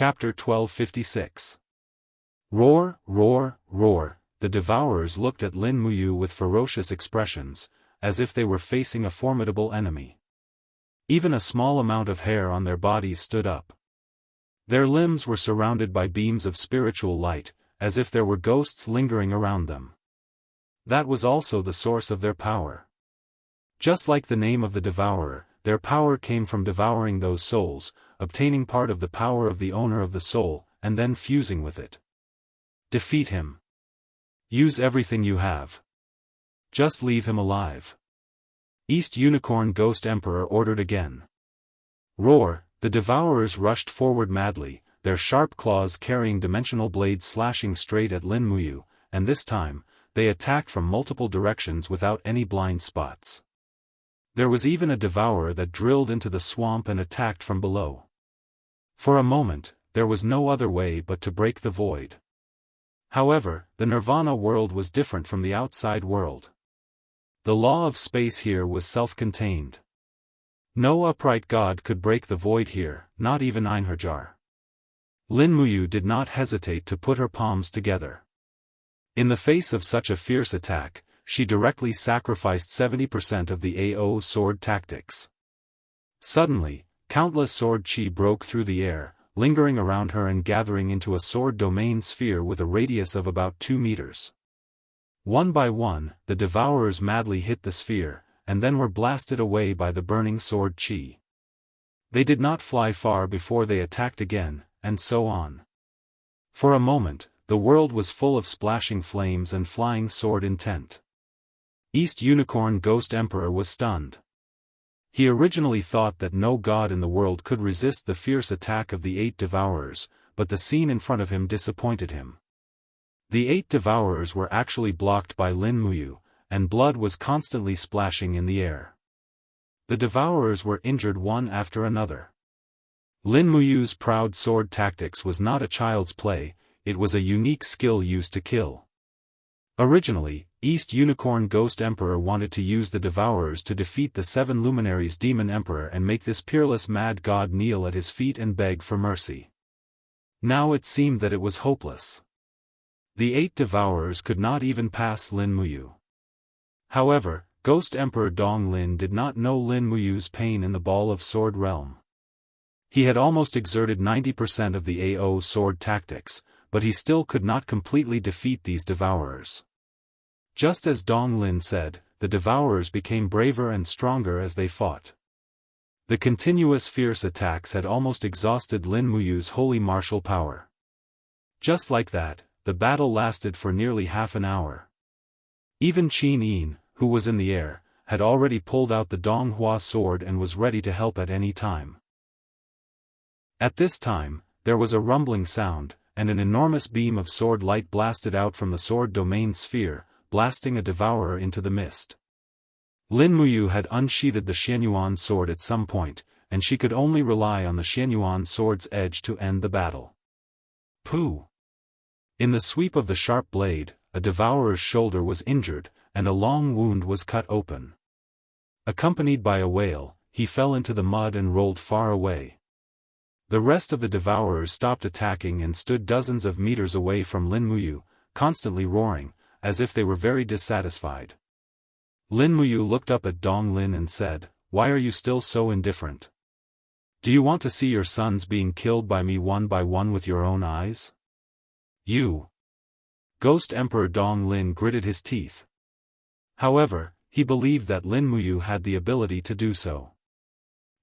Chapter 1256. Roar, roar, roar. The devourers looked at Lin Muyu with ferocious expressions, as if they were facing a formidable enemy. Even a small amount of hair on their bodies stood up. Their limbs were surrounded by beams of spiritual light, as if there were ghosts lingering around them. That was also the source of their power. Just like the name of the devourer, their power came from devouring those souls, obtaining part of the power of the owner of the soul, and then fusing with it. Defeat him. Use everything you have. Just leave him alive. East Unicorn Ghost Emperor ordered again. Roar. The devourers rushed forward madly, their sharp claws carrying dimensional blades slashing straight at Lin Muyu, and this time, they attacked from multiple directions without any blind spots. There was even a devourer that drilled into the swamp and attacked from below. For a moment, there was no other way but to break the void. However, the Nirvana world was different from the outside world. The law of space here was self-contained. No upright god could break the void here, not even Einherjar. Lin Muyu did not hesitate to put her palms together. In the face of such a fierce attack, she directly sacrificed 70% of the AO sword tactics. Suddenly, countless sword chi broke through the air, lingering around her and gathering into a sword domain sphere with a radius of about 2 meters. One by one, the devourers madly hit the sphere, and then were blasted away by the burning sword chi. They did not fly far before they attacked again, and so on. For a moment, the world was full of splashing flames and flying sword intent. East Unicorn Ghost Emperor was stunned. He originally thought that no god in the world could resist the fierce attack of the 8 devourers, but the scene in front of him disappointed him. The 8 devourers were actually blocked by Lin Muyu, and blood was constantly splashing in the air. The devourers were injured one after another. Lin Muyu's proud sword tactics was not a child's play, it was a unique skill used to kill. Originally, East Unicorn Ghost Emperor wanted to use the devourers to defeat the 7 luminaries Demon Emperor and make this peerless mad god kneel at his feet and beg for mercy. Now it seemed that it was hopeless. The 8 devourers could not even pass Lin Muyu. However, Ghost Emperor Dong Lin did not know Lin Muyu's pain in the Ball of Sword realm. He had almost exerted 90% of the AO sword tactics, but he still could not completely defeat these devourers. Just as Dong Lin said, the devourers became braver and stronger as they fought. The continuous fierce attacks had almost exhausted Lin Muyu's holy martial power. Just like that, the battle lasted for nearly half an hour. Even Qin Yin, who was in the air, had already pulled out the Dong Hua sword and was ready to help at any time. At this time, there was a rumbling sound, and an enormous beam of sword light blasted out from the sword domain sphere, blasting a devourer into the mist. Lin Muyu had unsheathed the Xianyuan sword at some point, and she could only rely on the Xianyuan sword's edge to end the battle. Pooh! In the sweep of the sharp blade, a devourer's shoulder was injured, and a long wound was cut open. Accompanied by a wail, he fell into the mud and rolled far away. The rest of the devourers stopped attacking and stood dozens of meters away from Lin Muyu, constantly roaring, as if they were very dissatisfied. Lin Muyu looked up at Dong Lin and said, "Why are you still so indifferent? Do you want to see your sons being killed by me one by one with your own eyes?" You. Ghost Emperor Dong Lin gritted his teeth. However, he believed that Lin Muyu had the ability to do so.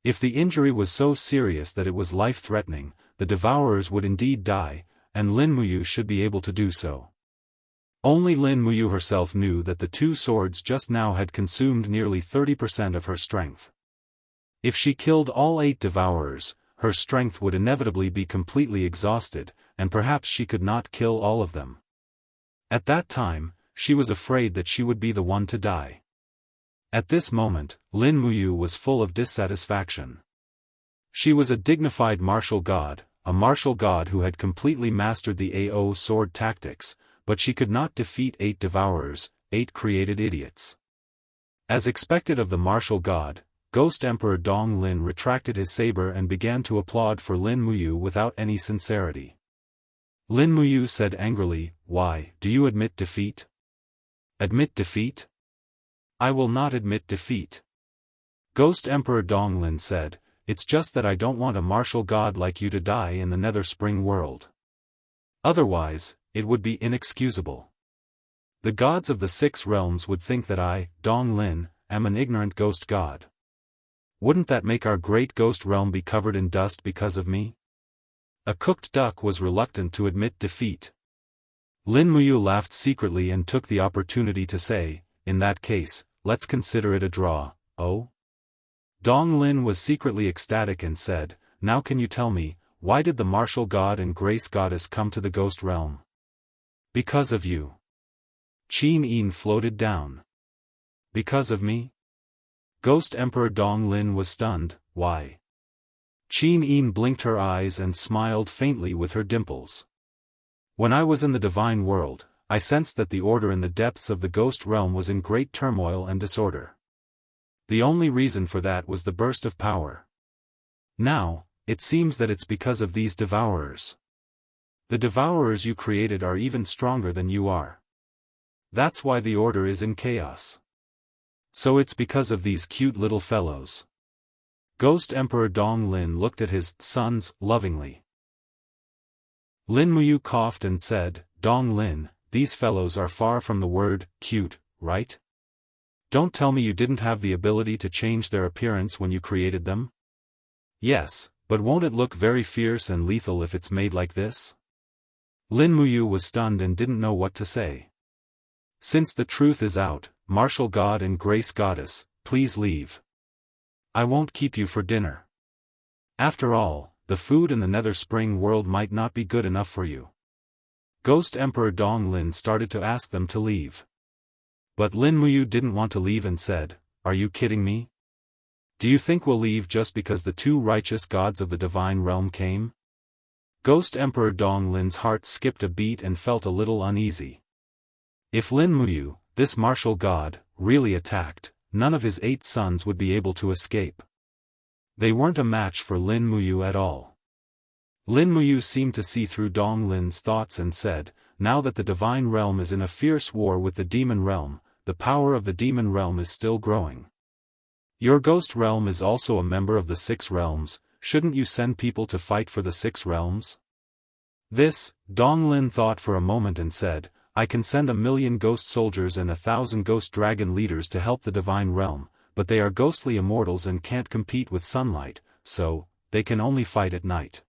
If the injury was so serious that it was life-threatening, the devourers would indeed die, and Lin Muyu should be able to do so. Only Lin Muyu herself knew that the 2 swords just now had consumed nearly 30% of her strength. If she killed all 8 devourers, her strength would inevitably be completely exhausted, and perhaps she could not kill all of them. At that time, she was afraid that she would be the one to die. At this moment, Lin Muyu was full of dissatisfaction. She was a dignified martial god, a martial god who had completely mastered the AO sword tactics, but she could not defeat 8 devourers, 8 created idiots. As expected of the martial god, Ghost Emperor Dong Lin retracted his saber and began to applaud for Lin Muyu without any sincerity. Lin Muyu said angrily, "Why, do you admit defeat?" "Admit defeat? I will not admit defeat." Ghost Emperor Dong Lin said, "It's just that I don't want a martial god like you to die in the Nether Spring world. Otherwise, it would be inexcusable. The gods of the 6 realms would think that I, Dong Lin, am an ignorant ghost god. Wouldn't that make our great ghost realm be covered in dust because of me?" A cooked duck was reluctant to admit defeat. Lin Muyu laughed secretly and took the opportunity to say, "In that case, let's consider it a draw, oh?" Dong Lin was secretly ecstatic and said, "Now can you tell me, why did the martial god and grace goddess come to the ghost realm?" "Because of you." Qin Yin floated down. "Because of me?" Ghost Emperor Dong Lin was stunned. "Why?" Qin Yin blinked her eyes and smiled faintly with her dimples. "When I was in the divine world, I sensed that the order in the depths of the ghost realm was in great turmoil and disorder. The only reason for that was the burst of power. Now, it seems that it's because of these devourers. The devourers you created are even stronger than you are. That's why the order is in chaos. So it's because of these cute little fellows." Ghost Emperor Dong Lin looked at his sons lovingly. Lin Muyu coughed and said, "Dong Lin, these fellows are far from the word cute, right? Don't tell me you didn't have the ability to change their appearance when you created them?" "Yes, but won't it look very fierce and lethal if it's made like this?" Lin Muyu was stunned and didn't know what to say. "Since the truth is out, martial god and grace goddess, please leave. I won't keep you for dinner. After all, the food in the Nether Spring world might not be good enough for you." Ghost Emperor Dong Lin started to ask them to leave. But Lin Muyu didn't want to leave and said, "Are you kidding me? Do you think we'll leave just because the 2 righteous gods of the divine realm came?" Ghost Emperor Dong Lin's heart skipped a beat and felt a little uneasy. If Lin Muyu, this martial god, really attacked, none of his 8 sons would be able to escape. They weren't a match for Lin Muyu at all. Lin Muyu seemed to see through Dong Lin's thoughts and said, "Now that the divine realm is in a fierce war with the demon realm, the power of the demon realm is still growing. Your ghost realm is also a member of the 6 realms, shouldn't you send people to fight for the 6 realms?" This, Dong Lin thought for a moment and said, "I can send 1,000,000 ghost soldiers and 1,000 ghost dragon leaders to help the divine realm, but they are ghostly immortals and can't compete with sunlight, so, they can only fight at night.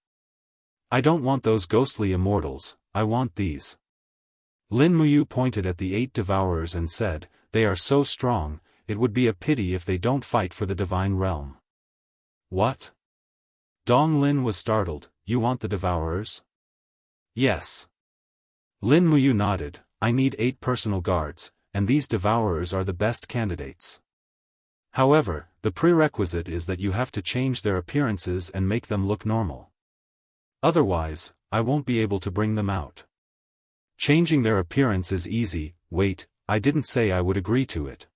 I don't want those ghostly immortals, I want these." Lin Muyu pointed at the 8 devourers and said, "They are so strong, it would be a pity if they don't fight for the divine realm." "What?" Dong Lin was startled, "You want the devourers?" "Yes." Lin Muyu nodded, "I need 8 personal guards, and these devourers are the best candidates. However, the prerequisite is that you have to change their appearances and make them look normal. Otherwise, I won't be able to bring them out. Changing their appearance is easy. Wait, I didn't say I would agree to it."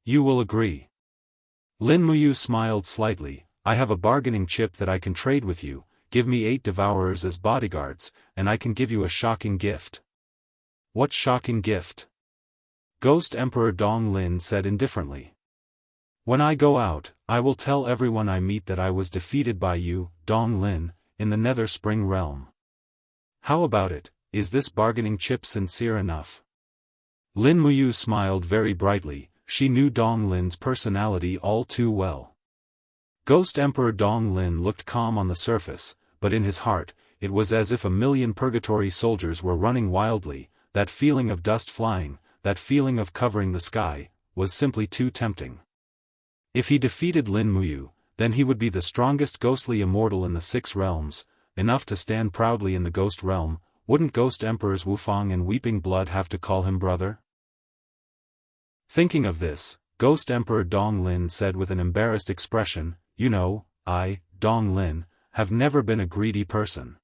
"You will agree." Lin Muyu smiled slightly, "I have a bargaining chip that I can trade with you. Give me 8 devourers as bodyguards, and I can give you a shocking gift." "What shocking gift?" Ghost Emperor Dong Lin said indifferently. "When I go out, I will tell everyone I meet that I was defeated by you, Dong Lin, in the Nether Spring realm. How about it? Is this bargaining chip sincere enough?" Lin Muyu smiled very brightly, she knew Dong Lin's personality all too well. Ghost Emperor Dong Lin looked calm on the surface, but in his heart, it was as if 1,000,000 purgatory soldiers were running wildly. That feeling of dust flying, that feeling of covering the sky, was simply too tempting. If he defeated Lin Muyu, then he would be the strongest ghostly immortal in the 6 realms, enough to stand proudly in the ghost realm. Wouldn't Ghost Emperors Wufang and Weeping Blood have to call him brother? Thinking of this, Ghost Emperor Dong Lin said with an embarrassed expression, "You know, I, Dong Lin, have never been a greedy person.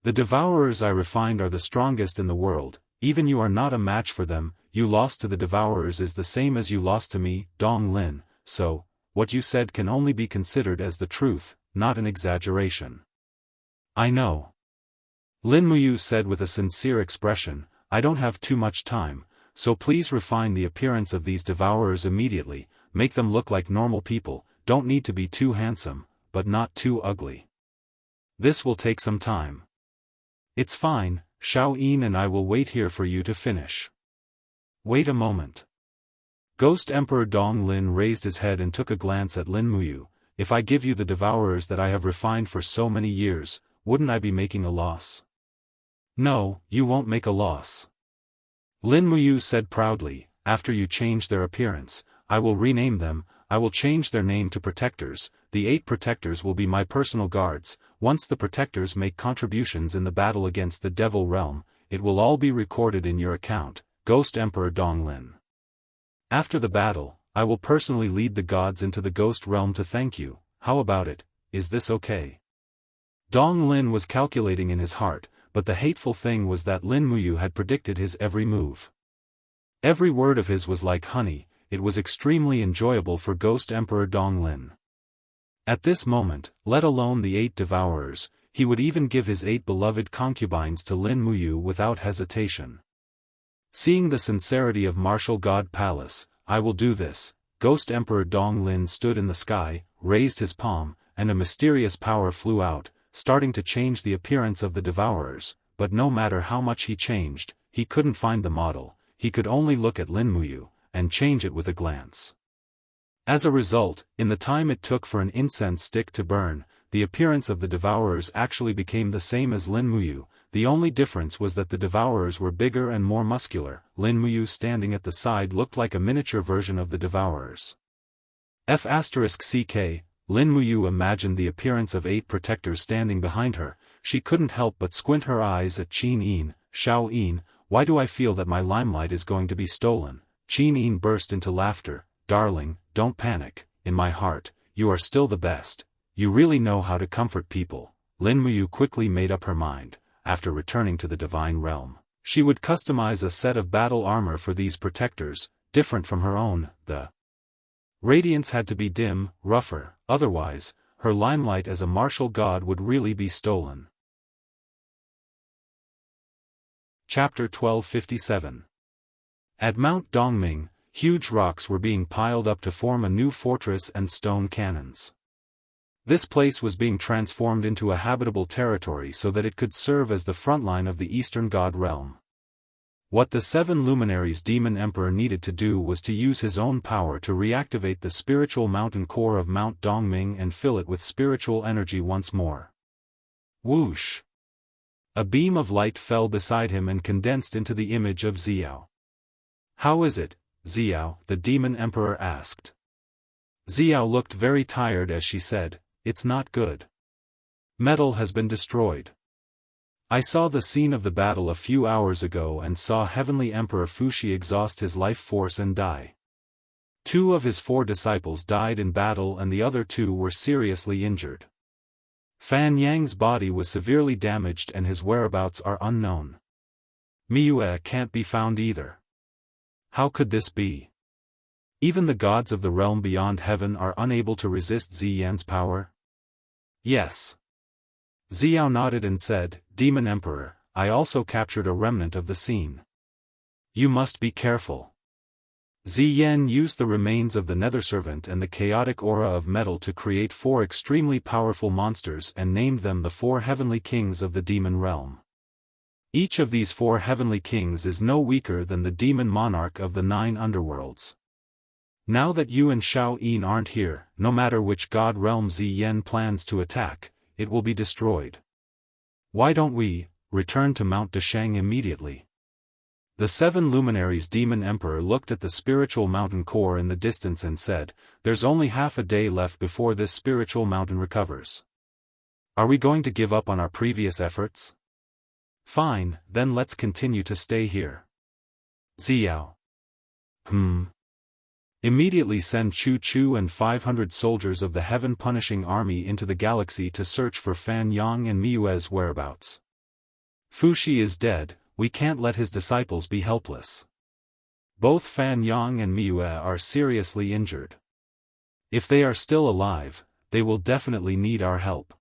The devourers I refined are the strongest in the world, even you are not a match for them. You lost to the devourers is the same as you lost to me, Dong Lin, so, what you said can only be considered as the truth, not an exaggeration. I know. Lin Muyu said with a sincere expression, I don't have too much time, so please refine the appearance of these devourers immediately, make them look like normal people, don't need to be too handsome, but not too ugly. This will take some time. It's fine, Xiao Yin and I will wait here for you to finish. Wait a moment. Ghost Emperor Dong Lin raised his head and took a glance at Lin Muyu. If I give you the devourers that I have refined for so many years, wouldn't I be making a loss? No, you won't make a loss. Lin Muyu said proudly, after you change their appearance, I will rename them, I will change their name to Protectors, the 8 Protectors will be my personal guards, once the Protectors make contributions in the battle against the Devil Realm, it will all be recorded in your account, Ghost Emperor Dong Lin. After the battle, I will personally lead the gods into the Ghost Realm to thank you, how about it, is this okay? Dong Lin was calculating in his heart, but the hateful thing was that Lin Muyu had predicted his every move. Every word of his was like honey, it was extremely enjoyable for Ghost Emperor Dong Lin. At this moment, let alone the 8 devourers, he would even give his 8 beloved concubines to Lin Muyu without hesitation. Seeing the sincerity of Martial God Palace, I will do this, Ghost Emperor Dong Lin stood in the sky, raised his palm, and a mysterious power flew out, starting to change the appearance of the devourers, but no matter how much he changed, he couldn't find the model, he could only look at Lin Muyu, and change it with a glance. As a result, in the time it took for an incense stick to burn, the appearance of the devourers actually became the same as Lin Muyu, the only difference was that the devourers were bigger and more muscular. Lin Muyu standing at the side looked like a miniature version of the devourers. F***ck, Lin Muyu imagined the appearance of 8 protectors standing behind her, she couldn't help but squint her eyes at Qin Yin. Xiao Yin, why do I feel that my limelight is going to be stolen? Qin Yin burst into laughter, darling, don't panic, in my heart, you are still the best, you really know how to comfort people. Lin Muyu quickly made up her mind, after returning to the divine realm, she would customize a set of battle armor for these protectors, different from her own, the radiance had to be dim, rougher, otherwise, her limelight as a martial god would really be stolen. Chapter 1257. At Mount Dongming, huge rocks were being piled up to form a new fortress and stone cannons. This place was being transformed into a habitable territory so that it could serve as the front line of the Eastern God realm. What the 7 luminaries Demon Emperor needed to do was to use his own power to reactivate the spiritual mountain core of Mount Dongming and fill it with spiritual energy once more. Whoosh! A beam of light fell beside him and condensed into the image of Xiao. How is it, Xiao? The Demon Emperor asked. Xiao looked very tired as she said, it's not good. Metal has been destroyed. I saw the scene of the battle a few hours ago and saw Heavenly Emperor Fuxi exhaust his life force and die. 2 of his 4 disciples died in battle and the other 2 were seriously injured. Fan Yang's body was severely damaged and his whereabouts are unknown. Miue can't be found either. How could this be? Even the gods of the realm beyond heaven are unable to resist Ziyan's power? Yes. Xiao nodded and said, Demon Emperor, I also captured a remnant of the scene. You must be careful. Ziyan used the remains of the Netherservant and the chaotic aura of metal to create 4 extremely powerful monsters and named them the 4 heavenly kings of the demon realm. Each of these 4 heavenly kings is no weaker than the demon monarch of the 9 underworlds. Now that you and Xiao Yin aren't here, no matter which god realm Ziyan plans to attack, it will be destroyed. Why don't we return to Mount Dashang immediately? The 7 luminaries Demon Emperor looked at the spiritual mountain core in the distance and said, there's only half a day left before this spiritual mountain recovers. Are we going to give up on our previous efforts? Fine, then let's continue to stay here. Xiao. Immediately send Chu Chu and 500 soldiers of the heaven-punishing army into the galaxy to search for Fan Yang and Miue's whereabouts. Fuxi is dead, we can't let his disciples be helpless. Both Fan Yang and Miue are seriously injured. If they are still alive, they will definitely need our help.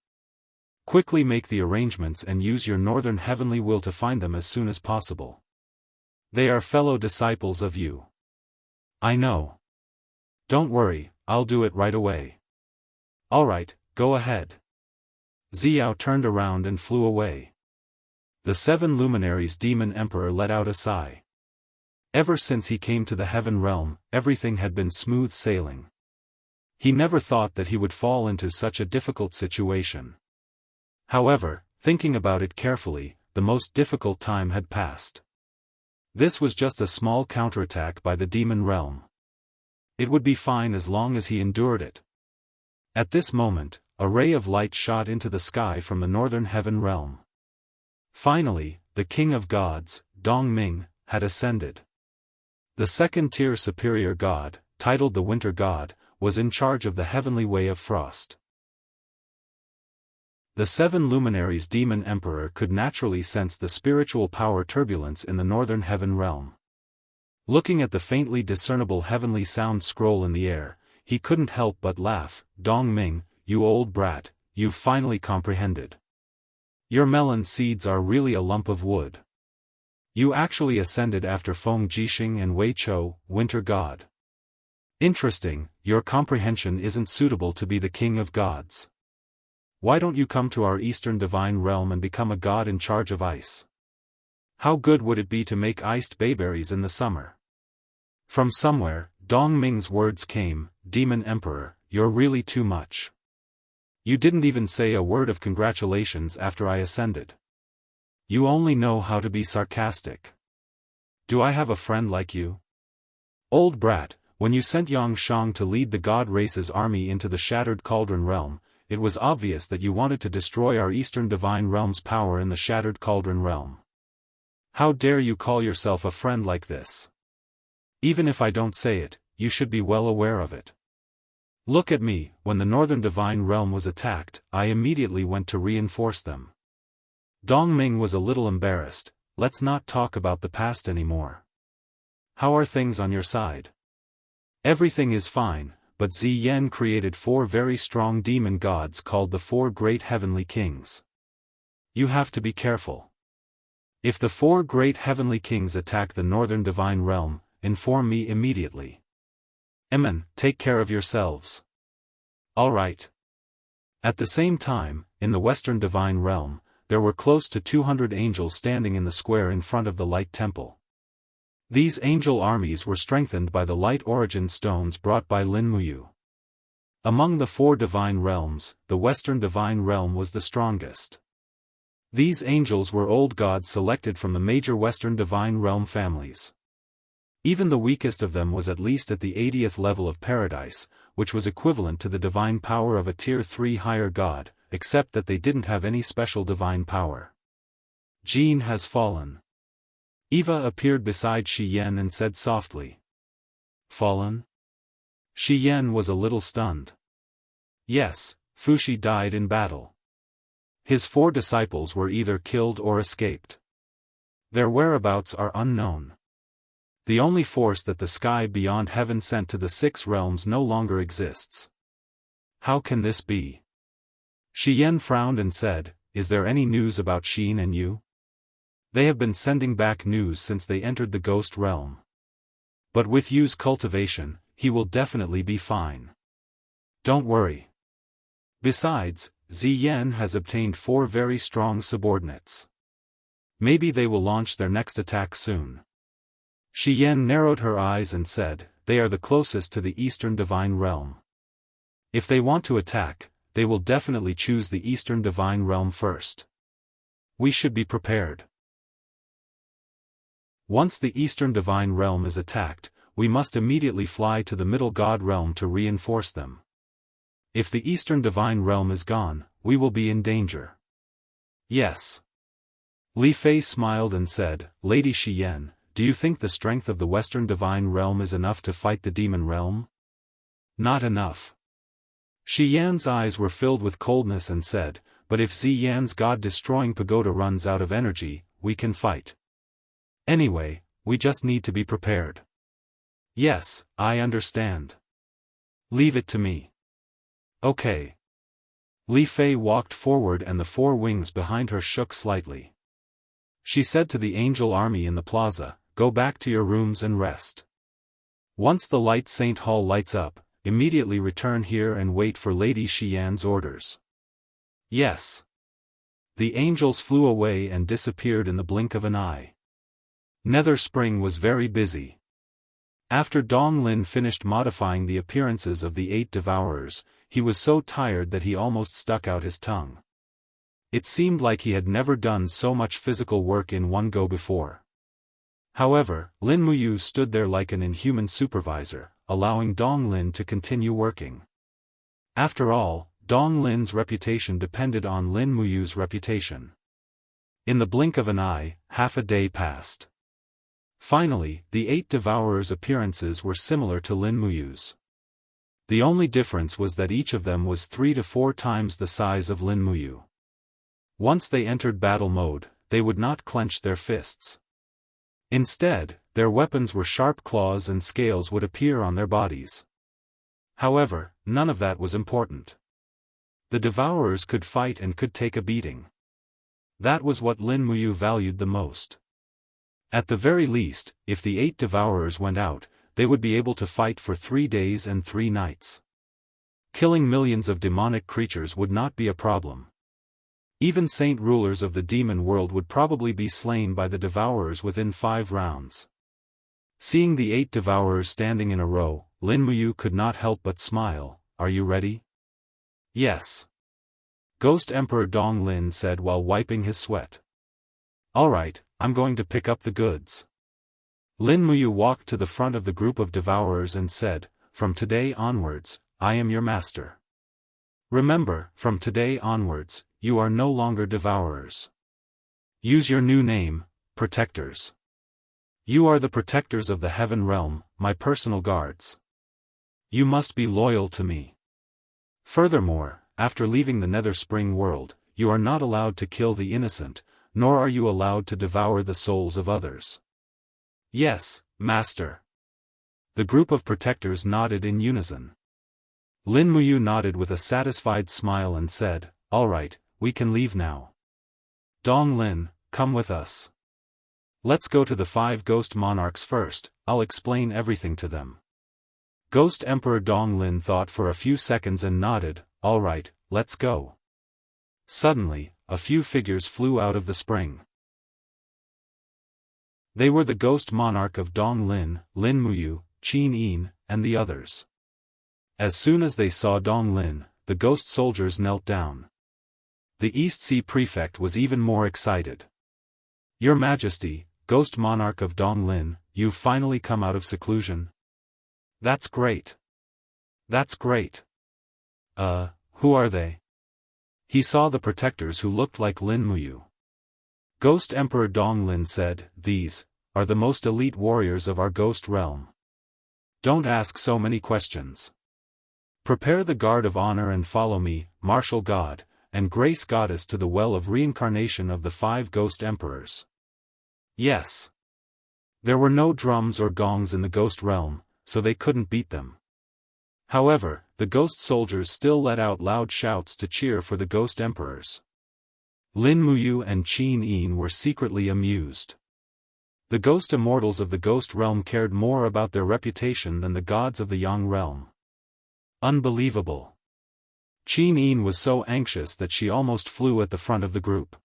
Quickly make the arrangements and use your northern heavenly will to find them as soon as possible. They are fellow disciples of you. I know. Don't worry, I'll do it right away. Alright, go ahead. Xiao turned around and flew away. The 7 luminaries demon emperor let out a sigh. Ever since he came to the heaven realm, everything had been smooth sailing. He never thought that he would fall into such a difficult situation. However, thinking about it carefully, the most difficult time had passed. This was just a small counterattack by the demon realm. It would be fine as long as he endured it. At this moment, a ray of light shot into the sky from the northern heaven realm. Finally, the king of gods, Dongming, had ascended. The second-tier superior god, titled the winter god, was in charge of the heavenly way of frost. The 7 luminaries demon emperor could naturally sense the spiritual power turbulence in the northern heaven realm. Looking at the faintly discernible heavenly sound scroll in the air, he couldn't help but laugh. Dongming, you old brat, you've finally comprehended. Your melon seeds are really a lump of wood. You actually ascended after Feng Jixing and Wei Chou, winter god. Interesting, your comprehension isn't suitable to be the king of gods. Why don't you come to our eastern divine realm and become a god in charge of ice? How good would it be to make iced bayberries in the summer? From somewhere, Dongming's words came, Demon Emperor, you're really too much. You didn't even say a word of congratulations after I ascended. You only know how to be sarcastic. Do I have a friend like you? Old brat, when you sent Yang Shang to lead the god race's army into the Shattered Cauldron realm, it was obvious that you wanted to destroy our Eastern Divine Realm's power in the Shattered Cauldron realm. How dare you call yourself a friend like this? Even if I don't say it, you should be well aware of it. Look at me, when the Northern Divine Realm was attacked, I immediately went to reinforce them. Dongming was a little embarrassed. Let's not talk about the past anymore. How are things on your side? Everything is fine, but Ziyan created 4 very strong demon gods called the 4 Great Heavenly Kings. You have to be careful. If the 4 Great Heavenly Kings attack the Northern Divine Realm, inform me immediately. Emin, take care of yourselves. All right. At the same time, in the Western Divine Realm, there were close to 200 angels standing in the square in front of the Light Temple. These angel armies were strengthened by the light origin stones brought by Lin Muyu. Among the 4 divine realms, the Western Divine Realm was the strongest. These angels were old gods selected from the major Western Divine Realm families. Even the weakest of them was at least at the 80th level of Paradise, which was equivalent to the divine power of a Tier 3 higher god, except that they didn't have any special divine power. Jin has fallen. Eva appeared beside Shi Yan and said softly. Fallen? Shi Yan was a little stunned. Yes, Fushi died in battle. His 4 disciples were either killed or escaped. Their whereabouts are unknown. The only force that the sky beyond heaven sent to the 6 realms no longer exists. How can this be? Shi Yan frowned and said, Is there any news about Xin and you? They have been sending back news since they entered the ghost realm. But with Yu's cultivation, he will definitely be fine. Don't worry. Besides, Ziyan has obtained 4 very strong subordinates. Maybe they will launch their next attack soon. Shi Yan narrowed her eyes and said, They are the closest to the Eastern Divine Realm. If they want to attack, they will definitely choose the Eastern Divine Realm first. We should be prepared. Once the Eastern Divine Realm is attacked, we must immediately fly to the Middle God Realm to reinforce them. If the Eastern Divine Realm is gone, we will be in danger. Yes. Li Fei smiled and said, Lady Shi Yan, do you think the strength of the Western Divine Realm is enough to fight the Demon Realm? Not enough. Shi Yan's eyes were filled with coldness and said, But if Ziyan's god-destroying pagoda runs out of energy, we can fight. Anyway, we just need to be prepared. Yes, I understand. Leave it to me. Okay. Li Fei walked forward and the four wings behind her shook slightly. She said to the angel army in the plaza, "Go back to your rooms and rest. Once the Light Saint Hall lights up, immediately return here and wait for Lady Xian's orders." Yes. The angels flew away and disappeared in the blink of an eye. Nether Spring was very busy. After Dong Lin finished modifying the appearances of the 8 devourers, he was so tired that he almost stuck out his tongue. It seemed like he had never done so much physical work in one go before. However, Lin Muyu stood there like an inhuman supervisor, allowing Dong Lin to continue working. After all, Dong Lin's reputation depended on Lin Muyu's reputation. In the blink of an eye, half a day passed. Finally, the 8 devourers' appearances were similar to Lin Muyu's. The only difference was that each of them was 3 to 4 times the size of Lin Muyu. Once they entered battle mode, they would not clench their fists. Instead, their weapons were sharp claws and scales would appear on their bodies. However, none of that was important. The devourers could fight and could take a beating. That was what Lin Muyu valued the most. At the very least, if the 8 devourers went out, they would be able to fight for 3 days and 3 nights. Killing millions of demonic creatures would not be a problem. Even saint rulers of the demon world would probably be slain by the devourers within 5 rounds. Seeing the 8 devourers standing in a row, Lin Muyu could not help but smile. "Are you ready?" "Yes." Ghost Emperor Dong Lin said while wiping his sweat. "Alright, I'm going to pick up the goods." Lin Muyu walked to the front of the group of devourers and said, "From today onwards, I am your master. Remember, from today onwards, you are no longer devourers. Use your new name, protectors. You are the protectors of the heaven realm, my personal guards. You must be loyal to me. Furthermore, after leaving the Nether Spring world, you are not allowed to kill the innocent, nor are you allowed to devour the souls of others." "Yes, master." The group of protectors nodded in unison. Lin Muyu nodded with a satisfied smile and said, "Alright, we can leave now. Dong Lin, come with us. Let's go to the 5 ghost monarchs first, I'll explain everything to them." Ghost Emperor Dong Lin thought for a few seconds and nodded, "Alright, let's go." Suddenly, a few figures flew out of the spring. They were the ghost monarch of Dong Lin, Lin Muyu, Qin Yin, and the others. As soon as they saw Dong Lin, the ghost soldiers knelt down. The East Sea Prefect was even more excited. "Your Majesty, Ghost Monarch of Dong Lin, you've finally come out of seclusion. That's great. That's great. Who are they?" He saw the protectors who looked like Lin Muyu. Ghost Emperor Dong Lin said, "These are the most elite warriors of our ghost realm. Don't ask so many questions. Prepare the guard of honor and follow me, martial god, and grace goddess to the well of reincarnation of the 5 ghost emperors." Yes. There were no drums or gongs in the ghost realm, so they couldn't beat them. However, the ghost soldiers still let out loud shouts to cheer for the ghost emperors. Lin Muyu and Qin Yin were secretly amused. The ghost immortals of the ghost realm cared more about their reputation than the gods of the Yang realm. Unbelievable. Qin Yin was so anxious that she almost flew at the front of the group.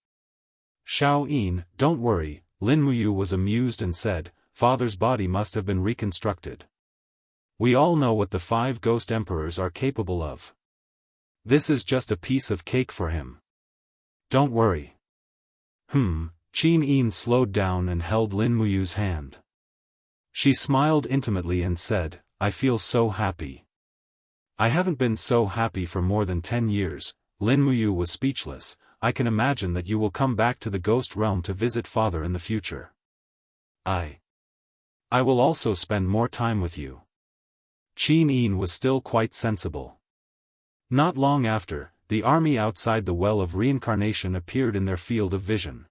"Xiao Yin, don't worry," Lin Muyu was amused and said, "Father's body must have been reconstructed. We all know what the 5 ghost emperors are capable of. This is just a piece of cake for him. Don't worry." Qin Yin slowed down and held Lin Muyu's hand. She smiled intimately and said, "I feel so happy. I haven't been so happy for more than 10 years, Lin Muyu was speechless. "I can imagine that you will come back to the ghost realm to visit father in the future. I will also spend more time with you." Qin Yin was still quite sensible. Not long after, the army outside the well of reincarnation appeared in their field of vision.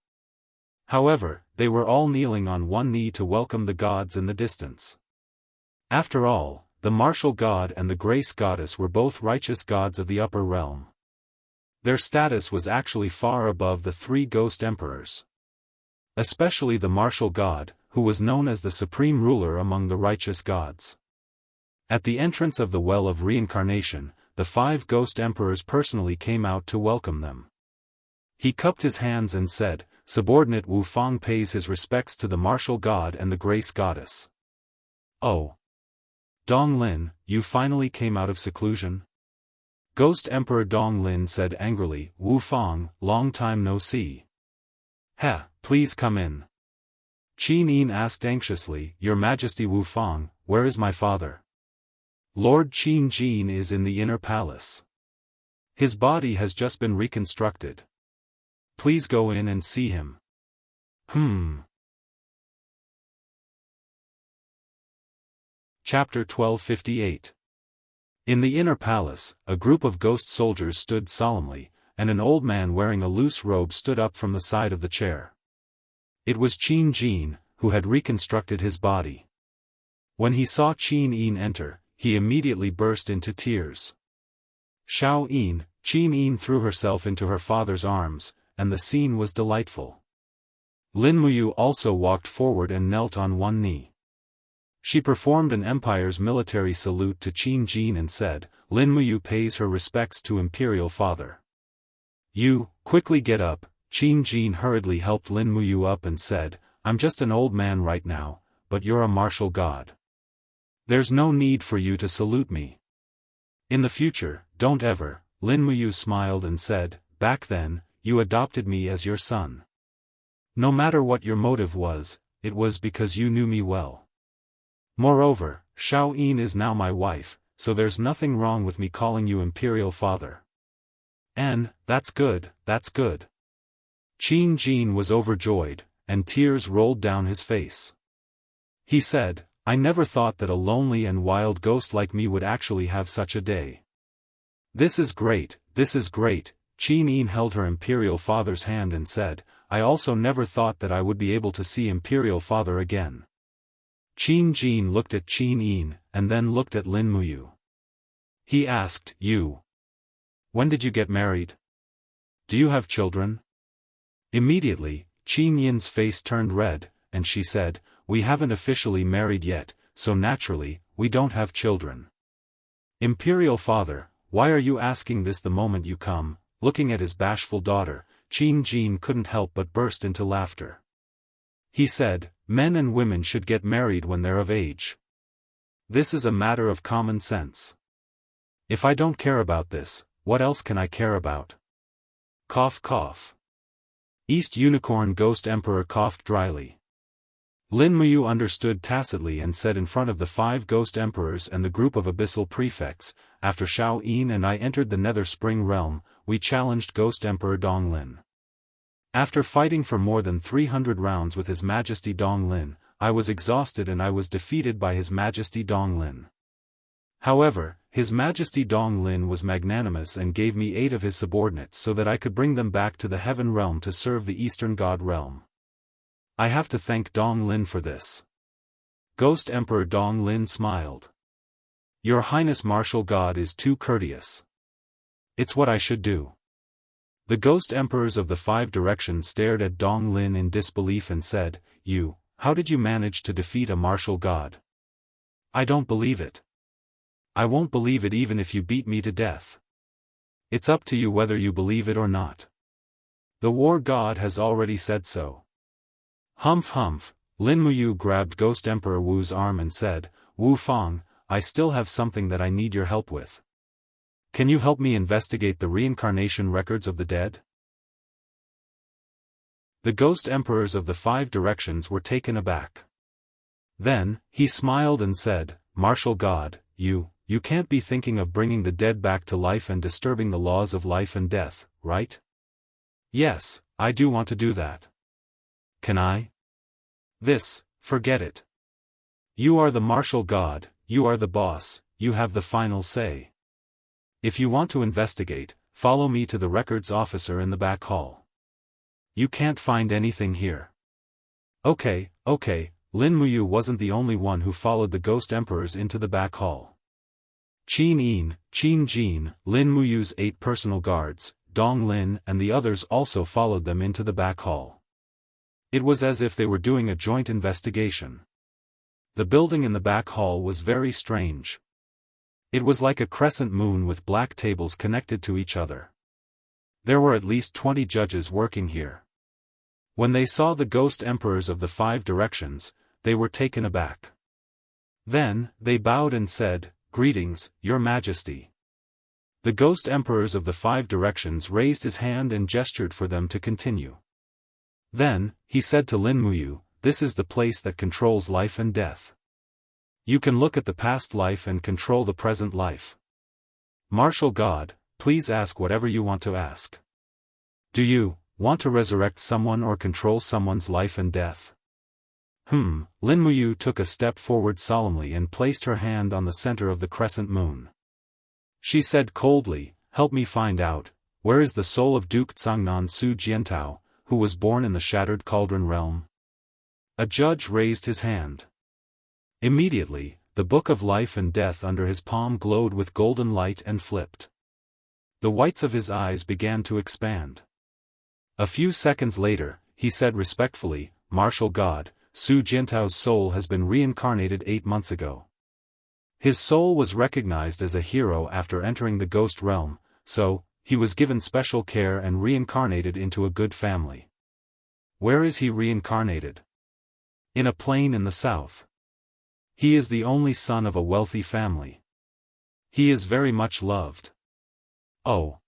However, they were all kneeling on one knee to welcome the gods in the distance. After all, the martial god and the grace goddess were both righteous gods of the upper realm. Their status was actually far above the three ghost emperors. Especially the martial god, who was known as the supreme ruler among the righteous gods. At the entrance of the Well of Reincarnation, the 5 ghost emperors personally came out to welcome them. He cupped his hands and said, "Subordinate Wu Fang pays his respects to the martial god and the grace goddess." "Oh. Dong Lin, you finally came out of seclusion?" Ghost Emperor Dong Lin said angrily, "Wu Fang, long time no see." "Heh, please come in." Qin Yin asked anxiously, "Your Majesty Wu Fang, where is my father?" "Lord Qin Jin is in the inner palace. His body has just been reconstructed. Please go in and see him." Chapter 1258. In the inner palace, a group of ghost soldiers stood solemnly, and an old man wearing a loose robe stood up from the side of the chair. It was Qin Jin, who had reconstructed his body. When he saw Qin Yin enter, he immediately burst into tears. Xiao Yin, Qin Yin threw herself into her father's arms, and the scene was delightful. Lin Muyu also walked forward and knelt on one knee. She performed an empire's military salute to Qin Jin and said, "Lin Muyu pays her respects to Imperial Father." "You, quickly get up." Qin Jin hurriedly helped Lin Muyu up and said, "I'm just an old man right now, but you're a martial god. There's no need for you to salute me. In the future, don't ever." Lin Muyu smiled and said, "Back then, you adopted me as your son. No matter what your motive was, it was because you knew me well. Moreover, Xiao Yin is now my wife, so there's nothing wrong with me calling you Imperial Father." "And, that's good, that's good." Qin Jin was overjoyed, and tears rolled down his face. He said, "I never thought that a lonely and wild ghost like me would actually have such a day. This is great, this is great." Qin Yin held her Imperial Father's hand and said, "I also never thought that I would be able to see Imperial Father again." Qin Jin looked at Qin Yin, and then looked at Lin Muyu. He asked, "You? When did you get married? Do you have children?" Immediately, Qin Yin's face turned red, and she said, "We haven't officially married yet, so naturally, we don't have children." "Imperial Father, why are you asking this the moment you come?" Looking at his bashful daughter, Qin Jin couldn't help but burst into laughter. He said, "Men and women should get married when they're of age. This is a matter of common sense. If I don't care about this, what else can I care about?" Cough cough. East Unicorn Ghost Emperor coughed dryly. Lin Muyu understood tacitly and said in front of the 5 ghost emperors and the group of abyssal prefects, "After Xiao Yin and I entered the Nether Spring Realm, we challenged Ghost Emperor Dong Lin. After fighting for more than 300 rounds with His Majesty Dong Lin, I was exhausted and I was defeated by His Majesty Dong Lin. However, His Majesty Dong Lin was magnanimous and gave me 8 of his subordinates so that I could bring them back to the Heaven Realm to serve the Eastern God Realm. I have to thank Dong Lin for this." Ghost Emperor Dong Lin smiled. "Your Highness Martial God is too courteous. It's what I should do." The ghost emperors of the 5 directions stared at Dong Lin in disbelief and said, How did you manage to defeat a martial god?" "I don't believe it." "I won't believe it even if you beat me to death. It's up to you whether you believe it or not. The war god has already said so." Humph humph, Lin Muyu grabbed Ghost Emperor Wu's arm and said, "Wu Fang, I still have something that I need your help with. Can you help me investigate the reincarnation records of the dead?" The ghost emperors of the 5 directions were taken aback. Then, he smiled and said, "Martial God, you can't be thinking of bringing the dead back to life and disturbing the laws of life and death, right?" "Yes, I do want to do that." "Can I?" Forget it. You are the martial god, you are the boss, you have the final say. If you want to investigate, follow me to the records officer in the back hall. You can't find anything here." Okay, Lin Muyu wasn't the only one who followed the ghost emperors into the back hall. Qin Yin, Qin Jin, Lin Muyu's 8 personal guards, Dong Lin and the others also followed them into the back hall. It was as if they were doing a joint investigation. The building in the back hall was very strange. It was like a crescent moon with black tables connected to each other. There were at least 20 judges working here. When they saw the ghost emperors of the 5 directions, they were taken aback. Then, they bowed and said, "Greetings, Your Majesty." The ghost emperors of the 5 directions raised his hand and gestured for them to continue. Then, he said to Lin Muyu, "This is the place that controls life and death. You can look at the past life and control the present life. Martial God, please ask whatever you want to ask. Do you want to resurrect someone or control someone's life and death?" Lin Muyu took a step forward solemnly and placed her hand on the center of the crescent moon. She said coldly, "Help me find out, where is the soul of Duke Zhangnan Su Jiantao, who was born in the Shattered Cauldron realm?" A judge raised his hand. Immediately, the book of life and death under his palm glowed with golden light and flipped. The whites of his eyes began to expand. A few seconds later, he said respectfully, "Martial God, Su Jiantao's soul has been reincarnated 8 months ago. His soul was recognized as a hero after entering the ghost realm, so, he was given special care and reincarnated into a good family." "Where is he reincarnated?" "In a plain in the south. He is the only son of a wealthy family. He is very much loved." "Oh."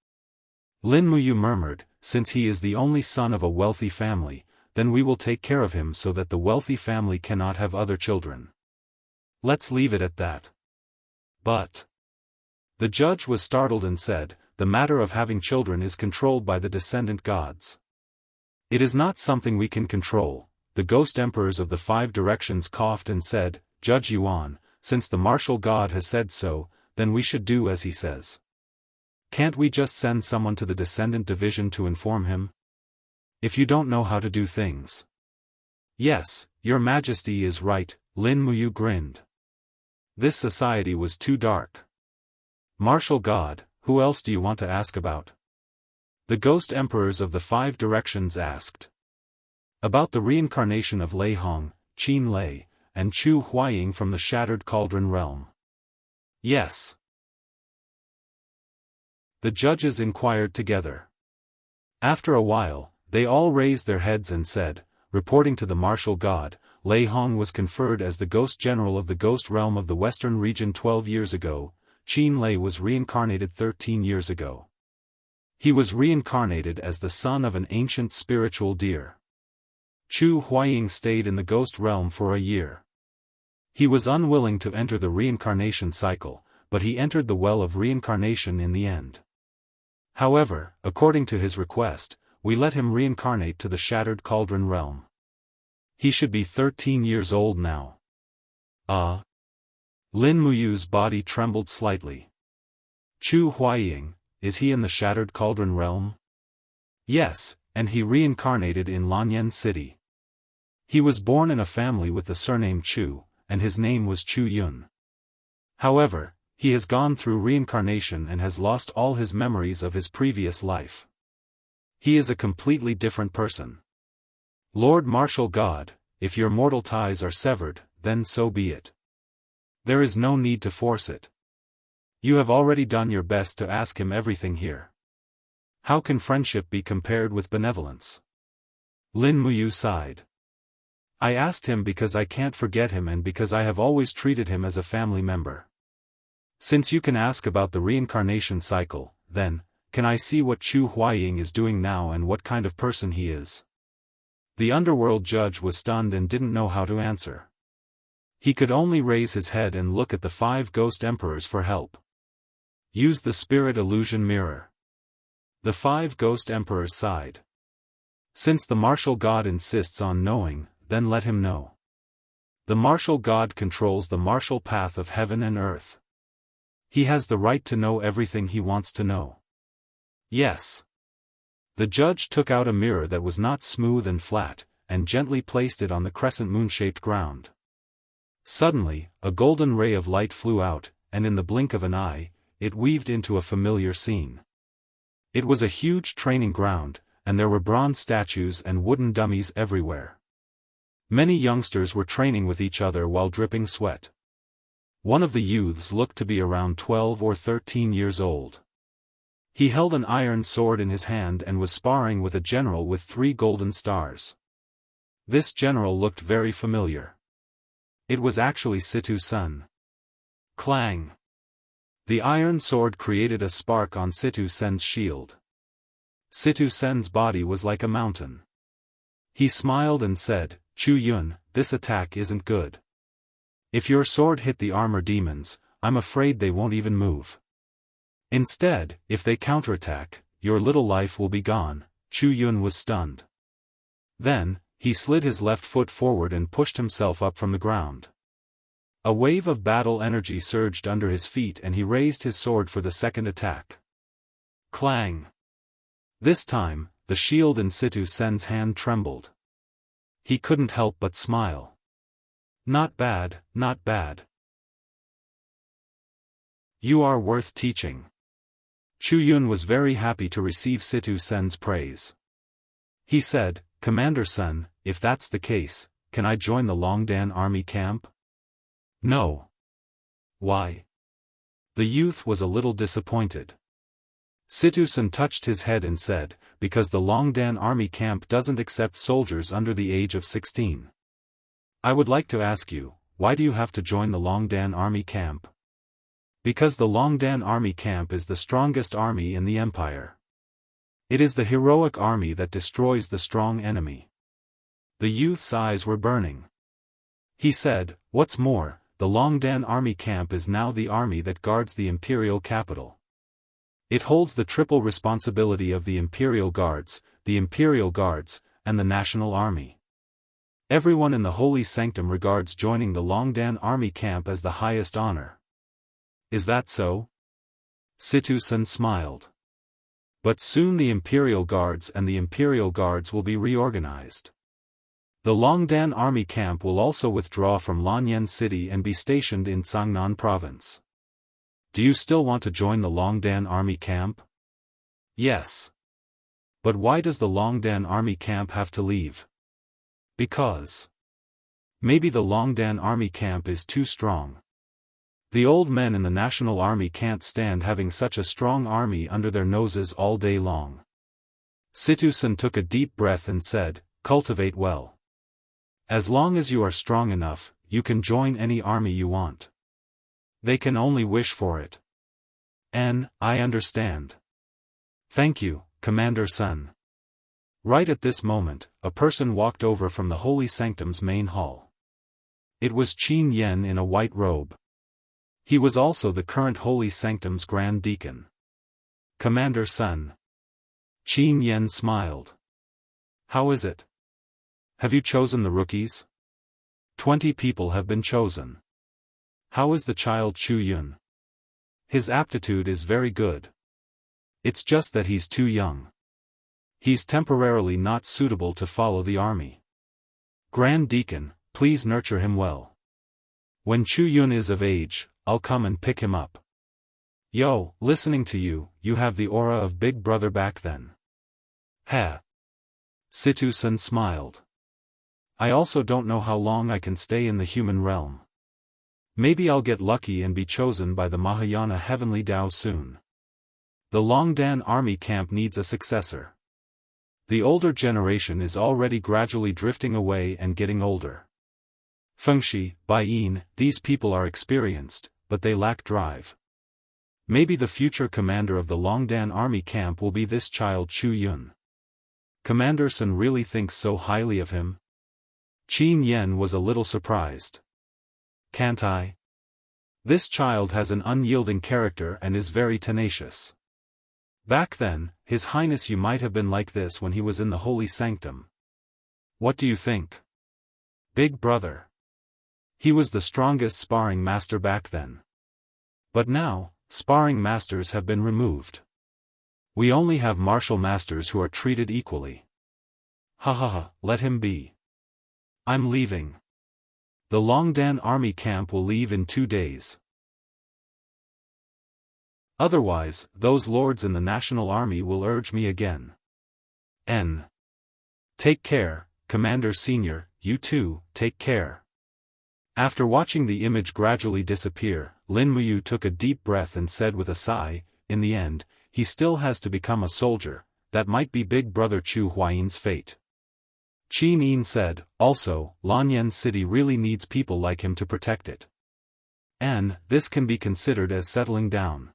Lin Muyu murmured, "Since he is the only son of a wealthy family, then we will take care of him so that the wealthy family cannot have other children. Let's leave it at that." "But..." The judge was startled and said, "The matter of having children is controlled by the descendant gods. It is not something we can control." The ghost emperors of the 5 directions coughed and said, "Judge Yuan, since the martial god has said so, then we should do as he says. Can't we just send someone to the descendant division to inform him? If you don't know how to do things." "Yes, Your Majesty is right," Lin Muyu grinned. This society was too dark. "Martial God, who else do you want to ask about?" The ghost emperors of the 5 directions asked. "About the reincarnation of Lei Hong, Qin Lei, and Chu Huaying from the Shattered Cauldron realm." "Yes." The judges inquired together. After a while, they all raised their heads and said, "Reporting to the martial god, Lei Hong was conferred as the ghost general of the ghost realm of the western region 12 years ago, Qin Lei was reincarnated 13 years ago. He was reincarnated as the son of an ancient spiritual deer. Chu Huaying stayed in the ghost realm for a year. He was unwilling to enter the reincarnation cycle, but he entered the well of reincarnation in the end. However, according to his request, we let him reincarnate to the Shattered Cauldron realm. He should be 13 years old now." Lin Muyu's body trembled slightly. "Chu Huaying, is he in the Shattered Cauldron realm?" "Yes, and he reincarnated in Lanyan City. He was born in a family with the surname Chu, and his name was Chu Yun. However, he has gone through reincarnation and has lost all his memories of his previous life. He is a completely different person. Lord Martial God, if your mortal ties are severed, then so be it. There is no need to force it. You have already done your best to ask him everything here. How can friendship be compared with benevolence?" Lin Muyu sighed. "I asked him because I can't forget him and because I have always treated him as a family member. Since you can ask about the reincarnation cycle, then, can I see what Chu Huaying is doing now and what kind of person he is?" The underworld judge was stunned and didn't know how to answer. He could only raise his head and look at the 5 ghost emperors for help. "Use the spirit illusion mirror." The 5 ghost emperors sighed. "Since the martial god insists on knowing, then let him know. The martial god controls the martial path of heaven and earth. He has the right to know everything he wants to know." "Yes." The judge took out a mirror that was not smooth and flat, and gently placed it on the crescent moon-shaped ground. Suddenly, a golden ray of light flew out, and in the blink of an eye, it weaved into a familiar scene. It was a huge training ground, and there were bronze statues and wooden dummies everywhere. Many youngsters were training with each other while dripping sweat. One of the youths looked to be around 12 or 13 years old. He held an iron sword in his hand and was sparring with a general with 3 golden stars. This general looked very familiar. It was actually Situ-sen. Clang! The iron sword created a spark on Situ-sen's shield. Situ-sen's body was like a mountain. He smiled and said, "Chu Yun, this attack isn't good. If your sword hit the armor demons, I'm afraid they won't even move. Instead, if they counterattack, your little life will be gone." Chu Yun was stunned. Then, he slid his left foot forward and pushed himself up from the ground. A wave of battle energy surged under his feet and he raised his sword for the second attack. Clang! This time, the shield in Situ-sen's hand trembled. He couldn't help but smile. Not bad, not bad. You are worth teaching. Chu Yun was very happy to receive Situ-sen's praise. He said, "Commander-son, if that's the case, can I join the Longdan army camp?" "No." "Why?" The youth was a little disappointed. Situ-sen touched his head and said, "Because the Longdan army camp doesn't accept soldiers under the age of 16. I would like to ask you, why do you have to join the Longdan army camp?" "Because the Longdan army camp is the strongest army in the empire. It is the heroic army that destroys the strong enemy." The youth's eyes were burning. He said, "What's more, the Longdan army camp is now the army that guards the imperial capital. It holds the triple responsibility of the imperial guards, and the national army. Everyone in the holy sanctum regards joining the Longdan army camp as the highest honor." "Is that so?" Situ-sen smiled. "But soon the imperial guards and the imperial guards will be reorganized. The Longdan army camp will also withdraw from Lanyan city and be stationed in Sangnan province. Do you still want to join the Longdan army camp?" "Yes." "But why does the Longdan army camp have to leave?" "Because. Maybe the Longdan army camp is too strong. The old men in the national army can't stand having such a strong army under their noses all day long." Situ-sen took a deep breath and said, "Cultivate well. As long as you are strong enough, you can join any army you want. They can only wish for it." I understand. "Thank you, Commander-son." Right at this moment, a person walked over from the Holy Sanctum's main hall. It was Qin Yen in a white robe. He was also the current Holy Sanctum's Grand Deacon. "Commander-son." Qin Yen smiled. "How is it? Have you chosen the rookies?" 20 people have been chosen. "How is the child Chu Yun?" "His aptitude is very good. It's just that he's too young. He's temporarily not suitable to follow the army. Grand Deacon, please nurture him well. When Chu Yun is of age, I'll come and pick him up." "Yo, listening to you, you have the aura of Big Brother back then." "Heh." Situ-sen smiled. "I also don't know how long I can stay in the human realm. Maybe I'll get lucky and be chosen by the Mahayana Heavenly Dao soon. The Longdan army camp needs a successor. The older generation is already gradually drifting away and getting older. Fengshi, Baiyin, these people are experienced, but they lack drive. Maybe the future commander of the Longdan army camp will be this child Chu Yun. Commander-san really thinks so highly of him?" Qin Yen was a little surprised. "Can't I? This child has an unyielding character and is very tenacious. Back then, His Highness, you might have been like this when he was in the Holy Sanctum. What do you think?" "Big Brother. He was the strongest sparring master back then. But now, sparring masters have been removed. We only have martial masters who are treated equally." "Ha ha ha, let him be. I'm leaving. The Longdan army camp will leave in 2 days." Otherwise, those lords in the national army will urge me again. N. Take care, Commander Senior, you too, take care. After watching the image gradually disappear, Lin Muyu took a deep breath and said with a sigh, in the end, he still has to become a soldier, that might be Big Brother Chu Huayin's fate. Qin Yin said, also, Lanyan City really needs people like him to protect it. And this can be considered as settling down.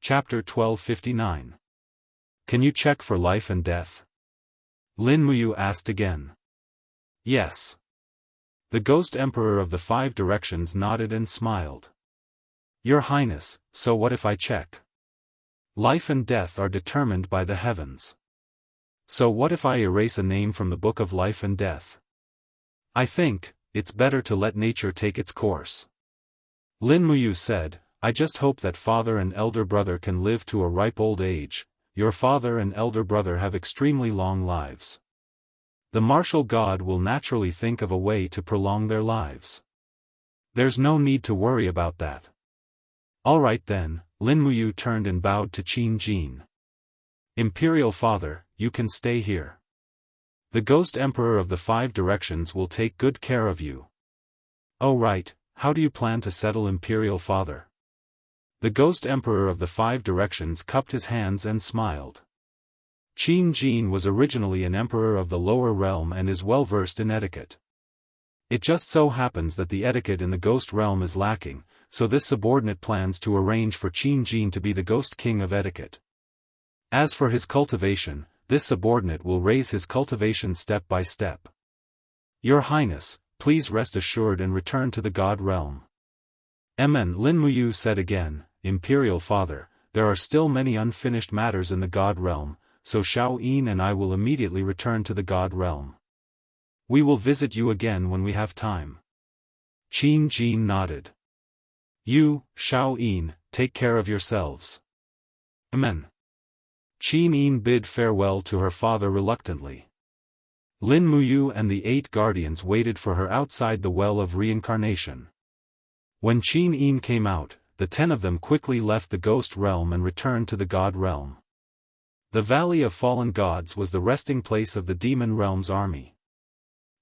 Chapter 1259. Can you check for life and death? Lin Muyu asked again. Yes. The Ghost Emperor of the Five Directions nodded and smiled. Your Highness, so what if I check? Life and death are determined by the heavens. So what if I erase a name from the Book of Life and Death? I think, it's better to let nature take its course. Lin Muyu said, I just hope that father and elder brother can live to a ripe old age. Your father and elder brother have extremely long lives. The martial god will naturally think of a way to prolong their lives. There's no need to worry about that. All right then, Lin Muyu turned and bowed to Qin Jin. Imperial Father, you can stay here. The Ghost Emperor of the Five Directions will take good care of you. Oh right, how do you plan to settle Imperial Father? The Ghost Emperor of the Five Directions cupped his hands and smiled. Qin Jin was originally an emperor of the lower realm and is well versed in etiquette. It just so happens that the etiquette in the ghost realm is lacking, so this subordinate plans to arrange for Qin Jin to be the Ghost King of Etiquette. As for his cultivation, this subordinate will raise his cultivation step by step. Your Highness, please rest assured and return to the God realm. Lin Muyu said again, Imperial Father, there are still many unfinished matters in the God realm, so Xiao Yin and I will immediately return to the God realm. We will visit you again when we have time. Qin Jin nodded. You, Xiao Yin, take care of yourselves. Amen. Qin Yin bid farewell to her father reluctantly. Lin Muyu and the 8 guardians waited for her outside the Well of Reincarnation. When Qin Yin came out, the 10 of them quickly left the ghost realm and returned to the God realm. The Valley of Fallen Gods was the resting place of the demon realm's army.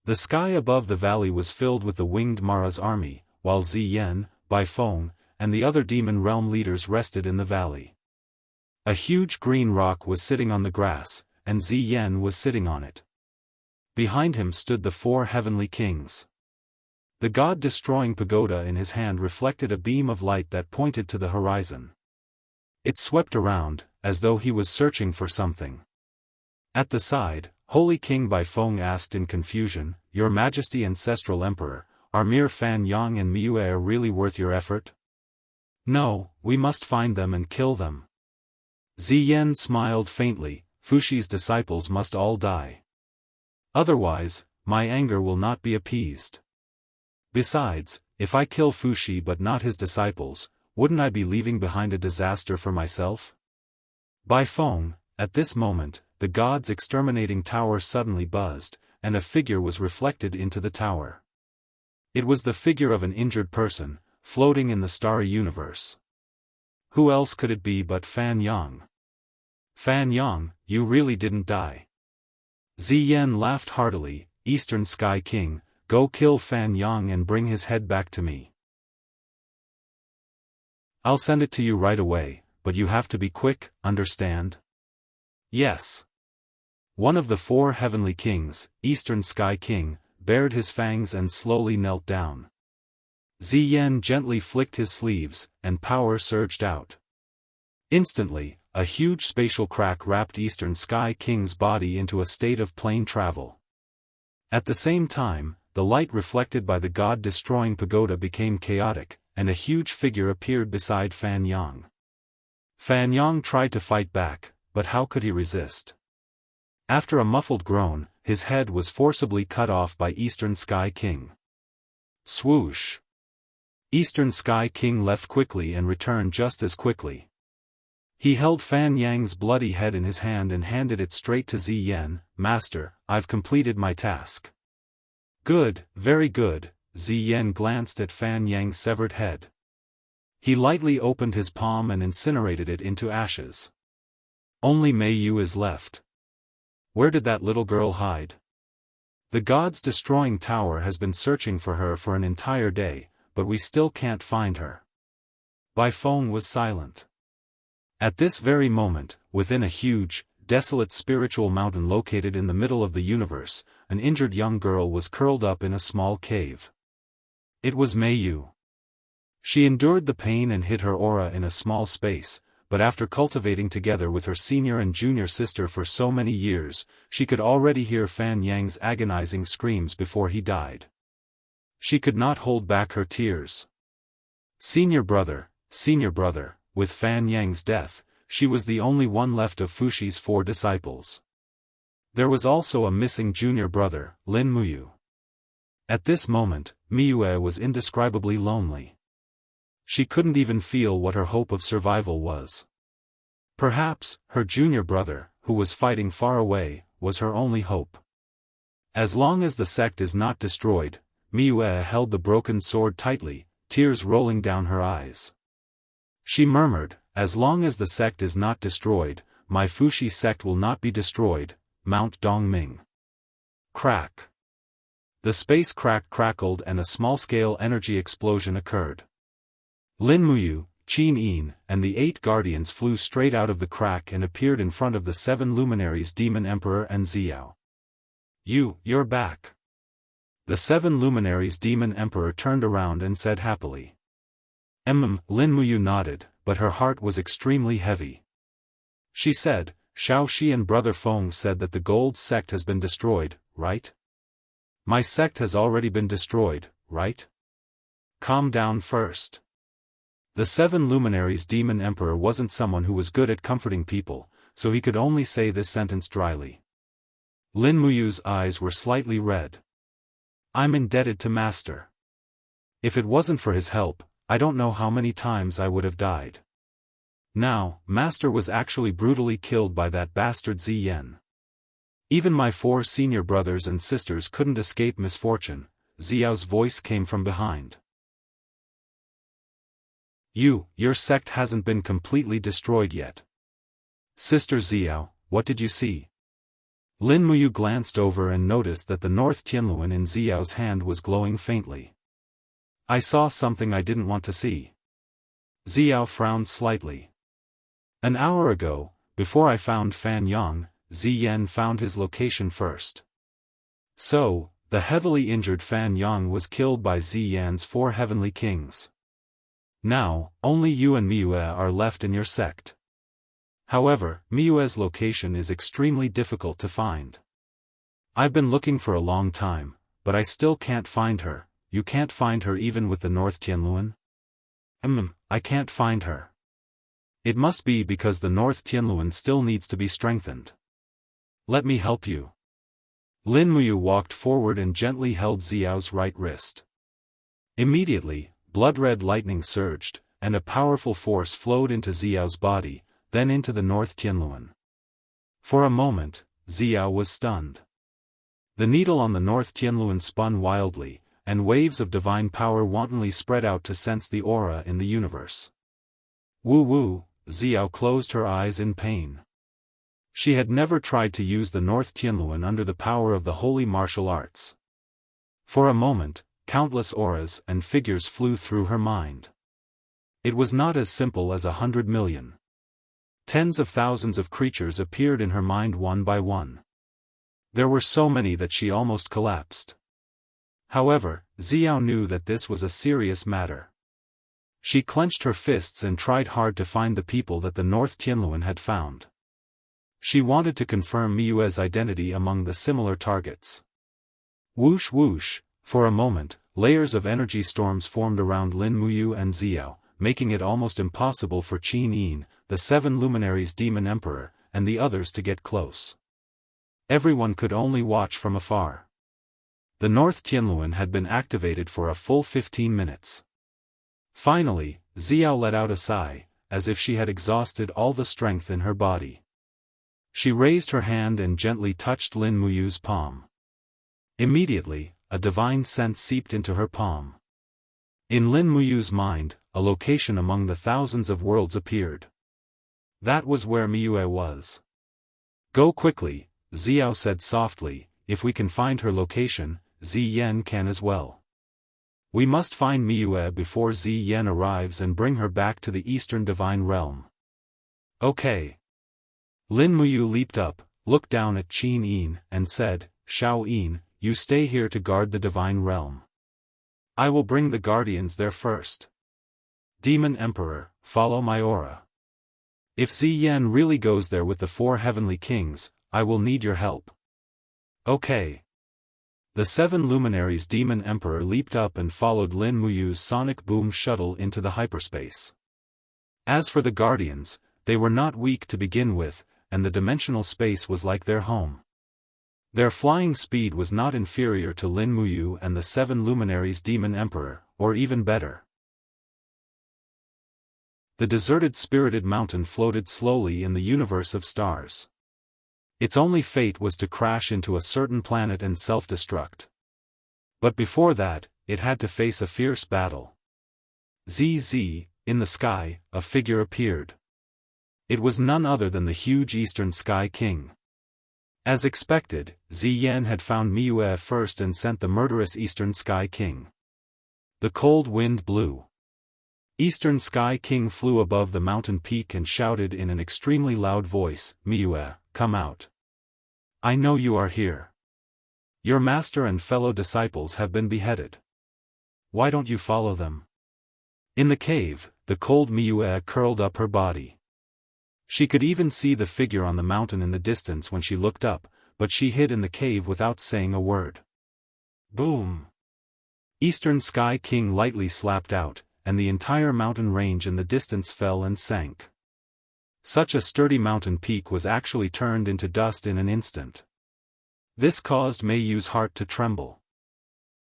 The sky above the valley was filled with the winged Mara's army, while Ziyan, Baifeng, and the other demon realm leaders rested in the valley. A huge green rock was sitting on the grass, and Ziyan was sitting on it. Behind him stood the 4 heavenly kings. The god-destroying pagoda in his hand reflected a beam of light that pointed to the horizon. It swept around, as though he was searching for something. At the side, Holy King Baifeng asked in confusion, Your Majesty Ancestral Emperor, are mere Fan Yang and Miue really worth your effort? No, we must find them and kill them. Ziyan smiled faintly, Fushi's disciples must all die. Otherwise, my anger will not be appeased. Besides, if I kill Fushi but not his disciples, wouldn't I be leaving behind a disaster for myself? Baifeng, at this moment, the god's exterminating tower suddenly buzzed, and a figure was reflected into the tower. It was the figure of an injured person, floating in the starry universe. Who else could it be but Fan Yang? Fan Yang, you really didn't die. Ziyan laughed heartily, Eastern Sky King, go kill Fan Yang and bring his head back to me. I'll send it to you right away, but you have to be quick, understand? Yes. One of the 4 heavenly kings, Eastern Sky King, bared his fangs and slowly knelt down. Ziyan gently flicked his sleeves, and power surged out. Instantly, a huge spatial crack wrapped Eastern Sky King's body into a state of plane travel. At the same time, the light reflected by the god-destroying pagoda became chaotic, and a huge figure appeared beside Fan Yang. Fan Yang tried to fight back, but how could he resist? After a muffled groan, his head was forcibly cut off by Eastern Sky King. Swoosh! Eastern Sky King left quickly and returned just as quickly. He held Fan Yang's bloody head in his hand and handed it straight to Ziyan. Master, I've completed my task. Good, very good, Ziyan glanced at Fan Yang's severed head. He lightly opened his palm and incinerated it into ashes. Only Mei Yu is left. Where did that little girl hide? The God's destroying tower has been searching for her for an entire day, but we still can't find her. Bai Feng was silent. At this very moment, within a huge, desolate spiritual mountain located in the middle of the universe, an injured young girl was curled up in a small cave. It was Mei Yu. She endured the pain and hid her aura in a small space, but after cultivating together with her senior and junior sister for so many years, she could already hear Fan Yang's agonizing screams before he died. She could not hold back her tears. Senior brother, with Fan Yang's death, she was the only one left of Fushi's 4 disciples. There was also a missing junior brother, Lin Muyu. At this moment, Miyue was indescribably lonely. She couldn't even feel what her hope of survival was. Perhaps, her junior brother, who was fighting far away, was her only hope. As long as the sect is not destroyed, Miyue held the broken sword tightly, tears rolling down her eyes. She murmured, "As long as the sect is not destroyed, my Fushi sect will not be destroyed." Mount Dongming. Crack. The space crack crackled and a small-scale energy explosion occurred. Lin Muyu, Qin Yin, and the 8 guardians flew straight out of the crack and appeared in front of the 7 luminaries Demon Emperor and Xiao. You're back. The 7 luminaries Demon Emperor turned around and said happily. Lin Muyu nodded, but her heart was extremely heavy. She said, "Shao Shi and Brother Feng said that the gold sect has been destroyed, right? My sect has already been destroyed, right? Calm down first." The 7 luminaries Demon Emperor wasn't someone who was good at comforting people, so he could only say this sentence dryly. Lin Muyu's eyes were slightly red. "I'm indebted to Master. If it wasn't for his help, I don't know how many times I would have died. Now, Master was actually brutally killed by that bastard Ziyan. Even my 4 senior brothers and sisters couldn't escape misfortune." Xiao's voice came from behind. Your sect hasn't been completely destroyed yet. Sister Xiao, what did you see?" Lin Muyu glanced over and noticed that the North Tianluan in Xiao's hand was glowing faintly. "I saw something I didn't want to see." Xiao frowned slightly. "An hour ago, before I found Fan Yang, Ziyan found his location first. So, the heavily injured Fan Yang was killed by Ziyan's 4 heavenly kings. Now, only you and Miyue are left in your sect. However, Miyue's location is extremely difficult to find. I've been looking for a long time, but I still can't find her." "You can't find her even with the North Tianluan?" I can't find her. It must be because the North Tianluan still needs to be strengthened. Let me help you." Lin Muyu walked forward and gently held Xiao's right wrist. Immediately, blood-red lightning surged, and a powerful force flowed into Xiao's body, then into the North Tianluan. For a moment, Xiao was stunned. The needle on the North Tianluan spun wildly, and waves of divine power wantonly spread out to sense the aura in the universe. Woo! Xiao closed her eyes in pain. She had never tried to use the North Tianluan under the power of the holy martial arts. For a moment, countless auras and figures flew through her mind. It was not as simple as 100 million. Tens of thousands of creatures appeared in her mind one by one. There were so many that she almost collapsed. However, Xiao knew that this was a serious matter. She clenched her fists and tried hard to find the people that the North Tianluan had found. She wanted to confirm Miyue's identity among the similar targets. Whoosh! For a moment, layers of energy storms formed around Lin Muyu and Xiao, making it almost impossible for Qin Yin, the 7 luminaries Demon Emperor, and the others to get close. Everyone could only watch from afar. The North Tianluan had been activated for a full 15 minutes. Finally, Xiao let out a sigh, as if she had exhausted all the strength in her body. She raised her hand and gently touched Lin Muyu's palm. Immediately, a divine sense seeped into her palm. In Lin Muyu's mind, a location among the thousands of worlds appeared. That was where Miyue was. Go quickly, Xiao said softly. If we can find her location, Ziyan can as well. We must find Miyue before Ziyan arrives and bring her back to the Eastern Divine Realm. Okay. Lin Muyu leaped up, looked down at Qin Yin, and said, Shao Yin, you stay here to guard the Divine Realm. I will bring the Guardians there first. Demon Emperor, follow my aura. If Ziyan really goes there with the 4 heavenly kings, I will need your help. Okay. The 7 luminaries Demon Emperor leaped up and followed Lin Muyu's sonic boom shuttle into the hyperspace. As for the Guardians, they were not weak to begin with, and the dimensional space was like their home. Their flying speed was not inferior to Lin Muyu and the 7 luminaries Demon Emperor, or even better. The deserted spirited mountain floated slowly in the universe of stars. Its only fate was to crash into a certain planet and self-destruct. But before that, it had to face a fierce battle. ZZ, in the sky, a figure appeared. It was none other than the huge Eastern Sky King. As expected, Ziyan had found Miyue first and sent the murderous Eastern Sky King. The cold wind blew. Eastern Sky King flew above the mountain peak and shouted in an extremely loud voice, Miyue, come out. I know you are here. Your master and fellow disciples have been beheaded. Why don't you follow them? In the cave, the cold Miyue curled up her body. She could even see the figure on the mountain in the distance when she looked up, but she hid in the cave without saying a word. Boom! Eastern Sky King lightly slapped out, and the entire mountain range in the distance fell and sank. Such a sturdy mountain peak was actually turned into dust in an instant. This caused Mei Yu's heart to tremble.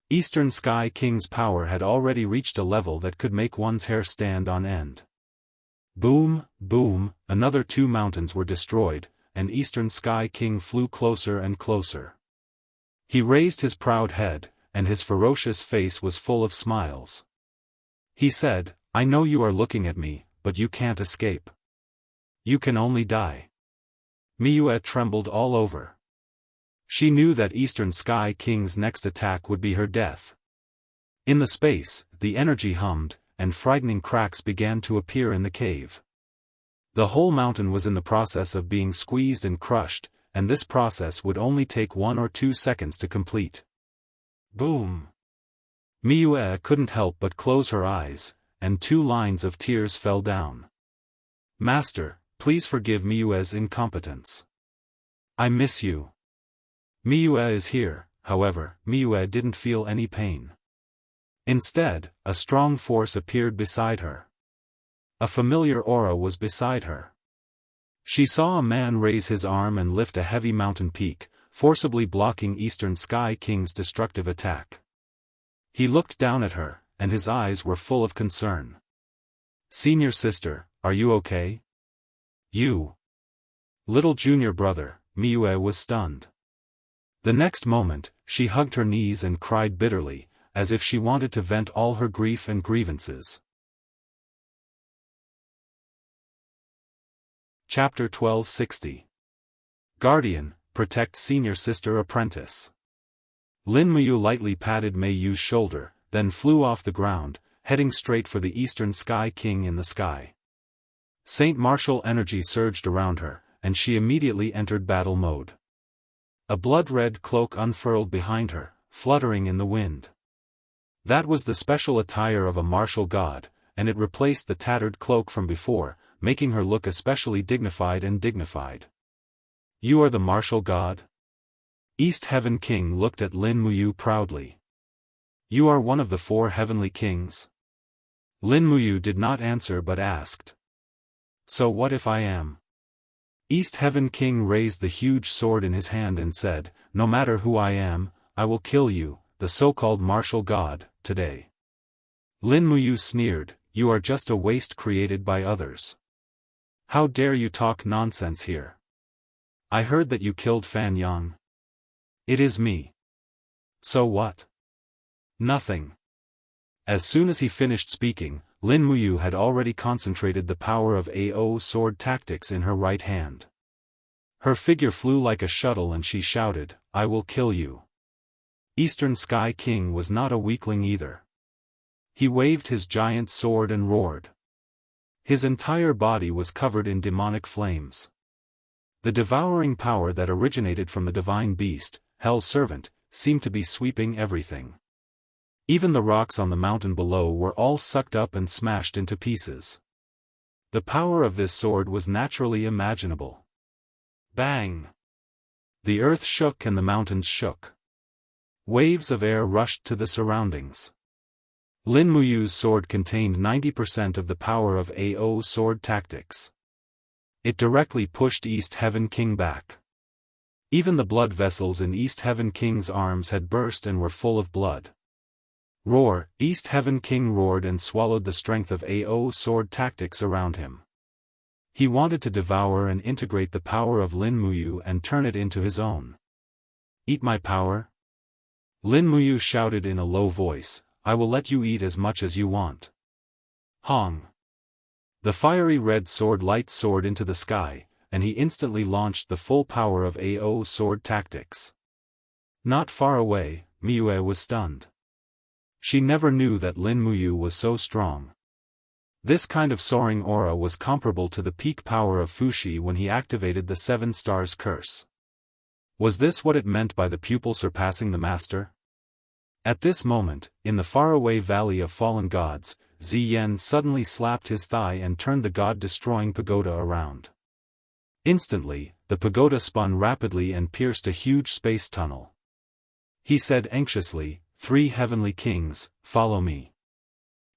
Eastern Sky King's power had already reached a level that could make one's hair stand on end. Boom, boom, another 2 mountains were destroyed, and Eastern Sky King flew closer and closer. He raised his proud head, and his ferocious face was full of smiles. He said, I know you are looking at me, but you can't escape. You can only die. Miyue trembled all over. She knew that Eastern Sky King's next attack would be her death. In the space, the energy hummed, and frightening cracks began to appear in the cave. The whole mountain was in the process of being squeezed and crushed, and this process would only take 1 or 2 seconds to complete. Boom! Miyue couldn't help but close her eyes, and 2 lines of tears fell down. Master, please forgive Miyue's incompetence. I miss you. Miyue is here. However, Miyue didn't feel any pain. Instead, a strong force appeared beside her. A familiar aura was beside her. She saw a man raise his arm and lift a heavy mountain peak, forcibly blocking Eastern Sky King's destructive attack. He looked down at her, and his eyes were full of concern. Senior sister, are you okay? You. Little junior brother, Miyue was stunned. The next moment, she hugged her knees and cried bitterly, as if she wanted to vent all her grief and grievances. Chapter 1260. Guardian, protect senior sister apprentice. Lin Muyu lightly patted Mei Yu's shoulder, then flew off the ground, heading straight for the Eastern Sky King in the sky. Saint Martial energy surged around her, and she immediately entered battle mode. A blood-red cloak unfurled behind her, fluttering in the wind. That was the special attire of a martial god, and it replaced the tattered cloak from before, making her look especially dignified and dignified. You are the martial god? East Heaven King looked at Lin Muyu proudly. You are one of the 4 heavenly kings? Lin Muyu did not answer but asked. So what if I am? East Heaven King raised the huge sword in his hand and said, no matter who I am, I will kill you, the so-called martial god, today. Lin Muyu sneered, you are just a waste created by others. How dare you talk nonsense here? I heard that you killed Fan Yang. It is me. So what? Nothing. As soon as he finished speaking, Lin Muyu had already concentrated the power of AO sword tactics in her right hand. Her figure flew like a shuttle and she shouted, "I will kill you." Eastern Sky King was not a weakling either. He waved his giant sword and roared. His entire body was covered in demonic flames. The devouring power that originated from the divine beast, Hell's servant, seemed to be sweeping everything. Even the rocks on the mountain below were all sucked up and smashed into pieces. The power of this sword was naturally imaginable. Bang! The earth shook and the mountains shook. Waves of air rushed to the surroundings. Lin Muyu's sword contained 90% of the power of AO sword tactics. It directly pushed East Heaven King back. Even the blood vessels in East Heaven King's arms had burst and were full of blood. Roar! East Heaven King roared and swallowed the strength of AO sword tactics around him. He wanted to devour and integrate the power of Lin Muyu and turn it into his own. Eat my power? Lin Muyu shouted in a low voice, "I will let you eat as much as you want." Hong! The fiery red sword light soared into the sky, and he instantly launched the full power of AO sword tactics. Not far away, Miyue was stunned. She never knew that Lin Muyu was so strong. This kind of soaring aura was comparable to the peak power of Fushi when he activated the 7 Stars Curse. Was this what it meant by the pupil surpassing the master? At this moment, in the faraway Valley of Fallen Gods, Ziyan suddenly slapped his thigh and turned the god-destroying pagoda around. Instantly, the pagoda spun rapidly and pierced a huge space tunnel. He said anxiously, "3 heavenly kings, follow me.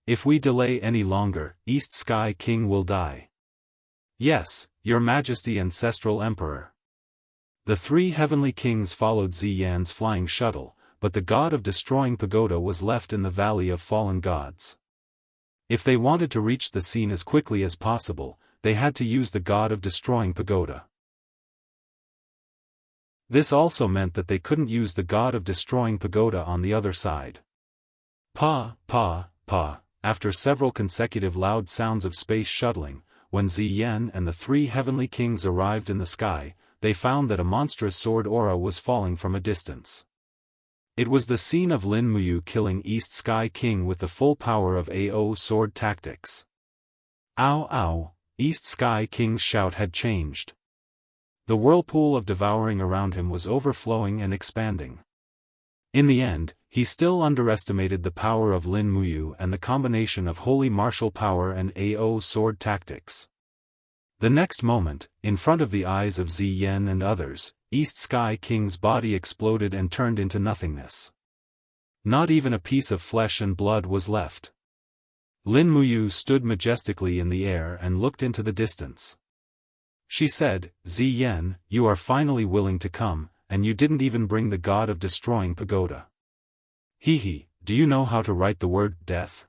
If we delay any longer, East Sky King will die." "Yes, your majesty ancestral emperor." The 3 heavenly kings followed Ziyan's flying shuttle, but the god of destroying pagoda was left in the Valley of Fallen Gods. If they wanted to reach the scene as quickly as possible, they had to use the god of destroying pagoda. This also meant that they couldn't use the god of destroying pagoda on the other side. Pa, pa, pa, after several consecutive loud sounds of space shuttling, when Ziyan and the 3 heavenly kings arrived in the sky, they found that a monstrous sword aura was falling from a distance. It was the scene of Lin Muyu killing East Sky King with the full power of AO sword tactics. Ow ow, East Sky King's shout had changed. The whirlpool of devouring around him was overflowing and expanding. In the end, he still underestimated the power of Lin Muyu and the combination of holy martial power and AO sword tactics. The next moment, in front of the eyes of Ziyan and others, East Sky King's body exploded and turned into nothingness. Not even a piece of flesh and blood was left. Lin Muyu stood majestically in the air and looked into the distance. She said, "Ziyan, you are finally willing to come, and you didn't even bring the god of destroying pagoda. Hehe, do you know how to write the word death?"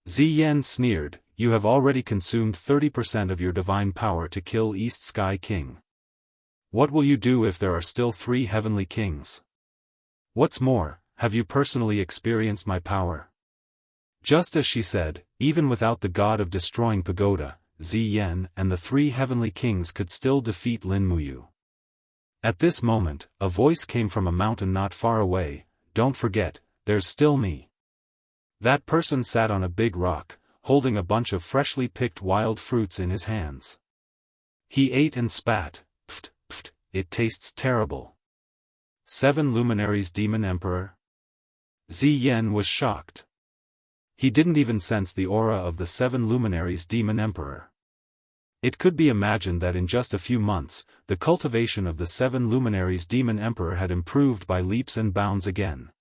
Ziyan sneered, "You have already consumed 30% of your divine power to kill East Sky King. What will you do if there are still 3 heavenly kings? What's more, have you personally experienced my power?" Just as she said, even without the god of destroying pagoda, Ziyan and the 3 heavenly kings could still defeat Lin Muyu. At this moment, a voice came from a mountain not far away, "Don't forget, there's still me." That person sat on a big rock, holding a bunch of freshly picked wild fruits in his hands. He ate and spat, "Pft, pft, it tastes terrible." 7 luminaries demon emperor? Ziyan was shocked. He didn't even sense the aura of the 7 luminaries demon emperor. It could be imagined that in just a few months, the cultivation of the 7 luminaries demon emperor had improved by leaps and bounds again.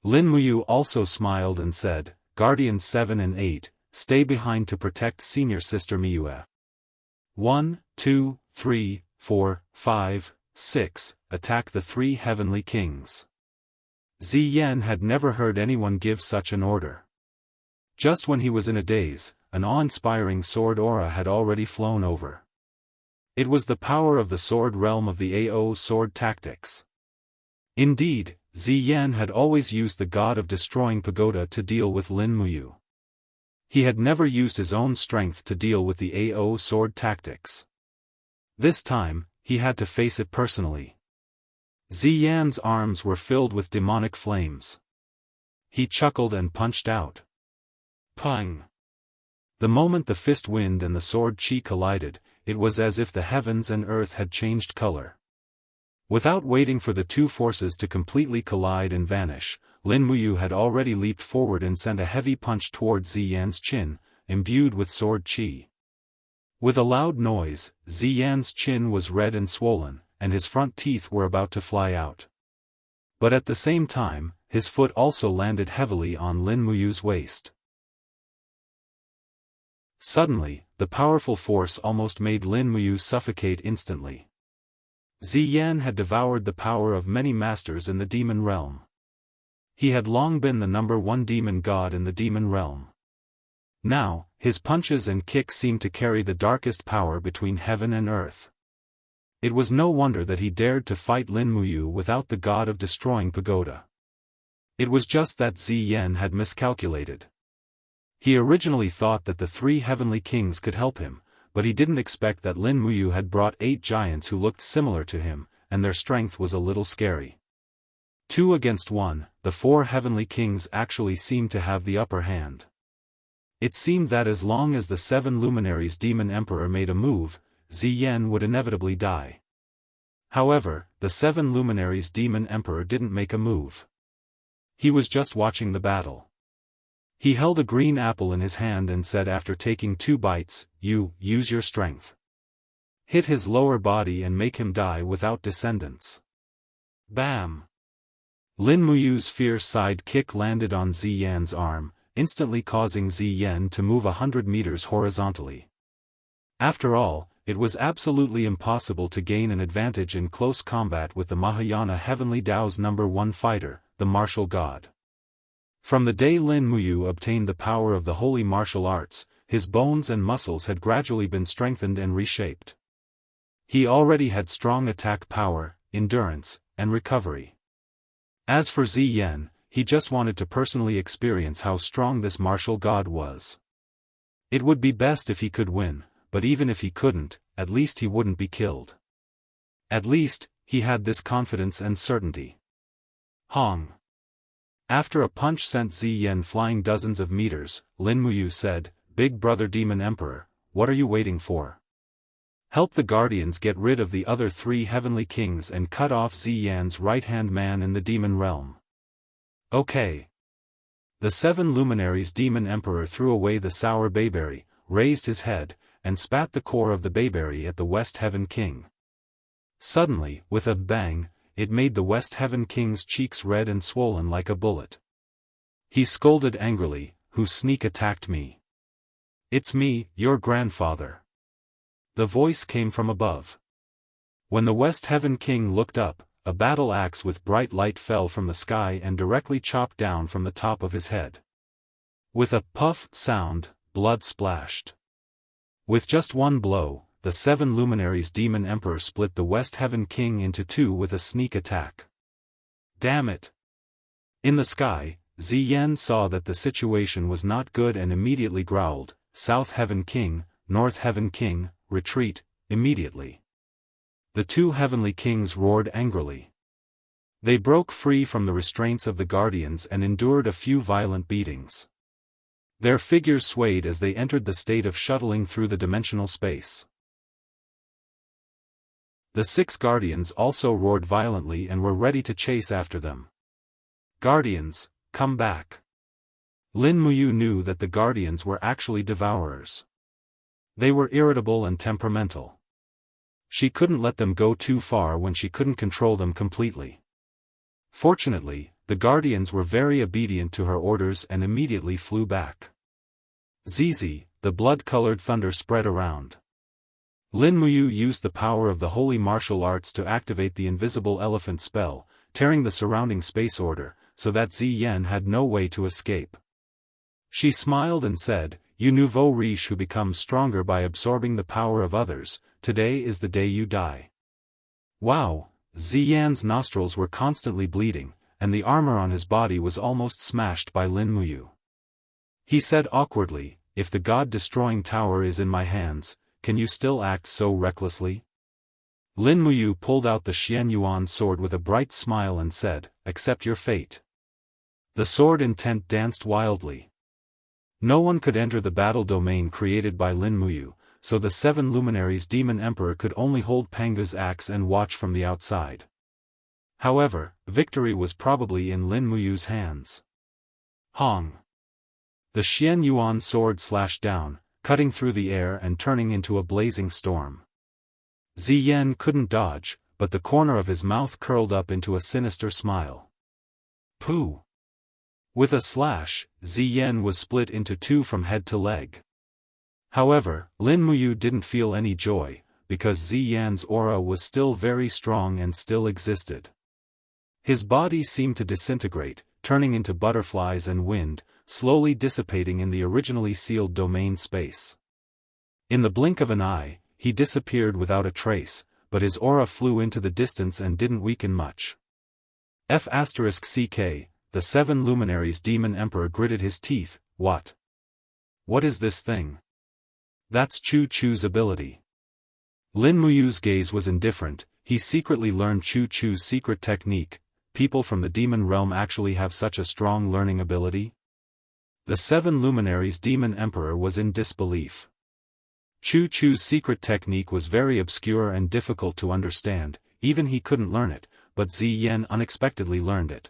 Lin Muyu also smiled and said, "Guardians 7 and 8, stay behind to protect senior sister Miyue. 1, 2, 3, 4, 5, 6, attack the 3 heavenly kings." Ziyan had never heard anyone give such an order. Just when he was in a daze, an awe-inspiring sword aura had already flown over. It was the power of the sword realm of the AO sword tactics. Indeed, Ziyan had always used the god of destroying pagoda to deal with Lin Muyu. He had never used his own strength to deal with the AO sword tactics. This time, he had to face it personally. Ziyan's arms were filled with demonic flames. He chuckled and punched out. Pung! The moment the fist wind and the sword chi collided, it was as if the heavens and earth had changed color. Without waiting for the two forces to completely collide and vanish, Lin Muyu had already leaped forward and sent a heavy punch toward Ziyan's chin, imbued with sword chi. With a loud noise, Ziyan's chin was red and swollen, and his front teeth were about to fly out. But at the same time, his foot also landed heavily on Lin Muyu's waist. Suddenly, the powerful force almost made Lin Muyu suffocate instantly. Ziyan had devoured the power of many masters in the demon realm. He had long been the #1 demon god in the demon realm. Now, his punches and kicks seemed to carry the darkest power between heaven and earth. It was no wonder that he dared to fight Lin Muyu without the god of destroying pagoda. It was just that Ziyan had miscalculated. He originally thought that the 3 heavenly kings could help him, but he didn't expect that Lin Muyu had brought 8 giants who looked similar to him, and their strength was a little scary. 2 against 1, the 4 heavenly kings actually seemed to have the upper hand. It seemed that as long as the 7 luminaries demon emperor made a move, Ziyan would inevitably die. However, the 7 luminaries demon emperor didn't make a move. He was just watching the battle. He held a green apple in his hand and said after taking 2 bites, use your strength. Hit his lower body and make him die without descendants. Bam! Lin Muyu's fierce side kick landed on Ziyan's arm, instantly causing Ziyan to move 100 meters horizontally. After all, it was absolutely impossible to gain an advantage in close combat with the Mahayana Heavenly Tao's #1 fighter, the martial god. From the day Lin Muyu obtained the power of the holy martial arts, his bones and muscles had gradually been strengthened and reshaped. He already had strong attack power, endurance, and recovery. As for Ziyan, he just wanted to personally experience how strong this martial god was. It would be best if he could win, but even if he couldn't, at least he wouldn't be killed. At least, he had this confidence and certainty. Hong! After a punch sent Ziyan flying dozens of meters, Lin Muyu said, "Big brother demon emperor, what are you waiting for? Help the guardians get rid of the other 3 heavenly kings and cut off Ziyan's right-hand man in the demon realm." Okay. The 7 luminaries demon emperor threw away the sour bayberry, raised his head, and spat the core of the bayberry at the West Heaven King. Suddenly, with a bang, it made the West Heaven King's cheeks red and swollen like a bullet. He scolded angrily, "Who sneak attacked me?" "It's me, your grandfather." The voice came from above. When the West Heaven King looked up, a battle axe with bright light fell from the sky and directly chopped down from the top of his head. With a puff sound, blood splashed. With just one blow, the 7 luminaries demon emperor split the West Heaven King into 2 with a sneak attack. Damn it! In the sky, Ziyan saw that the situation was not good and immediately growled, "South Heaven King, North Heaven King, retreat, immediately." The 2 heavenly kings roared angrily. They broke free from the restraints of the guardians and endured a few violent beatings. Their figures swayed as they entered the state of shuttling through the dimensional space. The 6 guardians also roared violently and were ready to chase after them. "Guardians, come back." Lin Muyu knew that the guardians were actually devourers. They were irritable and temperamental. She couldn't let them go too far when she couldn't control them completely. Fortunately, the guardians were very obedient to her orders and immediately flew back. Zizi, the blood-colored thunder spread around. Lin Muyu used the power of the holy martial arts to activate the invisible elephant spell, tearing the surrounding space order, so that Ziyan had no way to escape. She smiled and said, "You nouveau riche who becomes stronger by absorbing the power of others, today is the day you die." Wow, Ziyan's nostrils were constantly bleeding, and the armor on his body was almost smashed by Lin Muyu. He said awkwardly, "If the god-destroying tower is in my hands, can you still act so recklessly?" Lin Muyu pulled out the Xianyuan sword with a bright smile and said, "Accept your fate." The sword intent danced wildly. No one could enter the battle domain created by Lin Muyu, so the 7 luminaries Demon Emperor could only hold Panga's axe and watch from the outside. However, victory was probably in Lin Muyu's hands. Hong! The Xianyuan sword slashed down, cutting through the air and turning into a blazing storm. Ziyan couldn't dodge, but the corner of his mouth curled up into a sinister smile. Pooh! With a slash, Ziyan was split into 2 from head to leg. However, Lin Muyu didn't feel any joy, because Ziyan's aura was still very strong and still existed. His body seemed to disintegrate, turning into butterflies and wind, slowly dissipating in the originally sealed domain space. In the blink of an eye, he disappeared without a trace, but his aura flew into the distance and didn't weaken much. F***ck, the 7 luminaries Demon Emperor gritted his teeth. What? What is this thing? That's Chu Chu's ability. Lin Muyu's gaze was indifferent. He secretly learned Chu Chu's secret technique. People from the demon realm actually have such a strong learning ability? The 7 luminaries Demon Emperor was in disbelief. Chu Chu's secret technique was very obscure and difficult to understand, even he couldn't learn it, but Ziyan unexpectedly learned it.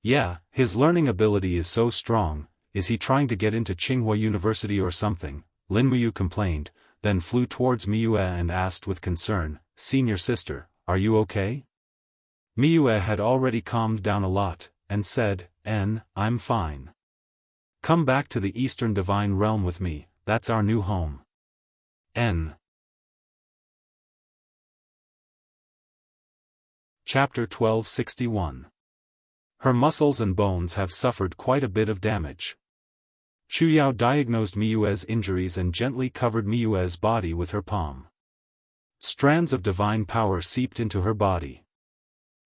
Yeah, his learning ability is so strong. Is he trying to get into Tsinghua University or something? Lin Muyu complained, then flew towards Miyue and asked with concern, "Senior sister, are you okay?" Miyue had already calmed down a lot, and said, I'm fine. Come back to the Eastern Divine Realm with me, that's our new home. Chapter 1261. Her muscles and bones have suffered quite a bit of damage. Chu Yao diagnosed Miyue's injuries and gently covered Miyue's body with her palm. Strands of divine power seeped into her body.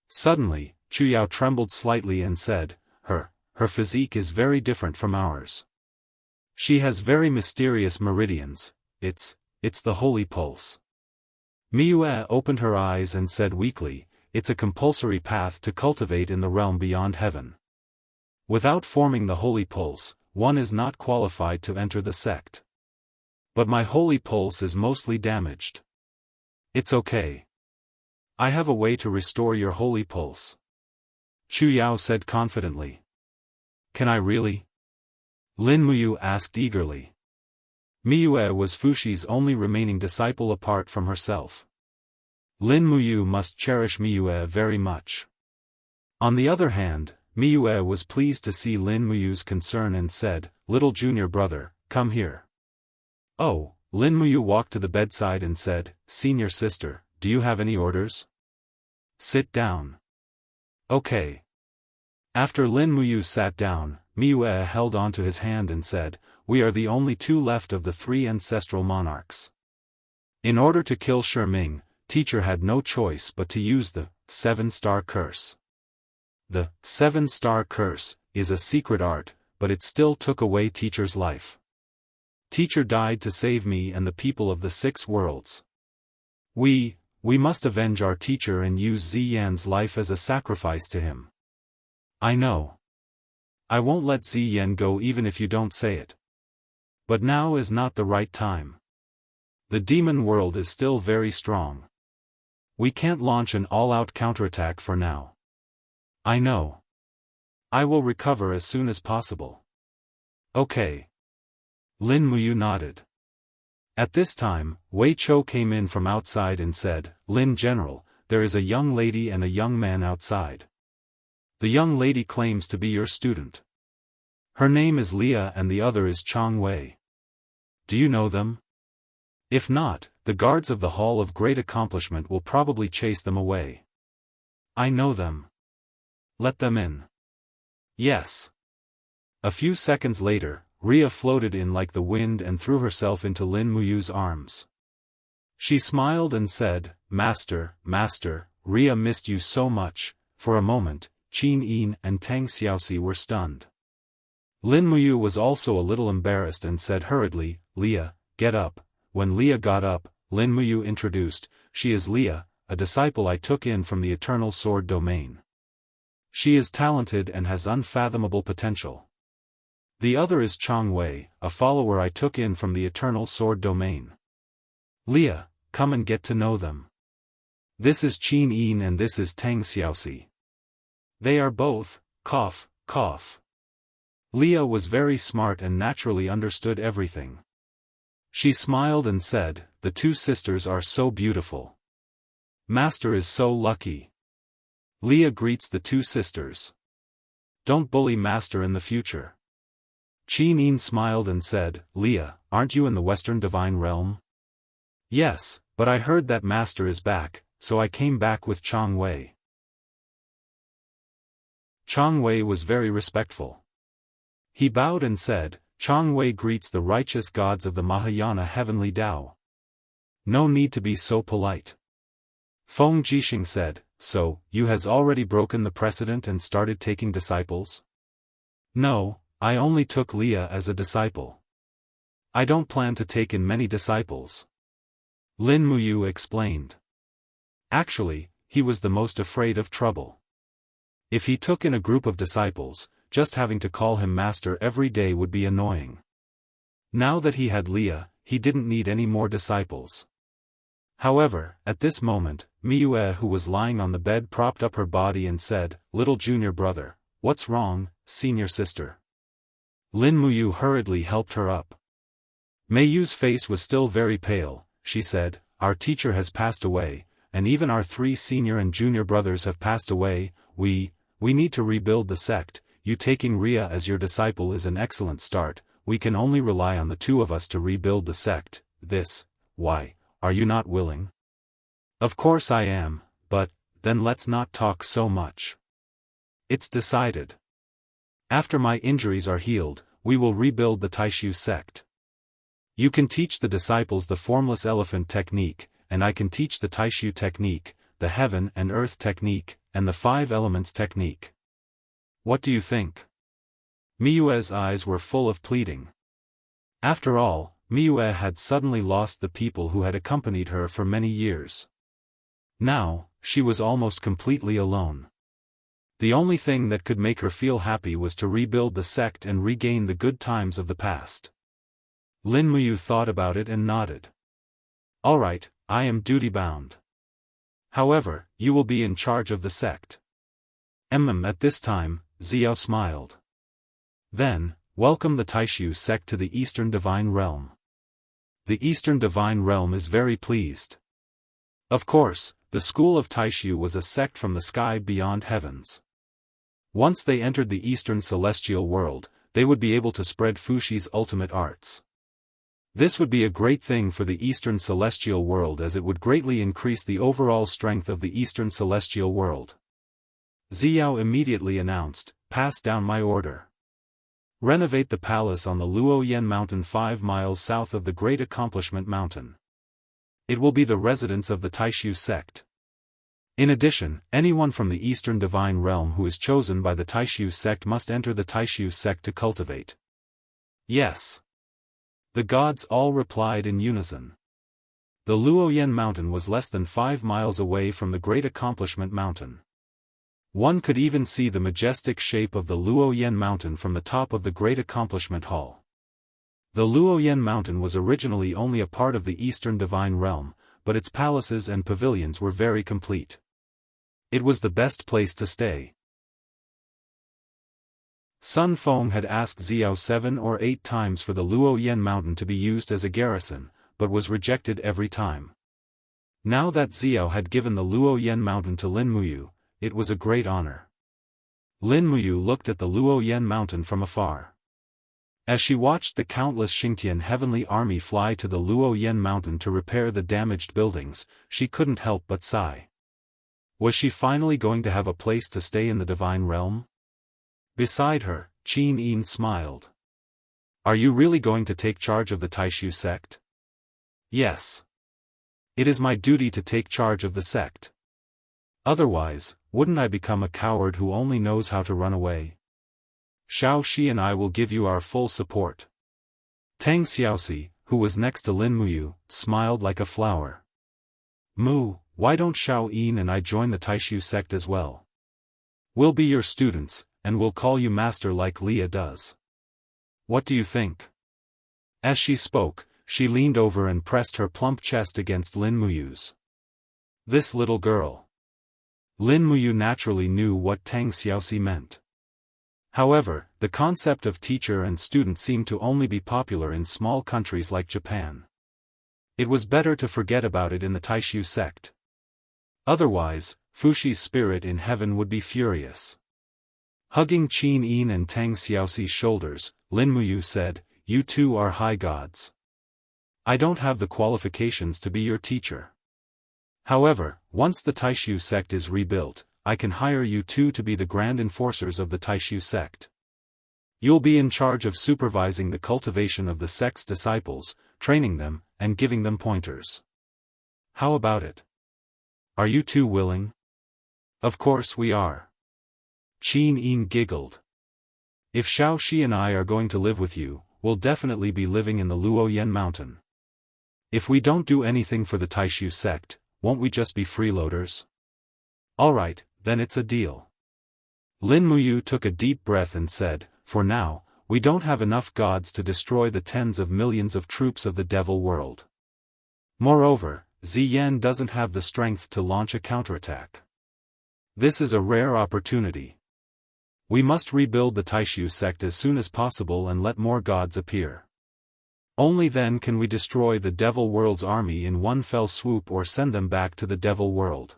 Suddenly, Chu Yao trembled slightly and said, Her physique is very different from ours. She has very mysterious meridians. It's the holy pulse. Miyue opened her eyes and said weakly, "It's a compulsory path to cultivate in the realm beyond heaven. Without forming the holy pulse, one is not qualified to enter the sect. But my holy pulse is mostly damaged. It's okay. I have a way to restore your holy pulse." Chu Yao said confidently. "Can I really?" Lin Muyu asked eagerly. Miyue was Fushi's only remaining disciple apart from herself. Lin Muyu must cherish Miyue very much. On the other hand, Miyue was pleased to see Lin Muyu's concern and said, "Little junior brother, come here." Oh, Lin Muyu walked to the bedside and said, "Senior sister, do you have any orders?" "Sit down." "Okay." After Lin Muyu sat down, Miyue held onto his hand and said, "We are the only 2 left of the 3 ancestral monarchs. In order to kill Shiming, teacher had no choice but to use the 7-star curse. The 7-star curse is a secret art, but it still took away teacher's life. Teacher died to save me and the people of the 6 worlds. We must avenge our teacher and use Ziyan's life as a sacrifice to him." "I know. I won't let Ziyan go even if you don't say it. But now is not the right time. The demon world is still very strong. We can't launch an all-out counterattack for now." "I know. I will recover as soon as possible." "Okay." Lin Muyu nodded. At this time, Wei Chou came in from outside and said, "Lin General, there is a young lady and a young man outside. The young lady claims to be your student. Her name is Leah and the other is Chang Wei. Do you know them? If not, the guards of the Hall of Great Accomplishment will probably chase them away." "I know them. Let them in." "Yes." A few seconds later, Ria floated in like the wind and threw herself into Lin Muyu's arms. She smiled and said, Master, Ria missed you so much." For a moment, Qin Yin and Tang Xiaoxi were stunned. Lin Muyu was also a little embarrassed and said hurriedly, "Leah, get up." When Leah got up, Lin Muyu introduced, "She is Leah, a disciple I took in from the Eternal Sword domain. She is talented and has unfathomable potential. The other is Chang Wei, a follower I took in from the Eternal Sword domain. Leah, come and get to know them. This is Qin Yin and this is Tang Xiaoxi. They are both, cough, cough." Leah was very smart and naturally understood everything. She smiled and said, "The two sisters are so beautiful. Master is so lucky." Leah greets the two sisters. "Don't bully Master in the future." Qin Yin smiled and said, "Leah, aren't you in the Western Divine Realm?" "Yes, but I heard that Master is back, so I came back with Chang Wei." Chang Wei was very respectful. He bowed and said, "Chang Wei greets the righteous gods of the Mahayana heavenly Tao. No need to be so polite." Feng Jixing said, "So, you has already broken the precedent and started taking disciples?" "No, I only took Leah as a disciple. I don't plan to take in many disciples." Lin Muyu explained. Actually, he was the most afraid of trouble. If he took in a group of disciples, just having to call him master every day would be annoying. Now that he had Leah, he didn't need any more disciples. However, at this moment, Miyue, who was lying on the bed, propped up her body and said, "Little junior brother, what's wrong, senior sister?" Lin Muyu hurriedly helped her up. Meiyu's face was still very pale. She said, "Our teacher has passed away, and even our 3 senior and junior brothers have passed away. We need to rebuild the sect. You taking Ria as your disciple is an excellent start. We can only rely on the 2 of us to rebuild the sect. Why, are you not willing?" "Of course I am, but, then let's not talk so much. It's decided. After my injuries are healed, we will rebuild the Taishu sect. You can teach the disciples the formless elephant technique, and I can teach the Taishu technique, the heaven and earth technique, and the 5 elements technique. What do you think?" Miyue's eyes were full of pleading. After all, Miyue had suddenly lost the people who had accompanied her for many years. Now, she was almost completely alone. The only thing that could make her feel happy was to rebuild the sect and regain the good times of the past. Lin Muyu thought about it and nodded. "All right, I am duty-bound. However, you will be in charge of the sect." At this time, Xiao smiled. "Then, welcome the Taishu sect to the Eastern Divine Realm. The Eastern Divine Realm is very pleased." Of course, the school of Taishu was a sect from the sky beyond heavens. Once they entered the Eastern Celestial World, they would be able to spread Fushi's ultimate arts. This would be a great thing for the Eastern Celestial World as it would greatly increase the overall strength of the Eastern Celestial World. Xiao immediately announced, "Pass down my order. Renovate the palace on the Luoyan Mountain 5 miles south of the Great Accomplishment Mountain. It will be the residence of the Taishu sect. In addition, anyone from the Eastern Divine Realm who is chosen by the Taishu sect must enter the Taishu sect to cultivate." "Yes." The gods all replied in unison. The Luoyan Mountain was less than 5 miles away from the Great Accomplishment Mountain. One could even see the majestic shape of the Luoyan Mountain from the top of the Great Accomplishment Hall. The Luoyan Mountain was originally only a part of the Eastern Divine Realm, but its palaces and pavilions were very complete. It was the best place to stay. Sun Feng had asked Xiao 7 or 8 times for the Luoyan Mountain to be used as a garrison, but was rejected every time. Now that Xiao had given the Luoyan Mountain to Lin Muyu, it was a great honor. Lin Muyu looked at the Luoyan Mountain from afar. As she watched the countless Xingtian heavenly army fly to the Luoyan Mountain to repair the damaged buildings, she couldn't help but sigh. Was she finally going to have a place to stay in the Divine Realm? Beside her, Qin Yin smiled. "Are you really going to take charge of the Taishu sect?" "Yes. It is my duty to take charge of the sect. Otherwise, wouldn't I become a coward who only knows how to run away? Xiao Shi and I will give you our full support. Tang Xiaoxi, who was next to Lin Muyu, smiled like a flower. Mu, why don't Xiao Yin and I join the Taishu sect as well? We'll be your students, and we'll call you master like Leah does. What do you think? As she spoke, she leaned over and pressed her plump chest against Lin Muyu's. This little girl. Lin Muyu naturally knew what Tang Xiaoxi meant. However, the concept of teacher and student seemed to only be popular in small countries like Japan. It was better to forget about it in the Taishu sect. Otherwise, Fushi's spirit in heaven would be furious. Hugging Qin Yin and Tang Xiaoxi's shoulders, Lin Muyu said, "You two are high gods. I don't have the qualifications to be your teacher. However, once the Taishu sect is rebuilt, I can hire you two to be the grand enforcers of the Taishu sect. You'll be in charge of supervising the cultivation of the sect's disciples, training them, and giving them pointers. How about it? Are you two willing?" "Of course we are." Qin Yin giggled. "If Xiao Shi and I are going to live with you, we'll definitely be living in the Luoyan mountain. If we don't do anything for the Taishu sect, won't we just be freeloaders?" "Alright, then it's a deal." Lin Muyu took a deep breath and said, "For now, we don't have enough gods to destroy the tens of millions of troops of the devil world. Moreover, Ziyan doesn't have the strength to launch a counterattack. This is a rare opportunity. We must rebuild the Taishu sect as soon as possible and let more gods appear. Only then can we destroy the devil world's army in one fell swoop or send them back to the devil world."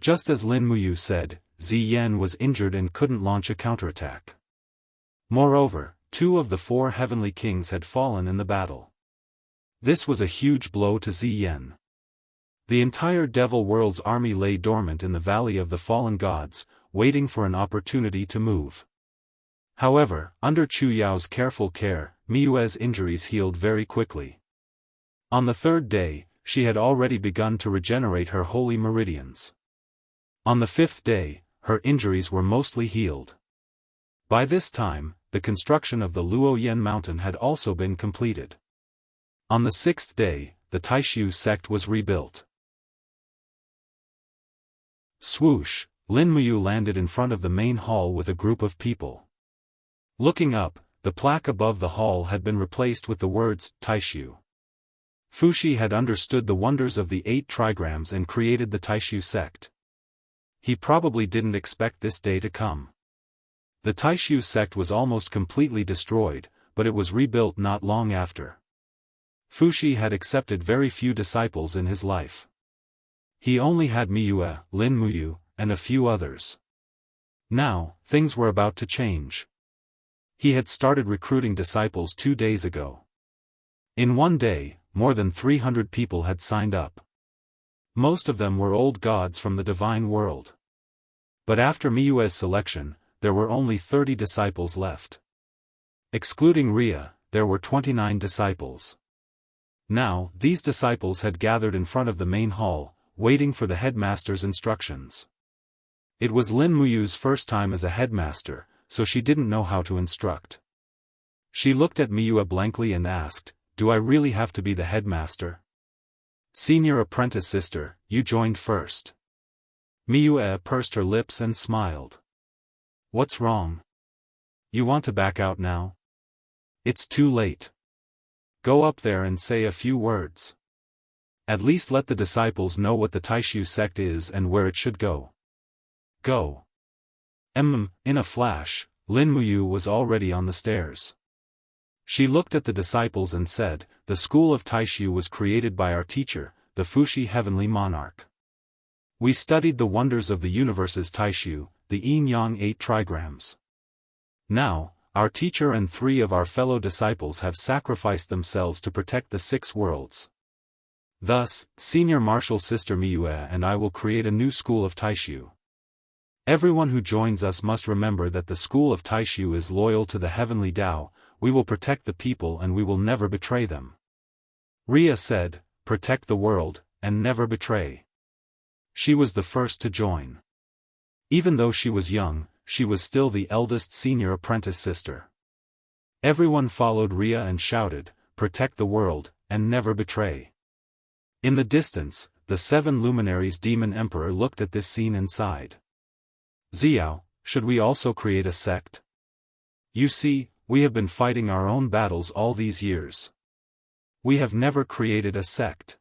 Just as Lin Muyu said, Ziyan was injured and couldn't launch a counterattack. Moreover, 2 of the 4 heavenly kings had fallen in the battle. This was a huge blow to Ziyan. The entire devil world's army lay dormant in the valley of the fallen gods, waiting for an opportunity to move. However, under Chu Yao's careful care, Miyue's injuries healed very quickly. On the 3rd day, she had already begun to regenerate her holy meridians. On the 5th day, her injuries were mostly healed. By this time, the construction of the Luoyan mountain had also been completed. On the 6th day, the Taishu sect was rebuilt. Swoosh, Lin Muyu landed in front of the main hall with a group of people. Looking up, the plaque above the hall had been replaced with the words, Taishu. Fushi had understood the wonders of the 8 trigrams and created the Taishu sect. He probably didn't expect this day to come. The Taishu sect was almost completely destroyed, but it was rebuilt not long after. Fushi had accepted very few disciples in his life. He only had Miyue, Lin Muyu, and a few others. Now, things were about to change. He had started recruiting disciples 2 days ago. In one day, more than 300 people had signed up. Most of them were old gods from the divine world. But after Miyue's selection, there were only 30 disciples left. Excluding Ria, there were 29 disciples. Now, these disciples had gathered in front of the main hall, waiting for the headmaster's instructions. It was Lin Muyu's first time as a headmaster, so she didn't know how to instruct. She looked at Miyue blankly and asked, "Do I really have to be the headmaster?" "Senior apprentice sister, you joined first." Miyue pursed her lips and smiled. "What's wrong? You want to back out now? It's too late. Go up there and say a few words. At least let the disciples know what the Taishu sect is and where it should go. Go." In a flash, Lin Muyu was already on the stairs. She looked at the disciples and said, "The school of Taishu was created by our teacher, the Fushi heavenly monarch. We studied the wonders of the universe's Taishu, the Yin-Yang 8 trigrams. Now, our teacher and 3 of our fellow disciples have sacrificed themselves to protect the 6 worlds. Thus, Senior Martial Sister Miyue and I will create a new school of Taishu. Everyone who joins us must remember that the school of Taishu is loyal to the heavenly Tao. We will protect the people and we will never betray them." Ria said, "Protect the world, and never betray." She was the first to join. Even though she was young, she was still the eldest senior apprentice sister. Everyone followed Rhea and shouted, "Protect the world, and never betray." In the distance, the 7 luminaries demon emperor looked at this scene and sighed. "Xiao, should we also create a sect? You see, we have been fighting our own battles all these years. We have never created a sect."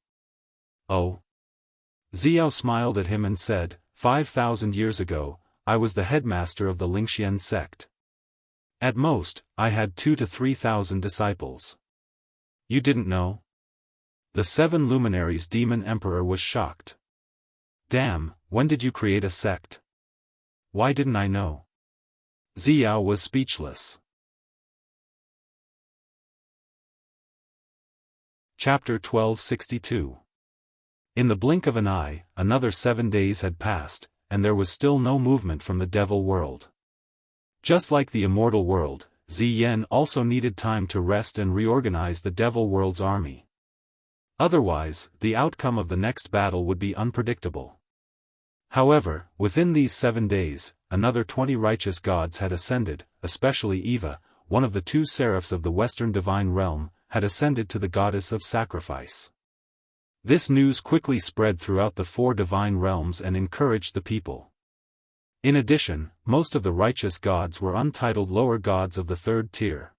"Oh." Xiao smiled at him and said, 5,000 years ago, I was the headmaster of the Lingxian sect. At most, I had 2,000 to 3,000 disciples. You didn't know?" The 7 luminaries demon emperor was shocked. "Damn, when did you create a sect? Why didn't I know?" Xiao was speechless. Chapter 1262. In the blink of an eye, another 7 days had passed, and there was still no movement from the devil world. Just like the immortal world, Ziyan also needed time to rest and reorganize the devil world's army. Otherwise, the outcome of the next battle would be unpredictable. However, within these 7 days, another 20 righteous gods had ascended, especially Eva, one of the 2 seraphs of the Western divine realm, had ascended to the goddess of sacrifice. This news quickly spread throughout the 4 divine realms and encouraged the people. In addition, most of the righteous gods were untitled lower gods of the 3rd tier.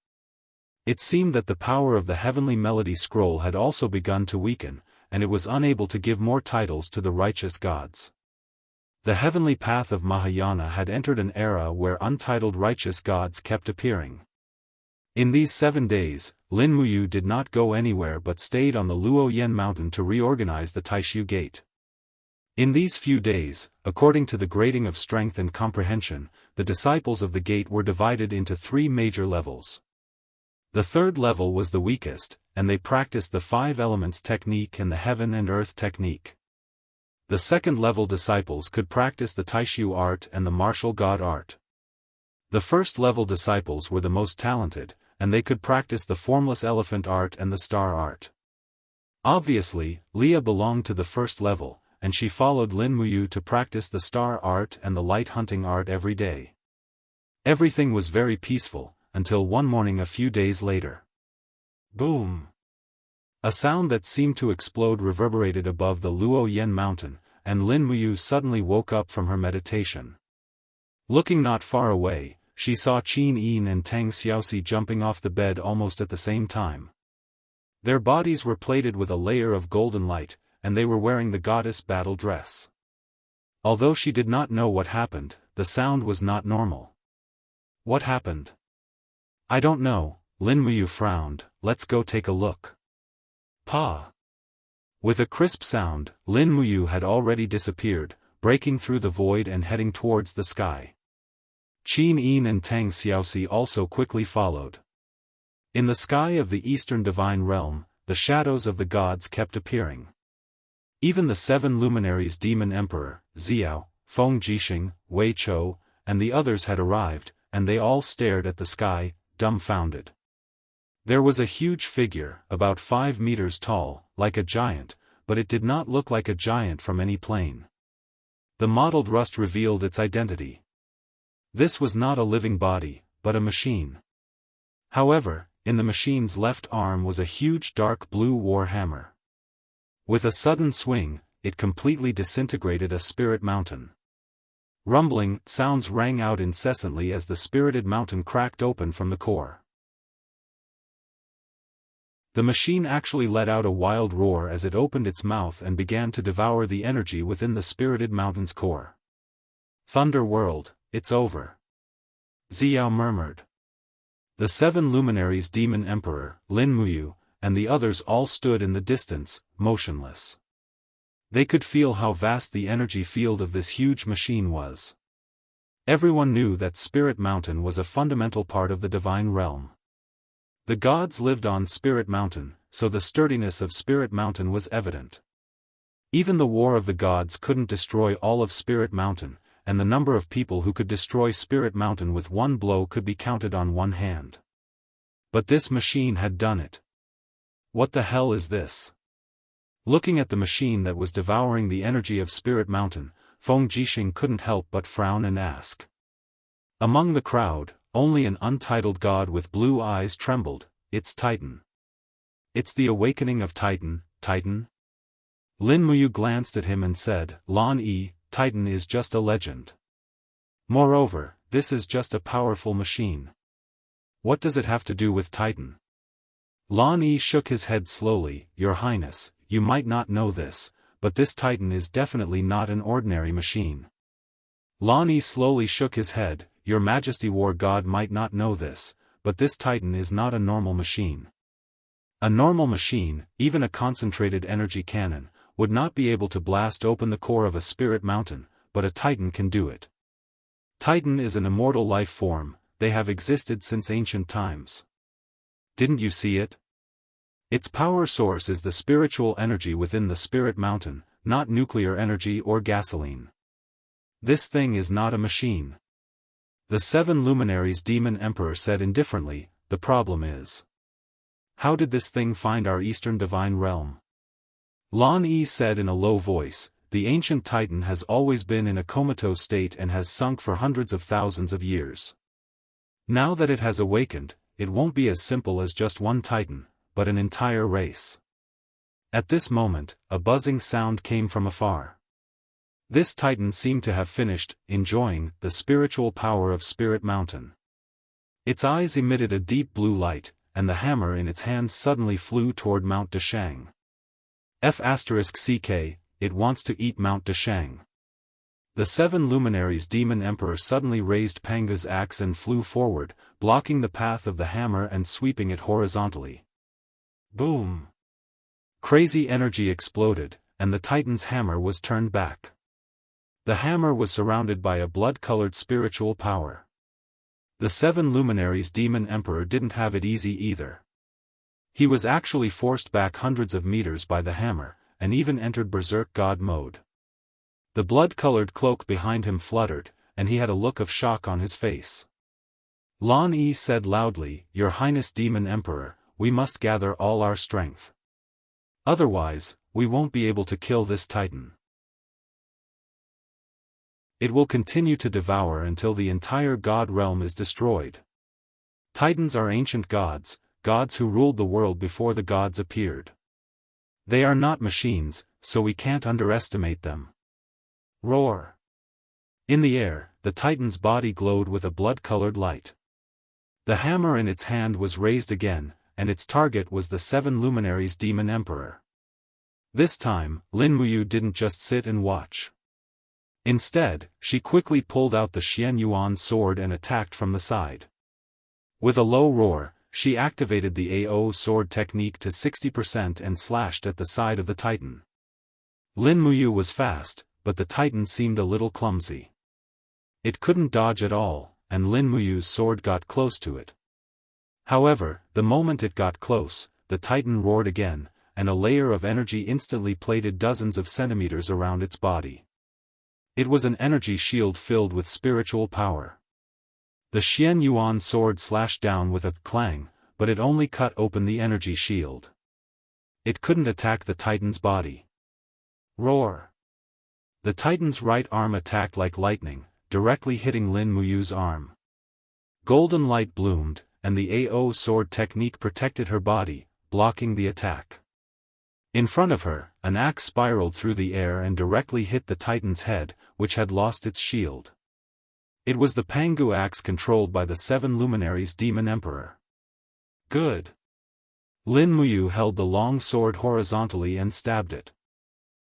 It seemed that the power of the heavenly melody scroll had also begun to weaken, and it was unable to give more titles to the righteous gods. The heavenly path of Mahayana had entered an era where untitled righteous gods kept appearing. In these 7 days, Lin Muyu did not go anywhere but stayed on the Luoyan mountain to reorganize the Taishu gate. In these few days, according to the grading of strength and comprehension, the disciples of the gate were divided into 3 major levels. The 3rd level was the weakest, and they practiced the 5 elements technique and the heaven and earth technique. The 2nd level disciples could practice the Taishu art and the martial god art. The 1st level disciples were the most talented, and they could practice the formless elephant art and the star art. Obviously, Leah belonged to the 1st level, and she followed Lin Muyu to practice the star art and the light hunting art every day. Everything was very peaceful, until one morning a few days later. Boom! A sound that seemed to explode reverberated above the Luoyan mountain, and Lin Muyu suddenly woke up from her meditation. Looking not far away, she saw Qin Yin and Tang Xiaoxi jumping off the bed almost at the same time. Their bodies were plated with a layer of golden light, and they were wearing the goddess battle dress. Although she did not know what happened, the sound was not normal. What happened? I don't know, Lin Muyu frowned. Let's go take a look. Pa! With a crisp sound, Lin Muyu had already disappeared, breaking through the void and heading towards the sky. Qin Yin and Tang Xiaoxi also quickly followed. In the sky of the eastern divine realm, the shadows of the gods kept appearing. Even the 7 luminaries demon emperor, Xiao, Feng Jixing, Wei Chou, and the others had arrived, and they all stared at the sky, dumbfounded. There was a huge figure, about 5 meters tall, like a giant, but it did not look like a giant from any plane. The mottled rust revealed its identity. This was not a living body, but a machine. However, in the machine's left arm was a huge dark blue war hammer. With a sudden swing, it completely disintegrated a spirit mountain. Rumbling sounds rang out incessantly as the spirited mountain cracked open from the core. The machine actually let out a wild roar as it opened its mouth and began to devour the energy within the spirited mountain's core. Thunder World, it's over. Xiao murmured. The 7 luminaries demon emperor, Lin Muyu, and the others all stood in the distance, motionless. They could feel how vast the energy field of this huge machine was. Everyone knew that Spirit Mountain was a fundamental part of the divine realm. The gods lived on Spirit Mountain, so the sturdiness of Spirit Mountain was evident. Even the War of the Gods couldn't destroy all of Spirit Mountain, and the number of people who could destroy Spirit Mountain with one blow could be counted on one hand. But this machine had done it. What the hell is this? Looking at the machine that was devouring the energy of Spirit Mountain, Feng Jixing couldn't help but frown and ask. Among the crowd, only an untitled god with blue eyes trembled. It's Titan. It's the awakening of Titan, Titan? Lin Muyu glanced at him and said, Lan Yi, Titan is just a legend. Moreover, this is just a powerful machine. What does it have to do with Titan? Lan Yi shook his head slowly. Your Highness, you might not know this, but this Titan is definitely not an ordinary machine. Lan Yi slowly shook his head. Your Majesty, War God might not know this, but this Titan is not a normal machine. A normal machine, even a concentrated energy cannon, would not be able to blast open the core of a spirit mountain, but a Titan can do it. Titan is an immortal life form. They have existed since ancient times. Didn't you see it? Its power source is the spiritual energy within the spirit mountain, not nuclear energy or gasoline. This thing is not a machine. The 7 luminaries Demon Emperor said indifferently. The problem is, how did this thing find our eastern divine realm? Lan Yi said in a low voice, the ancient Titan has always been in a comatose state and has sunk for hundreds of thousands of years. Now that it has awakened, it won't be as simple as just one Titan, but an entire race. At this moment, a buzzing sound came from afar. This Titan seemed to have finished enjoying the spiritual power of Spirit Mountain. Its eyes emitted a deep blue light, and the hammer in its hand suddenly flew toward Mount Deshang. F***CK, it wants to eat Mount Deshang. The 7 luminaries Demon Emperor suddenly raised Panga's axe and flew forward, blocking the path of the hammer and sweeping it horizontally. Boom! Crazy energy exploded, and the Titan's hammer was turned back. The hammer was surrounded by a blood-colored spiritual power. The 7 luminaries Demon Emperor didn't have it easy either. He was actually forced back hundreds of meters by the hammer, and even entered Berserk God mode. The blood-colored cloak behind him fluttered, and he had a look of shock on his face. Lan Yi said loudly, Your Highness Demon Emperor, we must gather all our strength. Otherwise, we won't be able to kill this Titan. It will continue to devour until the entire god realm is destroyed. Titans are ancient gods, gods who ruled the world before the gods appeared. They are not machines, so we can't underestimate them. Roar! In the air, the Titan's body glowed with a blood-colored light. The hammer in its hand was raised again, and its target was the 7 luminaries Demon Emperor. This time, Lin Muyu didn't just sit and watch. Instead, she quickly pulled out the Xian Yuan sword and attacked from the side. With a low roar, she activated the AO sword technique to 60% and slashed at the side of the Titan. Lin Muyu was fast, but the Titan seemed a little clumsy. It couldn't dodge at all, and Lin Muyu's sword got close to it. However, the moment it got close, the Titan roared again, and a layer of energy instantly plated dozens of centimeters around its body. It was an energy shield filled with spiritual power. The Xian Yuan sword slashed down with a clang, but it only cut open the energy shield. It couldn't attack the Titan's body. Roar! The Titan's right arm attacked like lightning, directly hitting Lin Muyu's arm. Golden light bloomed, and the AO sword technique protected her body, blocking the attack. In front of her, an axe spiraled through the air and directly hit the Titan's head, which had lost its shield. It was the Pangu axe controlled by the 7 luminaries Demon Emperor. Good! Lin Muyu held the long sword horizontally and stabbed it.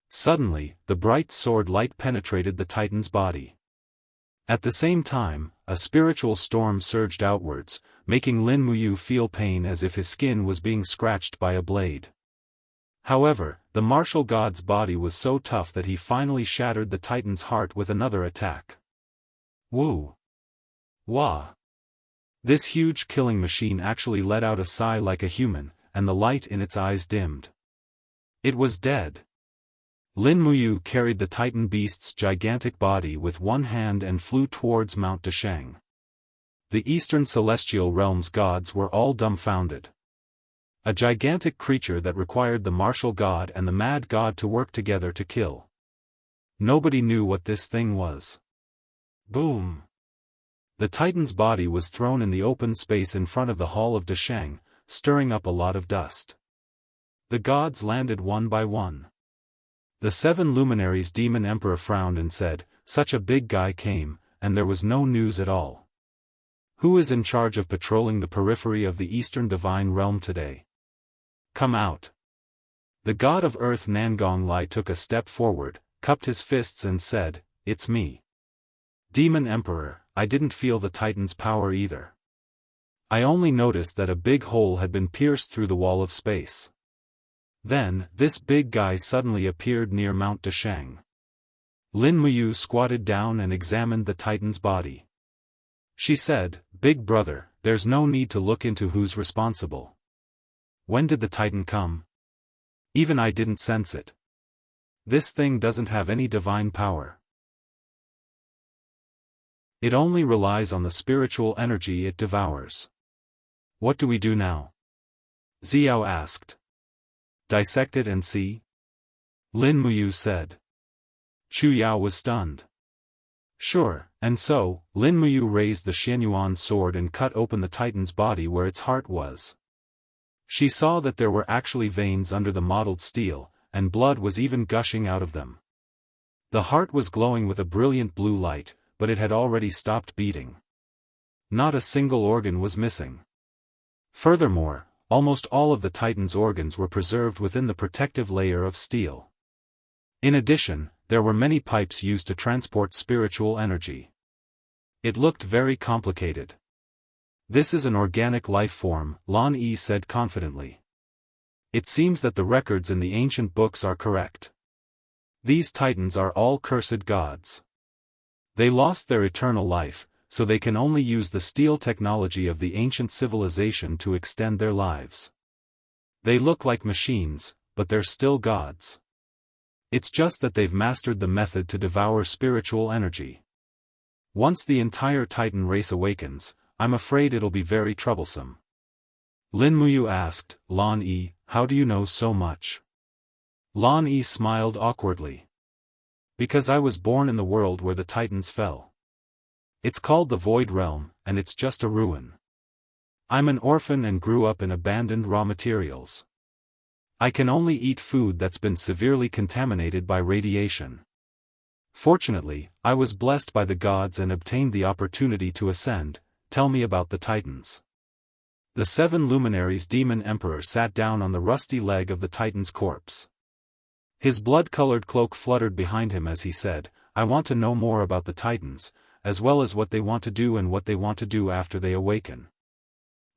Suddenly, the bright sword light penetrated the Titan's body. At the same time, a spiritual storm surged outwards, making Lin Muyu feel pain as if his skin was being scratched by a blade. However, the martial god's body was so tough that he finally shattered the Titan's heart with another attack. Woo! Wah! This huge killing machine actually let out a sigh like a human, and the light in its eyes dimmed. It was dead. Lin Muyu carried the Titan beast's gigantic body with one hand and flew towards Mount Deshang. The Eastern Celestial Realm's gods were all dumbfounded. A gigantic creature that required the martial god and the mad god to work together to kill. Nobody knew what this thing was. Boom! The Titan's body was thrown in the open space in front of the Hall of Dashang, stirring up a lot of dust. The gods landed one by one. The 7 luminaries' demon emperor frowned and said, "Such a big guy came, and there was no news at all. Who is in charge of patrolling the periphery of the Eastern Divine Realm today? Come out." The god of earth Nangong Lai took a step forward, cupped his fists and said, "It's me. Demon Emperor, I didn't feel the Titan's power either. I only noticed that a big hole had been pierced through the wall of space." Then, this big guy suddenly appeared near Mount Dashang. Lin Muyu squatted down and examined the Titan's body. She said, "Big brother, there's no need to look into who's responsible. When did the Titan come? Even I didn't sense it. This thing doesn't have any divine power. It only relies on the spiritual energy it devours. What do we do now?" Xiao asked. "Dissect it and see?" Lin Muyu said. Chu Yao was stunned. Sure, and so, Lin Muyu raised the Xianyuan sword and cut open the Titan's body where its heart was. She saw that there were actually veins under the mottled steel, and blood was even gushing out of them. The heart was glowing with a brilliant blue light, but it had already stopped beating. Not a single organ was missing. Furthermore, almost all of the Titan's organs were preserved within the protective layer of steel. In addition, there were many pipes used to transport spiritual energy. It looked very complicated. "This is an organic life form," Lan Yi said confidently. "It seems that the records in the ancient books are correct. These Titans are all cursed gods. They lost their eternal life, so they can only use the steel technology of the ancient civilization to extend their lives. They look like machines, but they're still gods. It's just that they've mastered the method to devour spiritual energy. Once the entire Titan race awakens, I'm afraid it'll be very troublesome." Lin Muyu asked, "Lan Yi, how do you know so much?" Lan Yi smiled awkwardly. "Because I was born in the world where the Titans fell. It's called the Void Realm, and it's just a ruin. I'm an orphan and grew up in abandoned raw materials. I can only eat food that's been severely contaminated by radiation. Fortunately, I was blessed by the gods and obtained the opportunity to ascend. Tell me about the Titans." The 7 luminaries' demon emperor sat down on the rusty leg of the Titan's corpse. His blood-colored cloak fluttered behind him as he said, "I want to know more about the Titans, as well as what they want to do and what they want to do after they awaken."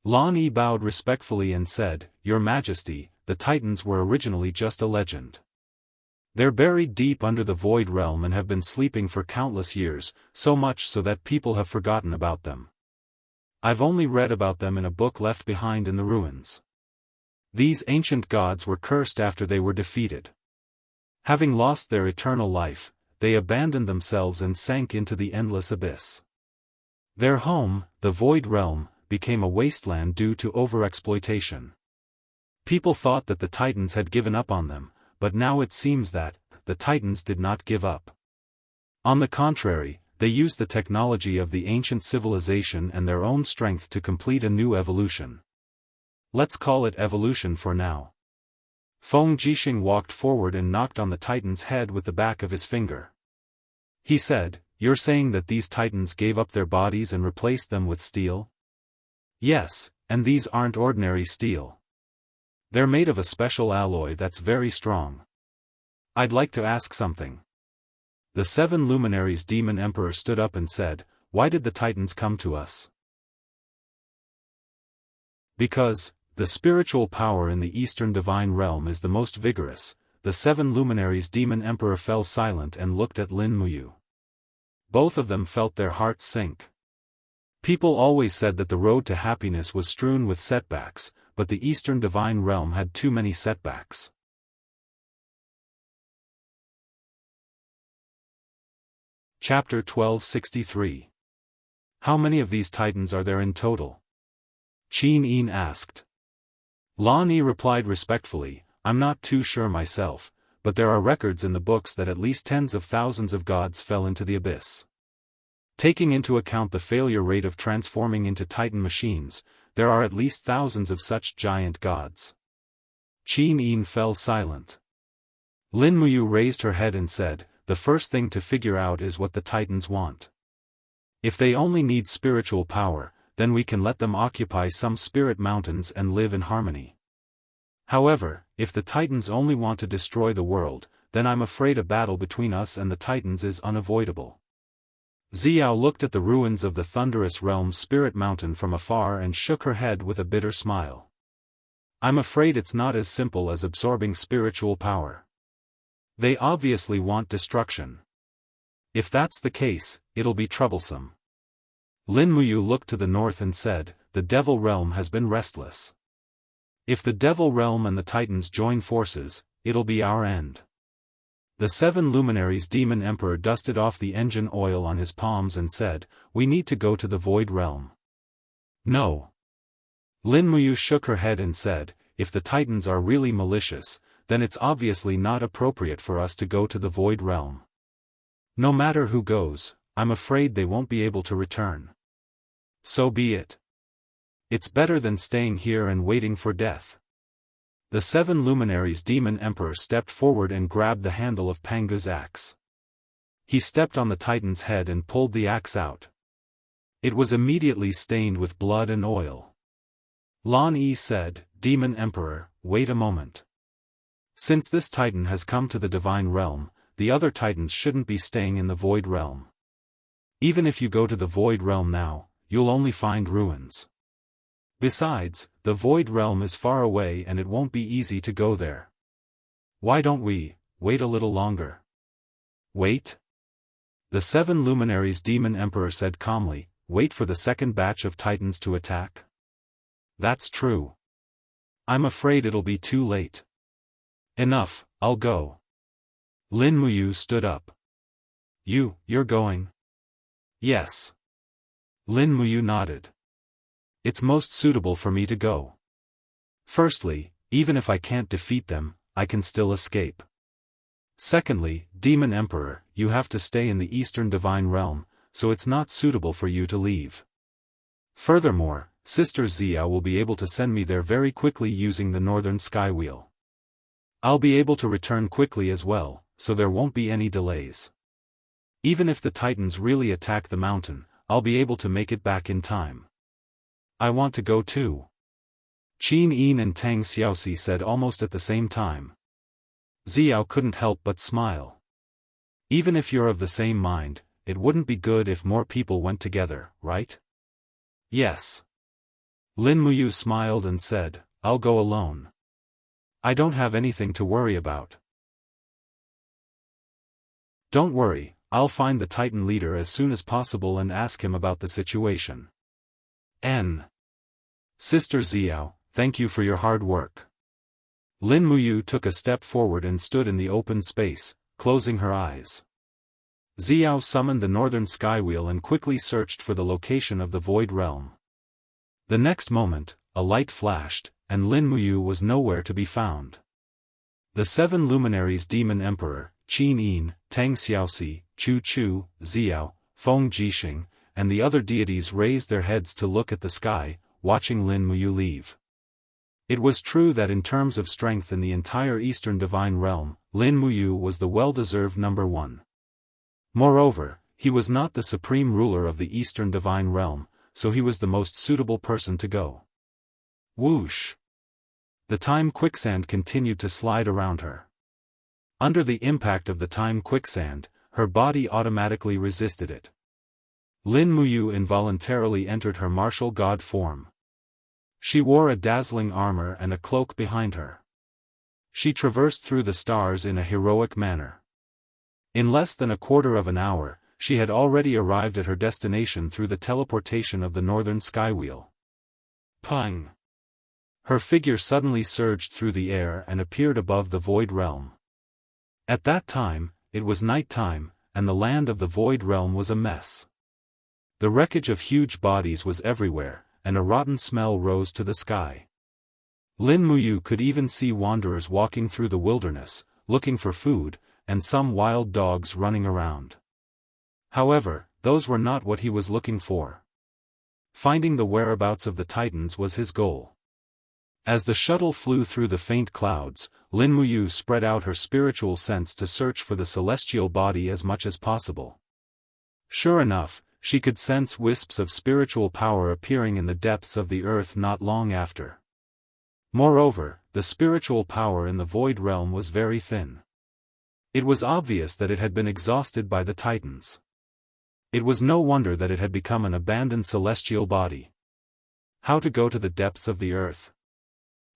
Lan Yi bowed respectfully and said, "Your Majesty, the Titans were originally just a legend. They're buried deep under the Void Realm and have been sleeping for countless years, so much so that people have forgotten about them. I've only read about them in a book left behind in the ruins. These ancient gods were cursed after they were defeated. Having lost their eternal life, they abandoned themselves and sank into the endless abyss. Their home, the Void Realm, became a wasteland due to overexploitation. People thought that the Titans had given up on them, but now it seems that the Titans did not give up. On the contrary, they used the technology of the ancient civilization and their own strength to complete a new evolution. Let's call it evolution for now." Feng Jixing walked forward and knocked on the Titan's head with the back of his finger. He said, "You're saying that these Titans gave up their bodies and replaced them with steel?" "Yes, and these aren't ordinary steel. They're made of a special alloy that's very strong. I'd like to ask something." The 7 luminaries' demon emperor stood up and said, "Why did the Titans come to us?" "Because the spiritual power in the Eastern Divine Realm is the most vigorous." The 7 luminaries' demon emperor fell silent and looked at Lin Muyu. Both of them felt their hearts sink. People always said that the road to happiness was strewn with setbacks, but the Eastern Divine Realm had too many setbacks. Chapter 1263. How many of these Titans are there in total? Qin Yin asked. Lan Yi replied respectfully, I'm not too sure myself, but there are records in the books that at least tens of thousands of gods fell into the abyss. Taking into account the failure rate of transforming into Titan machines, there are at least thousands of such giant gods. Qin Yin fell silent. Lin Muyu raised her head and said, the first thing to figure out is what the Titans want. If they only need spiritual power, then we can let them occupy some spirit mountains and live in harmony. However, if the Titans only want to destroy the world, then I'm afraid a battle between us and the Titans is unavoidable. Xiao looked at the ruins of the Thunderous Realm Spirit Mountain from afar and shook her head with a bitter smile. I'm afraid it's not as simple as absorbing spiritual power. They obviously want destruction. If that's the case, it'll be troublesome. Lin Muyu looked to the north and said, the Devil Realm has been restless. If the Devil Realm and the Titans join forces, it'll be our end. The 7 luminaries Demon Emperor dusted off the engine oil on his palms and said, we need to go to the Void Realm. No. Lin Muyu shook her head and said, if the Titans are really malicious, then it's obviously not appropriate for us to go to the Void Realm. No matter who goes, I'm afraid they won't be able to return. So be it. It's better than staying here and waiting for death. The 7 luminaries Demon Emperor stepped forward and grabbed the handle of Panga's axe. He stepped on the Titan's head and pulled the axe out. It was immediately stained with blood and oil. Lan Yi said, Demon Emperor, wait a moment. Since this Titan has come to the Divine Realm, the other Titans shouldn't be staying in the Void Realm. Even if you go to the Void Realm now, you'll only find ruins. Besides, the Void Realm is far away and it won't be easy to go there. Why don't we wait a little longer? Wait? The 7 luminaries Demon Emperor said calmly, wait for the second batch of Titans to attack? That's true. I'm afraid it'll be too late. Enough, I'll go. Lin Muyu stood up. You're going? Yes. Lin Muyu nodded. It's most suitable for me to go. Firstly, even if I can't defeat them, I can still escape. Secondly, Demon Emperor, you have to stay in the Eastern Divine Realm, so it's not suitable for you to leave. Furthermore, Sister Xiao will be able to send me there very quickly using the Northern Sky Wheel. I'll be able to return quickly as well, so there won't be any delays. Even if the Titans really attack the mountain, I'll be able to make it back in time. I want to go too. Qin Yin and Tang Xiaoxi said almost at the same time. Xiao couldn't help but smile. Even if you're of the same mind, it wouldn't be good if more people went together, right? Yes. Lin Muyu smiled and said, I'll go alone. I don't have anything to worry about. Don't worry, I'll find the Titan leader as soon as possible and ask him about the situation. Sister Xiao, thank you for your hard work. Lin Muyu took a step forward and stood in the open space, closing her eyes. Xiao summoned the Northern Sky Wheel and quickly searched for the location of the Void Realm. The next moment, a light flashed, and Lin Muyu was nowhere to be found. The 7 luminaries Demon Emperor, Qin Yin, Tang Xiaoxi, Chu Chu, Xiao, Feng Jixing, and the other deities raised their heads to look at the sky, watching Lin Muyu leave. It was true that in terms of strength in the entire Eastern Divine Realm, Lin Muyu was the well-deserved number 1. Moreover, he was not the supreme ruler of the Eastern Divine Realm, so he was the most suitable person to go. Whoosh! The time quicksand continued to slide around her. Under the impact of the time quicksand, her body automatically resisted it. Lin Muyu involuntarily entered her martial god form. She wore a dazzling armor and a cloak behind her. She traversed through the stars in a heroic manner. In less than a quarter of an hour, she had already arrived at her destination through the teleportation of the Northern Sky Wheel. Pang! Her figure suddenly surged through the air and appeared above the Void Realm. At that time, it was night time, and the land of the Void Realm was a mess. The wreckage of huge bodies was everywhere, and a rotten smell rose to the sky. Lin Muyu could even see wanderers walking through the wilderness, looking for food, and some wild dogs running around. However, those were not what he was looking for. Finding the whereabouts of the Titans was his goal. As the shuttle flew through the faint clouds, Lin Muyu spread out her spiritual sense to search for the celestial body as much as possible. Sure enough, she could sense wisps of spiritual power appearing in the depths of the earth not long after. Moreover, the spiritual power in the void realm was very thin. It was obvious that it had been exhausted by the Titans. It was no wonder that it had become an abandoned celestial body. How to go to the depths of the earth?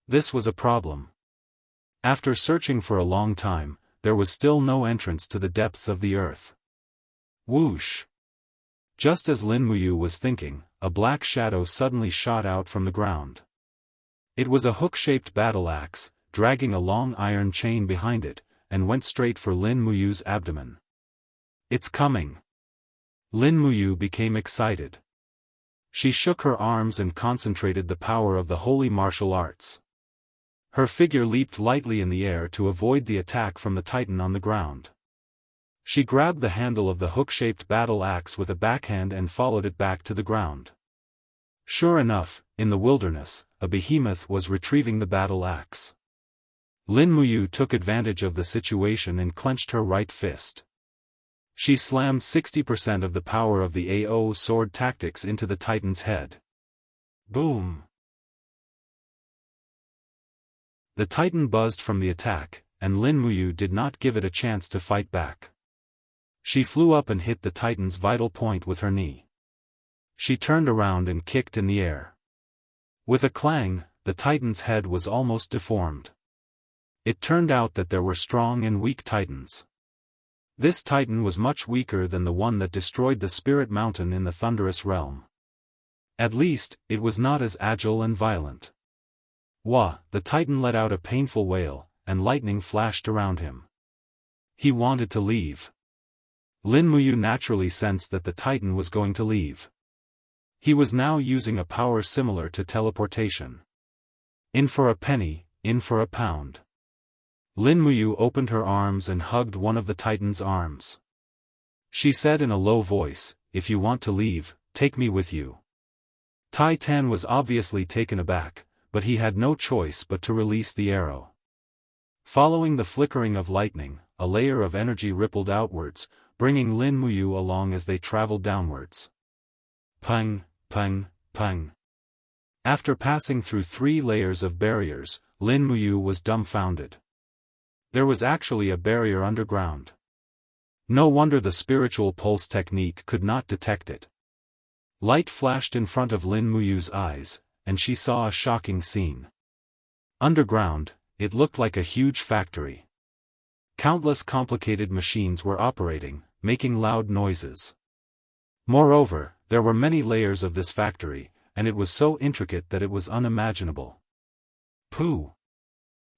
This was a problem. After searching for a long time, there was still no entrance to the depths of the earth. Whoosh! Just as Lin Muyu was thinking, a black shadow suddenly shot out from the ground. It was a hook-shaped battle axe, dragging a long iron chain behind it, and went straight for Lin Muyu's abdomen. It's coming! Lin Muyu became excited. She shook her arms and concentrated the power of the holy martial arts. Her figure leaped lightly in the air to avoid the attack from the Titan on the ground. She grabbed the handle of the hook-shaped battle axe with a backhand and followed it back to the ground. Sure enough, in the wilderness, a behemoth was retrieving the battle axe. Lin Muyu took advantage of the situation and clenched her right fist. She slammed 60% of the power of the AO sword tactics into the Titan's head. Boom! The Titan buzzed from the attack, and Lin Muyu did not give it a chance to fight back. She flew up and hit the Titan's vital point with her knee. She turned around and kicked in the air. With a clang, the Titan's head was almost deformed. It turned out that there were strong and weak Titans. This Titan was much weaker than the one that destroyed the Spirit Mountain in the Thunderous Realm. At least, it was not as agile and violent. Wah! The Titan let out a painful wail, and lightning flashed around him. He wanted to leave. Lin Muyu naturally sensed that the Titan was going to leave. He was now using a power similar to teleportation. In for a penny, in for a pound. Lin Muyu opened her arms and hugged one of the Titan's arms. She said in a low voice, "If you want to leave, take me with you." Tai Tan was obviously taken aback, but he had no choice but to release the arrow. Following the flickering of lightning, a layer of energy rippled outwards, bringing Lin Muyu along as they traveled downwards. Pung, pung, pung. After passing through 3 layers of barriers, Lin Muyu was dumbfounded. There was actually a barrier underground. No wonder the spiritual pulse technique could not detect it. Light flashed in front of Lin Muyu's eyes, and she saw a shocking scene. Underground, it looked like a huge factory. Countless complicated machines were operating, making loud noises. Moreover, there were many layers of this factory, and it was so intricate that it was unimaginable. Pooh!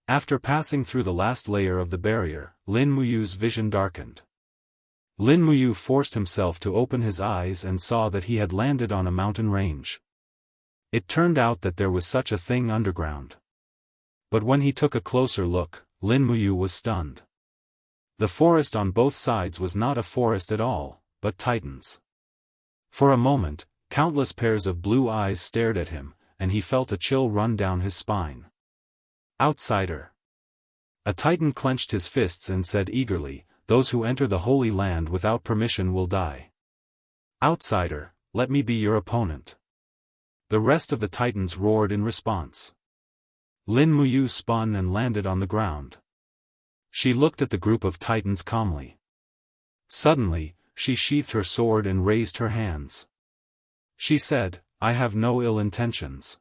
After passing through the last layer of the barrier, Lin Muyu's vision darkened. Lin Muyu forced himself to open his eyes and saw that he had landed on a mountain range. It turned out that there was such a thing underground. But when he took a closer look, Lin Muyu was stunned. The forest on both sides was not a forest at all, but Titans. For a moment, countless pairs of blue eyes stared at him, and he felt a chill run down his spine. Outsider. A Titan clenched his fists and said eagerly, "Those who enter the Holy Land without permission will die. Outsider, let me be your opponent." The rest of the Titans roared in response. Lin Muyu spun and landed on the ground. She looked at the group of Titans calmly. Suddenly, she sheathed her sword and raised her hands. She said, "I have no ill intentions.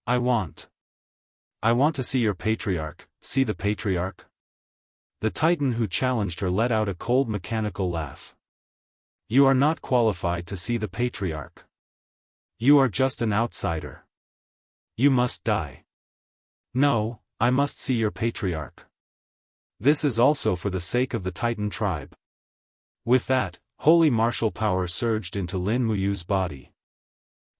I want to see your patriarch." "See the patriarch?" The Titan who challenged her let out a cold mechanical laugh. "You are not qualified to see the patriarch. You are just an outsider. You must die." "No, I must see your patriarch. This is also for the sake of the Titan tribe." With that, holy martial power surged into Lin Muyu's body.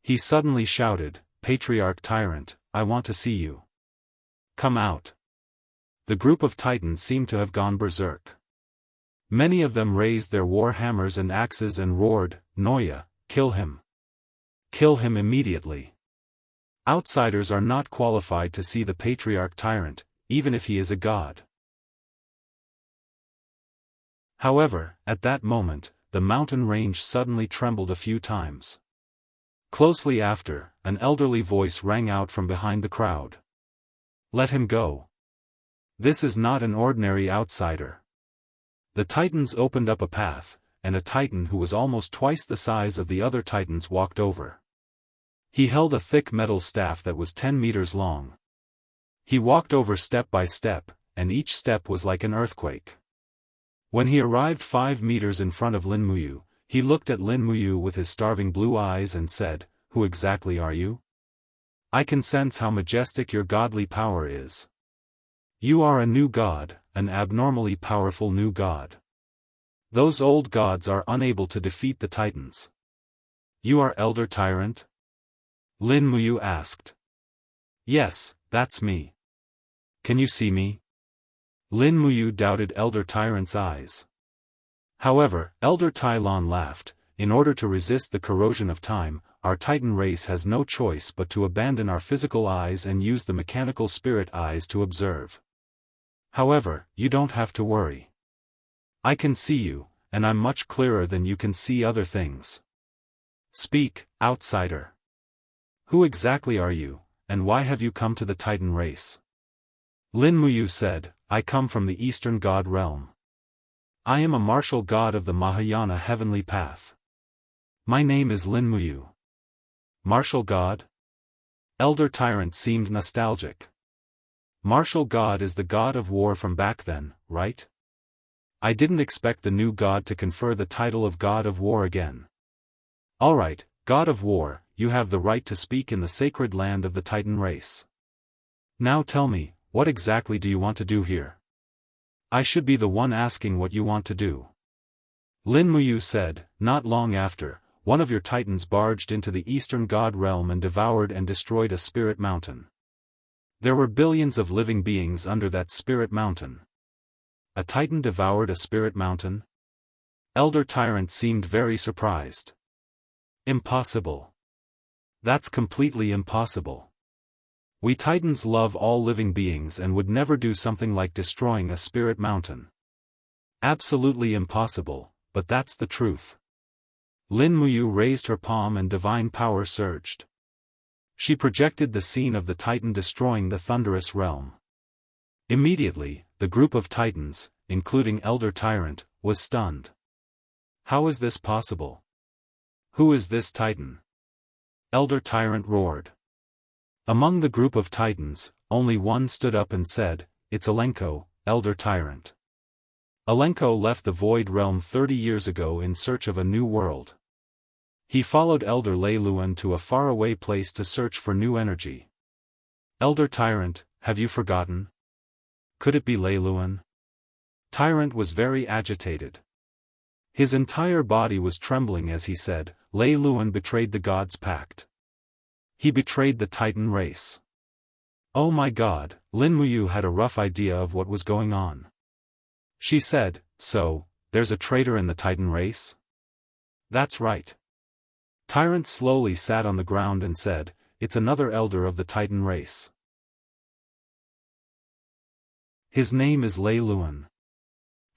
He suddenly shouted, "Patriarch Tyrant, I want to see you." Come out. The group of titans seemed to have gone berserk. Many of them raised their war hammers and axes and roared, Noya, kill him. Kill him immediately. Outsiders are not qualified to see the patriarch tyrant, even if he is a god. However, at that moment, the mountain range suddenly trembled a few times. Closely after, an elderly voice rang out from behind the crowd. Let him go. This is not an ordinary outsider. The titans opened up a path, and a titan who was almost twice the size of the other titans walked over. He held a thick metal staff that was 10 meters long. He walked over step by step, and each step was like an earthquake. When he arrived 5 meters in front of Lin Muyu, he looked at Lin Muyu with his starving blue eyes and said, Who exactly are you? I can sense how majestic your godly power is. You are a new god, an abnormally powerful new god. Those old gods are unable to defeat the titans. You are Elder Tyrant? Lin Muyu asked. Yes, that's me. Can you see me? Lin Muyu doubted Elder Tyrant's eyes. However, Elder Tylon laughed. In order to resist the corrosion of time, our Titan race has no choice but to abandon our physical eyes and use the mechanical spirit eyes to observe. However, you don't have to worry. I can see you, and I'm much clearer than you can see other things. Speak, outsider. Who exactly are you, and why have you come to the Titan race? Lin Muyu said, I come from the Eastern God realm. I am a martial god of the Mahayana heavenly path. My name is Lin Muyu. Martial god? Elder Tyrant seemed nostalgic. Martial god is the god of war from back then, right? I didn't expect the new god to confer the title of god of war again. Alright, god of war, you have the right to speak in the sacred land of the Titan race. Now tell me, what exactly do you want to do here? I should be the one asking what you want to do. Lin Muyu said, not long after, one of your titans barged into the Eastern God realm and devoured and destroyed a spirit mountain. There were billions of living beings under that spirit mountain. A titan devoured a spirit mountain? Elder Tyrant seemed very surprised. Impossible. That's completely impossible. We titans love all living beings and would never do something like destroying a spirit mountain. Absolutely impossible, but that's the truth. Lin Muyu raised her palm and divine power surged. She projected the scene of the titan destroying the thunderous realm. Immediately, the group of titans, including Elder Tyrant, was stunned. How is this possible? Who is this titan? Elder Tyrant roared. Among the group of titans, only one stood up and said, It's Alenko, Elder Tyrant. Alenko left the Void Realm 30 years ago in search of a new world. He followed Elder Leiluan to a faraway place to search for new energy. Elder Tyrant, have you forgotten? Could it be Leiluan? Tyrant was very agitated. His entire body was trembling as he said, Leiluan betrayed the gods' pact. He betrayed the Titan race. Oh my god, Lin Muyu had a rough idea of what was going on. She said, so, there's a traitor in the Titan race? That's right. Tyrant slowly sat on the ground and said, it's another elder of the Titan race. His name is Leiluan.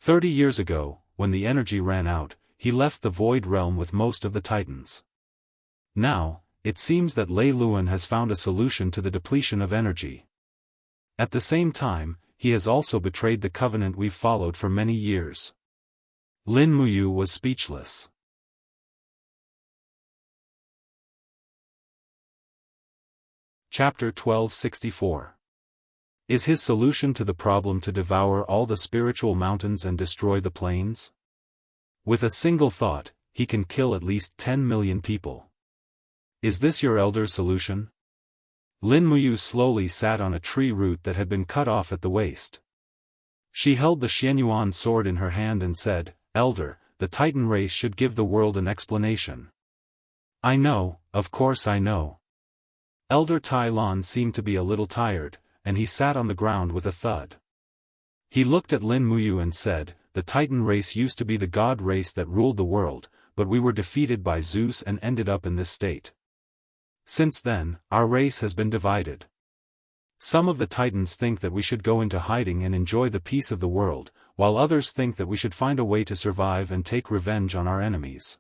30 years ago, when the energy ran out, he left the Void Realm with most of the Titans. Now, it seems that Leiluan has found a solution to the depletion of energy. At the same time, he has also betrayed the covenant we've followed for many years. Lin Muyu was speechless. Chapter 1264. Is his solution to the problem to devour all the spiritual mountains and destroy the plains? With a single thought, he can kill at least 10 million people. Is this your elder's solution? Lin Muyu slowly sat on a tree root that had been cut off at the waist. She held the Xianyuan sword in her hand and said, Elder, the Titan race should give the world an explanation. I know, of course I know. Elder Tai Lon seemed to be a little tired, and he sat on the ground with a thud. He looked at Lin Muyu and said, "The Titan race used to be the god race that ruled the world, but we were defeated by Zeus and ended up in this state. Since then, our race has been divided. Some of the Titans think that we should go into hiding and enjoy the peace of the world, while others think that we should find a way to survive and take revenge on our enemies."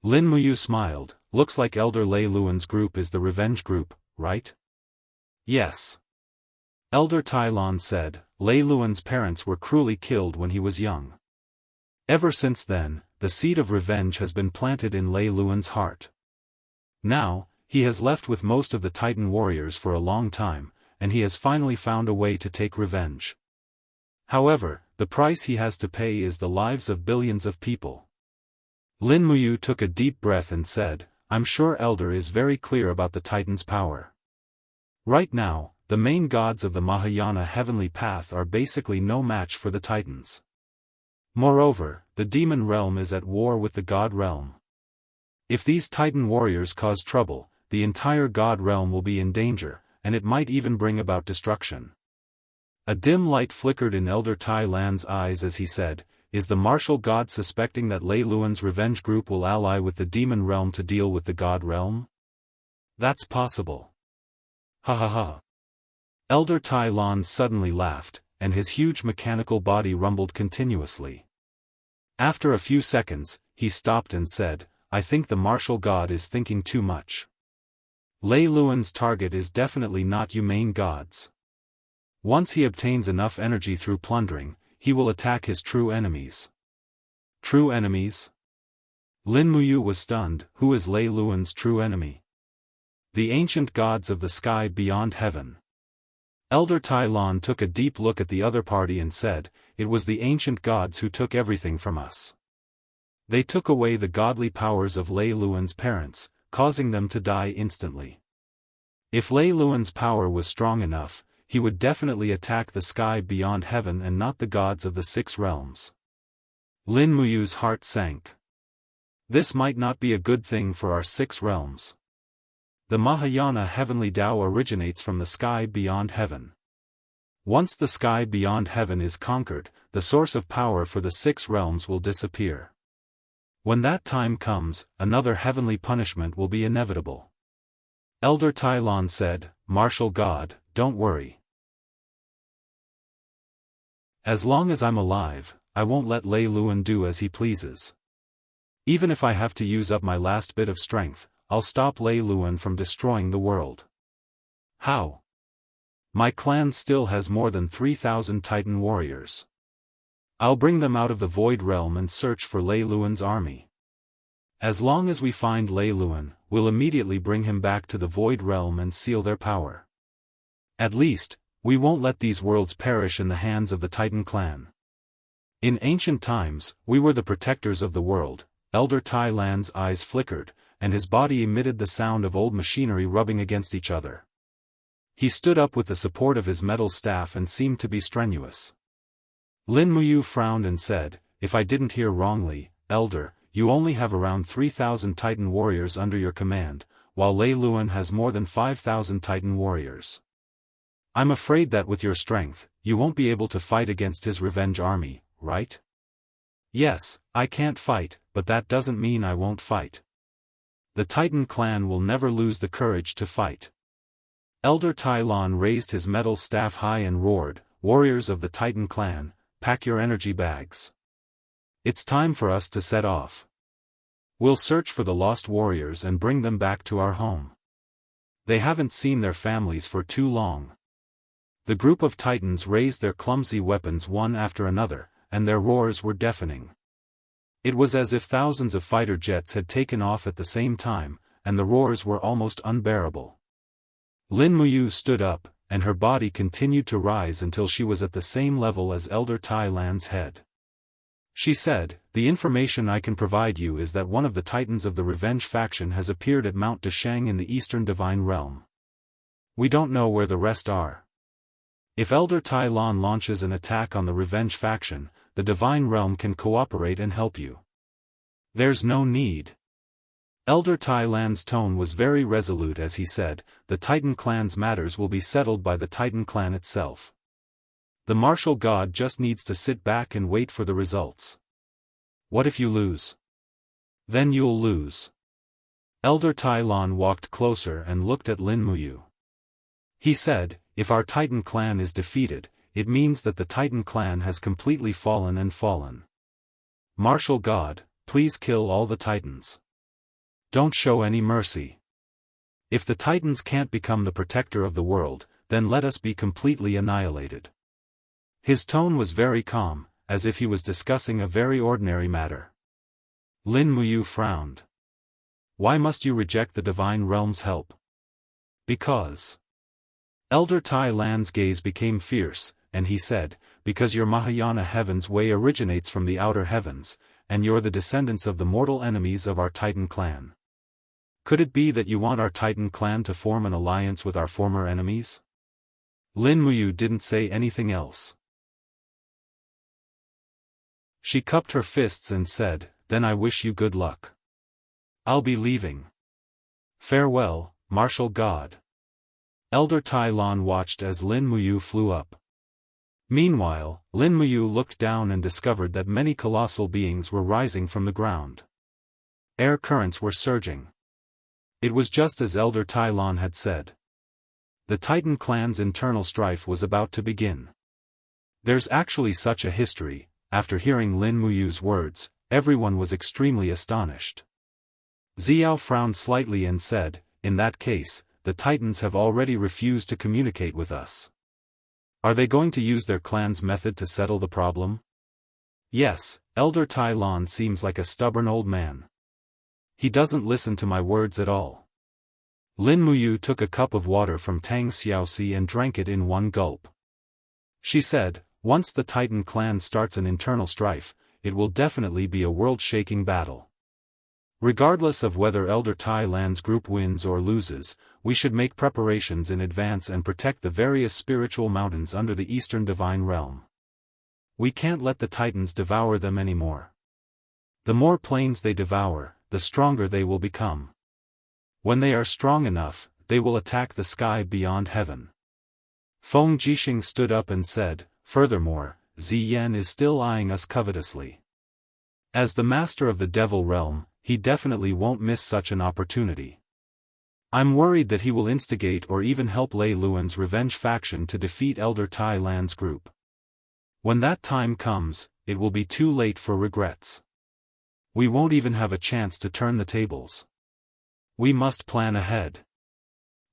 Lin Muyu smiled. "Looks like Elder Lei Luan's group is the revenge group, right?" "Yes." Elder Tai Lan said, "Lei Luan's parents were cruelly killed when he was young. Ever since then, the seed of revenge has been planted in Lei Luan's heart. Now, he has left with most of the Titan warriors for a long time, and he has finally found a way to take revenge. However, the price he has to pay is the lives of billions of people." Lin Muyu took a deep breath and said, "I'm sure Elder is very clear about the Titan's power. Right now, the main gods of the Mahayana heavenly path are basically no match for the Titans. Moreover, the demon realm is at war with the god realm. If these Titan warriors cause trouble, the entire god realm will be in danger, and it might even bring about destruction." A dim light flickered in Elder Tai Lan's eyes as he said, "Is the martial god suspecting that Lei Luan's revenge group will ally with the demon realm to deal with the god realm? That's possible." Ha ha ha. Elder Tai Lan suddenly laughed, and his huge mechanical body rumbled continuously. After a few seconds, he stopped and said, "I think the martial god is thinking too much. Lei Luan's target is definitely not humane gods. Once he obtains enough energy through plundering, he will attack his true enemies." "True enemies?" Lin Muyu was stunned. "Who is Lei Luan's true enemy?" "The ancient gods of the sky beyond heaven." Elder Tai Lan took a deep look at the other party and said, "It was the ancient gods who took everything from us. They took away the godly powers of Lei Luan's parents, causing them to die instantly. If Lei Luan's power was strong enough, he would definitely attack the sky beyond heaven and not the gods of the 6 realms." Lin Muyu's heart sank. This might not be a good thing for our 6 realms. The Mahayana heavenly Tao originates from the sky beyond heaven. Once the sky beyond heaven is conquered, the source of power for the 6 realms will disappear. When that time comes, another heavenly punishment will be inevitable. Elder Tai Lan said, "Martial God, don't worry. As long as I'm alive, I won't let Lei Luan do as he pleases. Even if I have to use up my last bit of strength, I'll stop Lei Luan from destroying the world." "How?" "My clan still has more than 3,000 Titan warriors. I'll bring them out of the Void Realm and search for Lei Luan's army. As long as we find Lei Luan, we'll immediately bring him back to the Void Realm and seal their power. At least, we won't let these worlds perish in the hands of the Titan clan. In ancient times, we were the protectors of the world." Elder Tai Lan's eyes flickered, and his body emitted the sound of old machinery rubbing against each other. He stood up with the support of his metal staff and seemed to be strenuous. Lin Muyu frowned and said, "If I didn't hear wrongly, Elder, you only have around 3,000 Titan warriors under your command, while Lei Luan has more than 5,000 Titan warriors. I'm afraid that with your strength, you won't be able to fight against his revenge army, right?" "Yes, I can't fight, but that doesn't mean I won't fight. The Titan clan will never lose the courage to fight." Elder Tai Lan raised his metal staff high and roared, "Warriors of the Titan clan, pack your energy bags. It's time for us to set off. We'll search for the lost warriors and bring them back to our home. They haven't seen their families for too long." The group of Titans raised their clumsy weapons one after another, and their roars were deafening. It was as if thousands of fighter jets had taken off at the same time, and the roars were almost unbearable. Lin Muyu stood up, and her body continued to rise until she was at the same level as Elder Tai Lan's head. She said, "The information I can provide you is that one of the Titans of the Revenge faction has appeared at Mount Deshang in the Eastern Divine Realm. We don't know where the rest are. If Elder Tai Lan launches an attack on the Revenge faction, the Divine Realm can cooperate and help you." "There's no need. Elder Tai Lan's tone was very resolute as he said, the Titan clan's matters will be settled by the Titan clan itself. The martial god just needs to sit back and wait for the results. What if you lose? Then you'll lose. Elder Tai Lan walked closer and looked at Lin Muyu. He said, if our Titan clan is defeated, it means that the Titan clan has completely fallen and fallen. Martial god, please kill all the Titans. Don't show any mercy. If the Titans can't become the protector of the world, then let us be completely annihilated. His tone was very calm, as if he was discussing a very ordinary matter. Lin Muyu frowned. Why must you reject the divine realm's help? Because. Elder Tai Lan's gaze became fierce, and he said, because your Mahayana heaven's way originates from the outer heavens, and you're the descendants of the mortal enemies of our Titan clan. Could it be that you want our Titan clan to form an alliance with our former enemies? Lin Muyu didn't say anything else. She cupped her fists and said, then I wish you good luck. I'll be leaving. Farewell, martial god. Elder Tai Lan watched as Lin Muyu flew up. Meanwhile, Lin Muyu looked down and discovered that many colossal beings were rising from the ground. Air currents were surging. It was just as Elder Tai Lan had said. The Titan clan's internal strife was about to begin. There's actually such a history. After hearing Lin Muyu's words, everyone was extremely astonished. Xiao frowned slightly and said, in that case, the Titans have already refused to communicate with us. Are they going to use their clan's method to settle the problem? Yes, Elder Tai Lan seems like a stubborn old man. He doesn't listen to my words at all. Lin Muyu took a cup of water from Tang Xiaoxi and drank it in one gulp. She said, once the Titan clan starts an internal strife, it will definitely be a world-shaking battle. Regardless of whether Elder Tai Lan's group wins or loses, we should make preparations in advance and protect the various spiritual mountains under the Eastern Divine Realm. We can't let the Titans devour them anymore. The more planes they devour, the stronger they will become. When they are strong enough, they will attack the sky beyond heaven. Feng Jixing stood up and said, furthermore, Ziyan is still eyeing us covetously. As the master of the Devil Realm, he definitely won't miss such an opportunity. I'm worried that he will instigate or even help Lei Luan's revenge faction to defeat Elder Tai Lan's group. When that time comes, it will be too late for regrets. We won't even have a chance to turn the tables. We must plan ahead.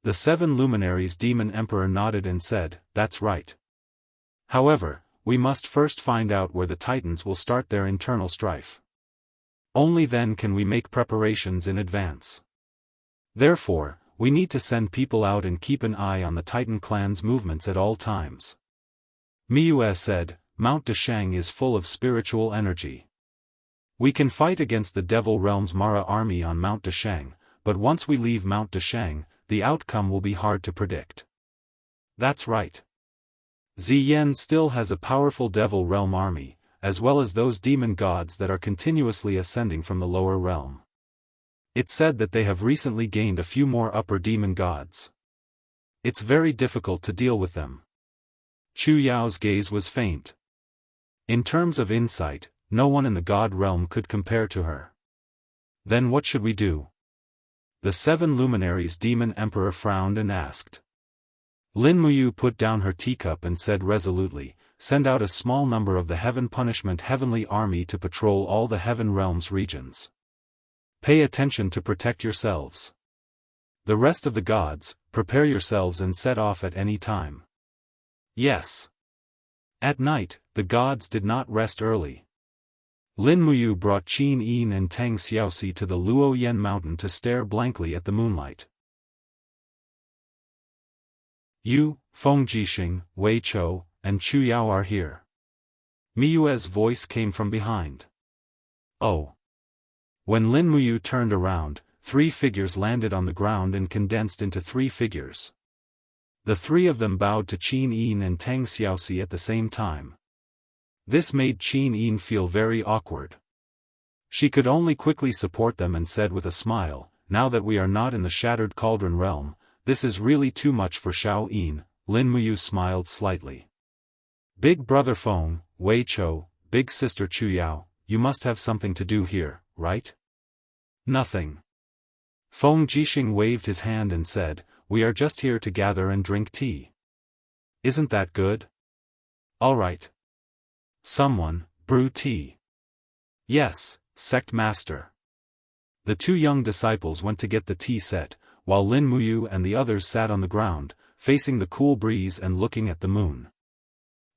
The 7 luminaries Demon Emperor nodded and said, that's right. However, we must first find out where the Titans will start their internal strife. Only then can we make preparations in advance. Therefore, we need to send people out and keep an eye on the Titan clan's movements at all times. Miyu said, Mount Deshang is full of spiritual energy. We can fight against the Devil Realm's Mara army on Mount Deshang, but once we leave Mount Deshang, the outcome will be hard to predict. That's right. Ziyan still has a powerful Devil Realm army, as well as those demon gods that are continuously ascending from the lower realm. It's said that they have recently gained a few more upper demon gods. It's very difficult to deal with them. Chu Yao's gaze was faint. In terms of insight, no one in the god realm could compare to her. Then what should we do? The 7 luminaries Demon Emperor frowned and asked. Lin Muyu put down her teacup and said resolutely, send out a small number of the Heaven Punishment Heavenly Army to patrol all the Heaven Realms regions. Pay attention to protect yourselves. The rest of the gods, prepare yourselves and set off at any time. Yes. At night, the gods did not rest early. Lin Muyu brought Qin Yin and Tang Xiaoxi to the Luoyan mountain to stare blankly at the moonlight. You, Feng Jixing, Wei Chou, and Chu Yao are here. Miyue's voice came from behind. Oh. When Lin Muyu turned around, 3 figures landed on the ground and condensed into 3 figures. The 3 of them bowed to Qin Yin and Tang Xiaoxi at the same time. This made Qin Yin feel very awkward. She could only quickly support them and said with a smile, now that we are not in the Shattered Cauldron realm, this is really too much for Xiao Yin. Lin Muyu smiled slightly. Big brother Feng, Wei Chou, big sister Chu Yao, you must have something to do here, right? Nothing. Feng Jixing waved his hand and said, we are just here to gather and drink tea. Isn't that good? All right. Someone, brew tea. Yes, sect master. The two young disciples went to get the tea set, while Lin Muyu and the others sat on the ground, facing the cool breeze and looking at the moon.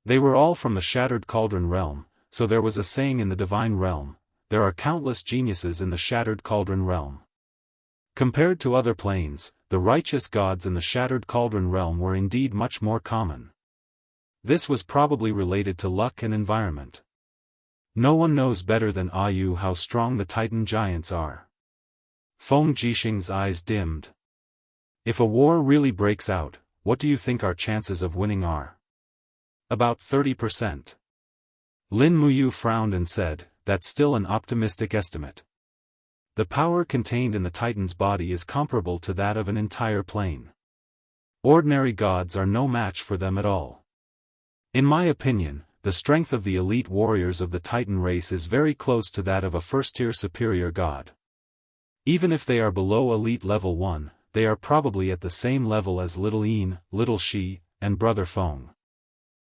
They were all from the Shattered Cauldron realm, so there was a saying in the divine realm, there are countless geniuses in the Shattered Cauldron realm. Compared to other planes, the righteous gods in the Shattered Cauldron realm were indeed much more common. This was probably related to luck and environment. No one knows better than Ayu how strong the Titan giants are. Feng Jixing's eyes dimmed. If a war really breaks out, what do you think our chances of winning are? About 30%. Lin Muyu frowned and said, that's still an optimistic estimate. The power contained in the Titan's body is comparable to that of an entire plane. Ordinary gods are no match for them at all. In my opinion, the strength of the elite warriors of the Titan race is very close to that of a first-tier superior god. Even if they are below elite level 1, they are probably at the same level as Little Yin, Little Shi, and Brother Feng.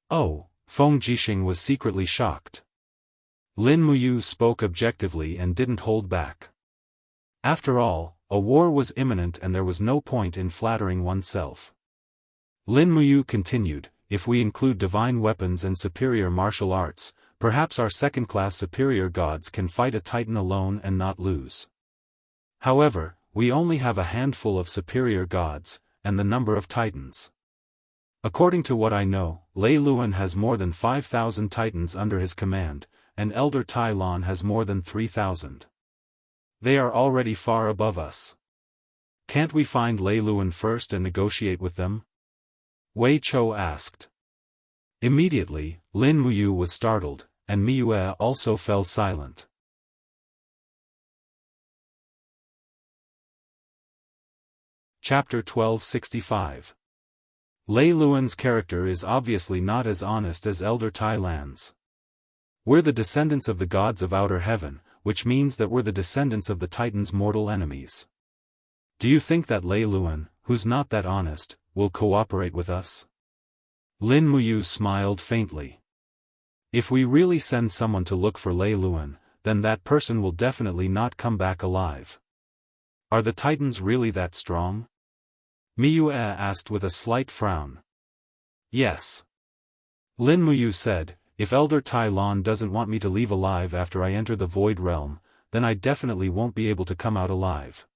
Oh, Feng Jixing was secretly shocked. Lin Muyu spoke objectively and didn't hold back. After all, a war was imminent and there was no point in flattering oneself. Lin Muyu continued, if we include divine weapons and superior martial arts, perhaps our second-class superior gods can fight a Titan alone and not lose. However, we only have a handful of superior gods, and the number of Titans. According to what I know, Lei Luan has more than 5,000 Titans under his command, and Elder Tai Lan has more than 3,000. They are already far above us. Can't we find Lei Luan first and negotiate with them? Wei Chou asked. Immediately, Lin Muyu was startled, and Miyue also fell silent. Chapter 1265. Lei Luan's character is obviously not as honest as Elder Tai Lan's. We're the descendants of the gods of outer heaven, which means that we're the descendants of the Titan's mortal enemies. Do you think that Lei Luan, who's not that honest, will cooperate with us? Lin Muyu smiled faintly. If we really send someone to look for Lei Luan, then that person will definitely not come back alive. Are the Titans really that strong? Miyue asked with a slight frown. Yes. Lin Muyu said, if Elder Tai Lan doesn't want me to leave alive after I enter the Void Realm, then I definitely won't be able to come out alive.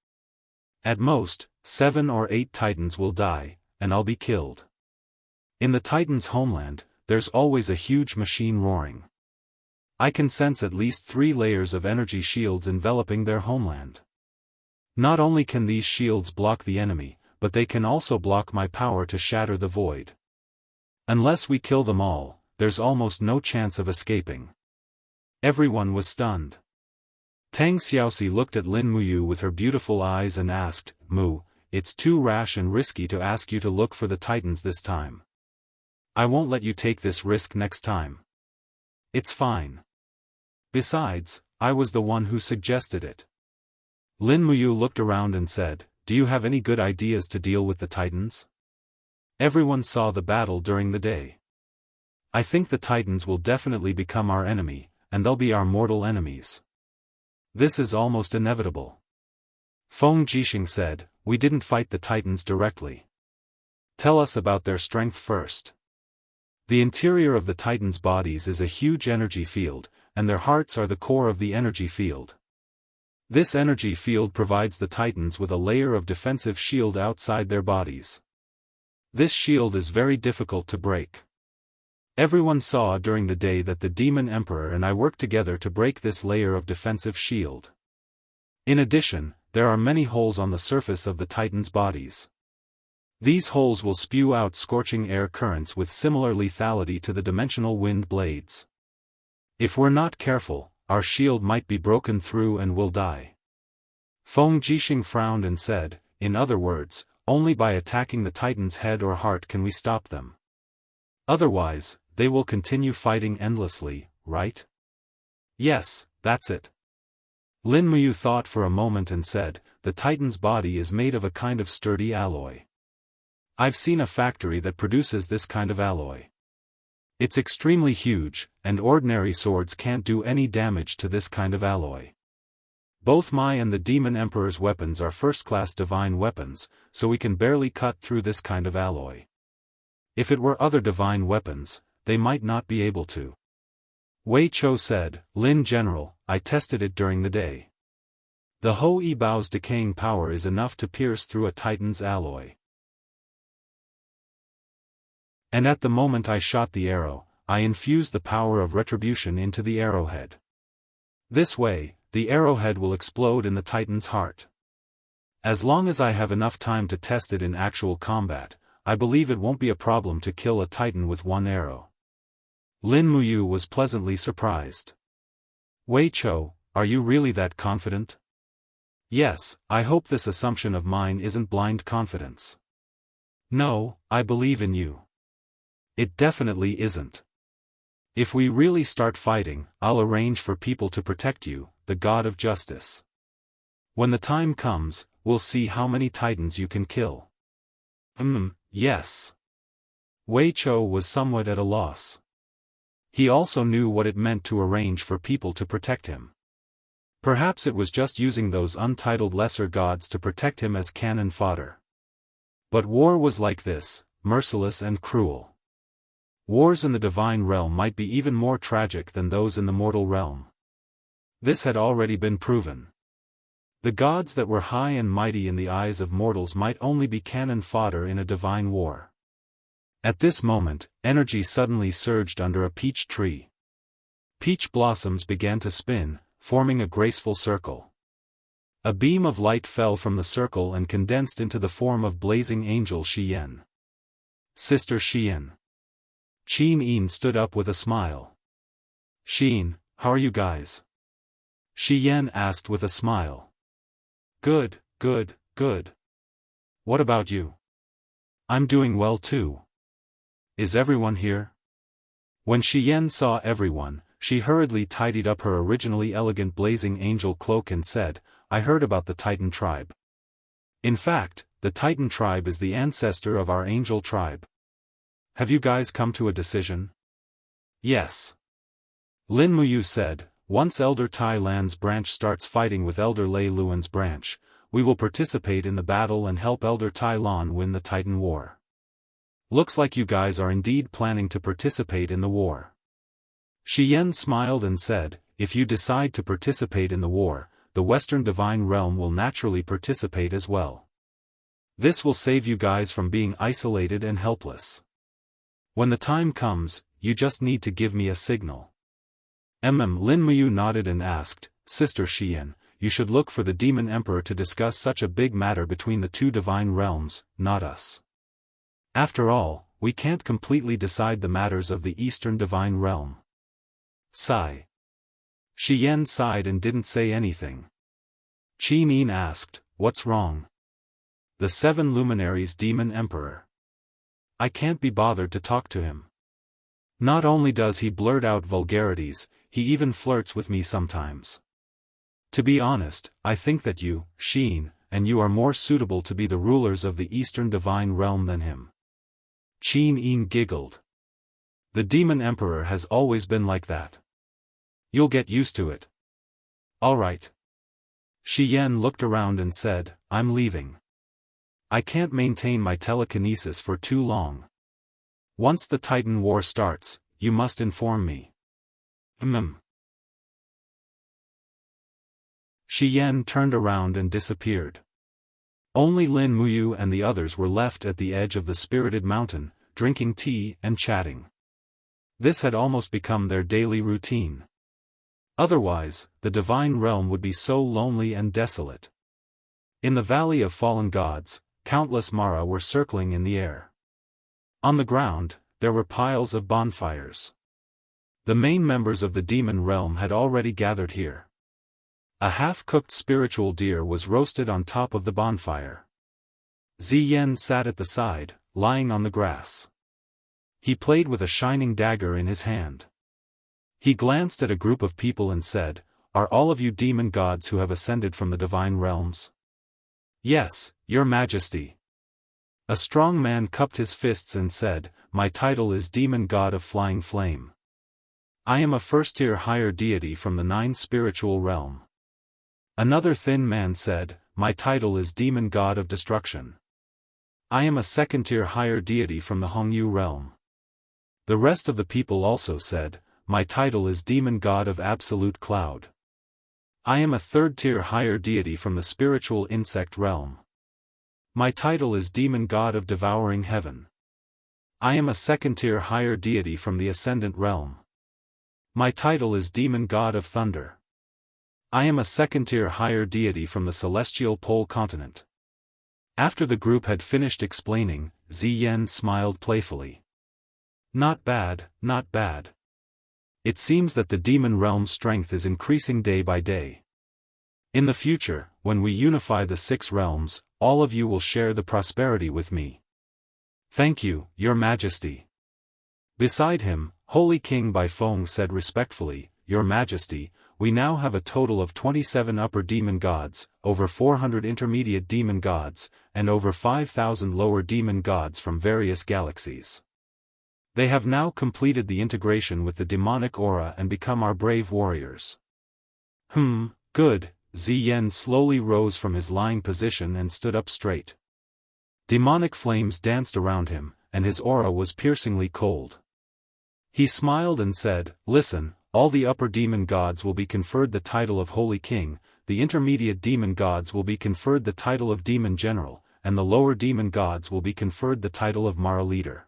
At most, 7 or 8 Titans will die, and I'll be killed. In the Titan's homeland, there's always a huge machine roaring. I can sense at least 3 layers of energy shields enveloping their homeland. Not only can these shields block the enemy, but they can also block my power to shatter the void. Unless we kill them all, there's almost no chance of escaping. Everyone was stunned. Tang Xiaoxi looked at Lin Muyu with her beautiful eyes and asked, Mu, it's too rash and risky to ask you to look for the Titans this time. I won't let you take this risk next time. It's fine. Besides, I was the one who suggested it. Lin Muyu looked around and said, do you have any good ideas to deal with the Titans? Everyone saw the battle during the day. I think the Titans will definitely become our enemy, and they'll be our mortal enemies. This is almost inevitable. Feng Jixing said, we didn't fight the Titans directly. Tell us about their strength first. The interior of the Titans' bodies is a huge energy field, and their hearts are the core of the energy field. This energy field provides the Titans with a layer of defensive shield outside their bodies. This shield is very difficult to break. Everyone saw during the day that the Demon Emperor and I worked together to break this layer of defensive shield. In addition, there are many holes on the surface of the Titans' bodies. These holes will spew out scorching air currents with similar lethality to the dimensional wind blades. If we're not careful, our shield might be broken through and we'll die. Feng Jixing frowned and said, in other words, only by attacking the Titan's head or heart can we stop them. Otherwise, they will continue fighting endlessly, right? Yes, that's it. Lin Muyu thought for a moment and said, the Titan's body is made of a kind of sturdy alloy. I've seen a factory that produces this kind of alloy. It's extremely huge, and ordinary swords can't do any damage to this kind of alloy. Both my and the Demon Emperor's weapons are first-class divine weapons, so we can barely cut through this kind of alloy. If it were other divine weapons, they might not be able to. Wei Chou said, Lin General, I tested it during the day. The Ho Yi Bao's decaying power is enough to pierce through a Titan's alloy. And at the moment I shot the arrow, I infused the power of retribution into the arrowhead. This way, the arrowhead will explode in the Titan's heart. As long as I have enough time to test it in actual combat, I believe it won't be a problem to kill a Titan with one arrow. Lin Muyu was pleasantly surprised. Wei Chou, are you really that confident? Yes, I hope this assumption of mine isn't blind confidence. No, I believe in you. It definitely isn't. If we really start fighting, I'll arrange for people to protect you, the god of justice. When the time comes, we'll see how many Titans you can kill. Yes. Wei Chou was somewhat at a loss. He also knew what it meant to arrange for people to protect him. Perhaps it was just using those untitled lesser gods to protect him as cannon fodder. But war was like this, merciless and cruel. Wars in the divine realm might be even more tragic than those in the mortal realm. This had already been proven. The gods that were high and mighty in the eyes of mortals might only be cannon fodder in a divine war. At this moment, energy suddenly surged under a peach tree. Peach blossoms began to spin, forming a graceful circle. A beam of light fell from the circle and condensed into the form of blazing angel Xian. Sister Xian. Qin Yin stood up with a smile. Xian, how are you guys? Xian asked with a smile. Good, good, good. What about you? I'm doing well too. Is everyone here? When Xian saw everyone, she hurriedly tidied up her originally elegant blazing angel cloak and said, I heard about the Titan tribe. In fact, the Titan tribe is the ancestor of our angel tribe. Have you guys come to a decision? Yes. Lin Muyu said, once Elder Tai Lan's branch starts fighting with Elder Lei Luan's branch, we will participate in the battle and help Elder Tai Lan win the Titan War. Looks like you guys are indeed planning to participate in the war. Xian smiled and said, if you decide to participate in the war, the Western Divine Realm will naturally participate as well. This will save you guys from being isolated and helpless. When the time comes, you just need to give me a signal. Lin Muyu nodded and asked, Sister Xian, you should look for the Demon Emperor to discuss such a big matter between the two divine realms, not us. After all, we can't completely decide the matters of the Eastern Divine Realm. Sigh. Xian sighed and didn't say anything. Qin Yin asked, what's wrong? The Seven Luminaries Demon Emperor. I can't be bothered to talk to him. Not only does he blurt out vulgarities, he even flirts with me sometimes. To be honest, I think that you, Xian, and you are more suitable to be the rulers of the Eastern Divine Realm than him. Qin Yin giggled. The Demon Emperor has always been like that. You'll get used to it. All right. Xian looked around and said, I'm leaving. I can't maintain my telekinesis for too long. Once the Titan War starts, you must inform me. Xian turned around and disappeared. Only Lin Muyu and the others were left at the edge of the spirited mountain, drinking tea and chatting. This had almost become their daily routine. Otherwise, the divine realm would be so lonely and desolate. In the Valley of Fallen Gods, countless Mara were circling in the air. On the ground, there were piles of bonfires. The main members of the demon realm had already gathered here. A half-cooked spiritual deer was roasted on top of the bonfire. Ziyan sat at the side, lying on the grass. He played with a shining dagger in his hand. He glanced at a group of people and said, "Are all of you demon gods who have ascended from the divine realms?" "Yes, your majesty." A strong man cupped his fists and said, "My title is Demon God of Flying Flame. I am a first-tier higher deity from the 9 spiritual realm." Another thin man said, "My title is Demon God of Destruction. I am a second-tier higher deity from the Hongyu realm." The rest of the people also said, "My title is Demon God of Absolute Cloud. I am a third-tier higher deity from the spiritual insect realm. My title is Demon God of Devouring Heaven. I am a second-tier higher deity from the Ascendant realm. My title is Demon God of Thunder. I am a second-tier higher deity from the celestial pole continent." After the group had finished explaining, Ziyan smiled playfully. "Not bad, not bad. It seems that the demon realm's strength is increasing day by day. In the future, when we unify the 6 realms, all of you will share the prosperity with me." "Thank you, your majesty." Beside him, Holy King Baifeng said respectfully, "Your majesty, we now have a total of 27 upper demon gods, over 400 intermediate demon gods, and over 5,000 lower demon gods from various galaxies. They have now completed the integration with the demonic aura and become our brave warriors." Good." Ziyan slowly rose from his lying position and stood up straight. Demonic flames danced around him, and his aura was piercingly cold. He smiled and said, "Listen, all the upper demon gods will be conferred the title of Holy King, the intermediate demon gods will be conferred the title of Demon General, and the lower demon gods will be conferred the title of Mara Leader.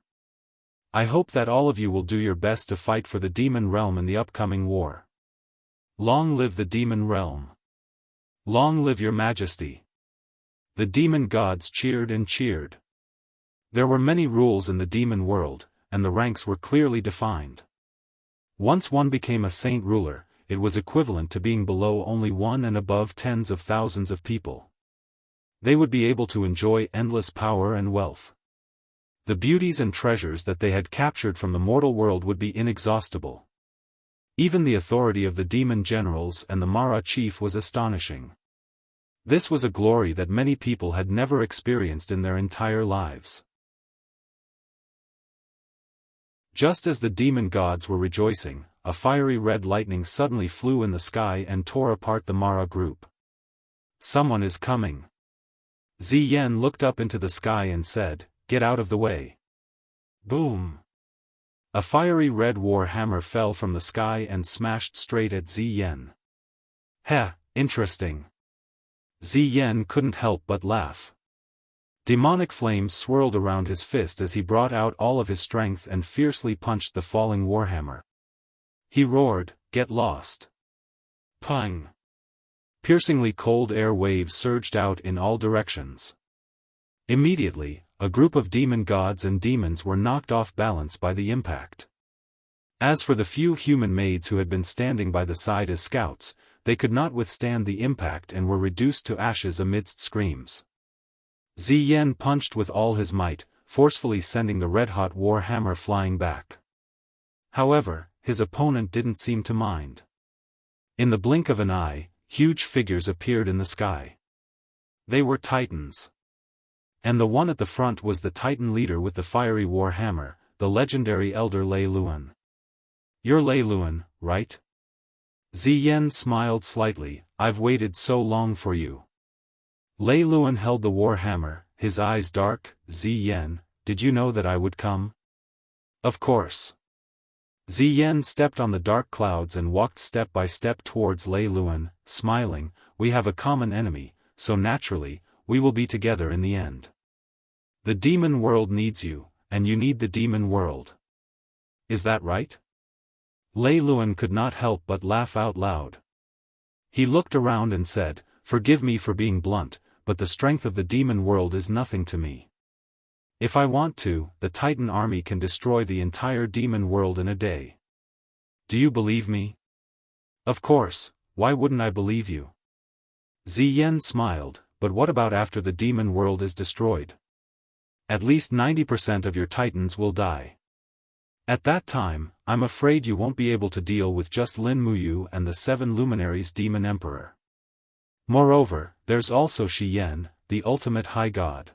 I hope that all of you will do your best to fight for the demon realm in the upcoming war. Long live the demon realm. Long live your majesty." The demon gods cheered and cheered. There were many rules in the demon world, and the ranks were clearly defined. Once one became a saint ruler, it was equivalent to being below only one and above tens of thousands of people. They would be able to enjoy endless power and wealth. The beauties and treasures that they had captured from the mortal world would be inexhaustible. Even the authority of the demon generals and the Mara chief was astonishing. This was a glory that many people had never experienced in their entire lives. Just as the demon gods were rejoicing, a fiery red lightning suddenly flew in the sky and tore apart the Mara group. "Someone is coming." Ziyan looked up into the sky and said, "Get out of the way." Boom! A fiery red war hammer fell from the sky and smashed straight at Ziyan. "Heh, interesting." Ziyan couldn't help but laugh. Demonic flames swirled around his fist as he brought out all of his strength and fiercely punched the falling warhammer. He roared, "Get lost!" Pang! Piercingly cold air waves surged out in all directions. Immediately, a group of demon gods and demons were knocked off balance by the impact. As for the few human maids who had been standing by the side as scouts, they could not withstand the impact and were reduced to ashes amidst screams. Ziyan punched with all his might, forcefully sending the red-hot war hammer flying back. However, his opponent didn't seem to mind. In the blink of an eye, huge figures appeared in the sky. They were titans. And the one at the front was the titan leader with the fiery war hammer, the legendary elder Lei Luan. "You're Lei Luan, right?" Ziyan smiled slightly, "I've waited so long for you." Lei Luan held the war hammer, his eyes dark. "Ziyan, did you know that I would come?" "Of course." Ziyan stepped on the dark clouds and walked step by step towards Lei Luan, smiling, "We have a common enemy, so naturally, we will be together in the end. The demon world needs you, and you need the demon world. Is that right?" Lei Luan could not help but laugh out loud. He looked around and said, "Forgive me for being blunt, but the strength of the demon world is nothing to me. If I want to, the Titan army can destroy the entire demon world in a day. Do you believe me? Of course, why wouldn't I believe you? Ziyan smiled, but what about after the demon world is destroyed? At least 90% of your titans will die. At that time, I'm afraid you won't be able to deal with just Lin Muyu and the 7 luminaries demon emperor. Moreover, there's also Shi Yan, the ultimate high god.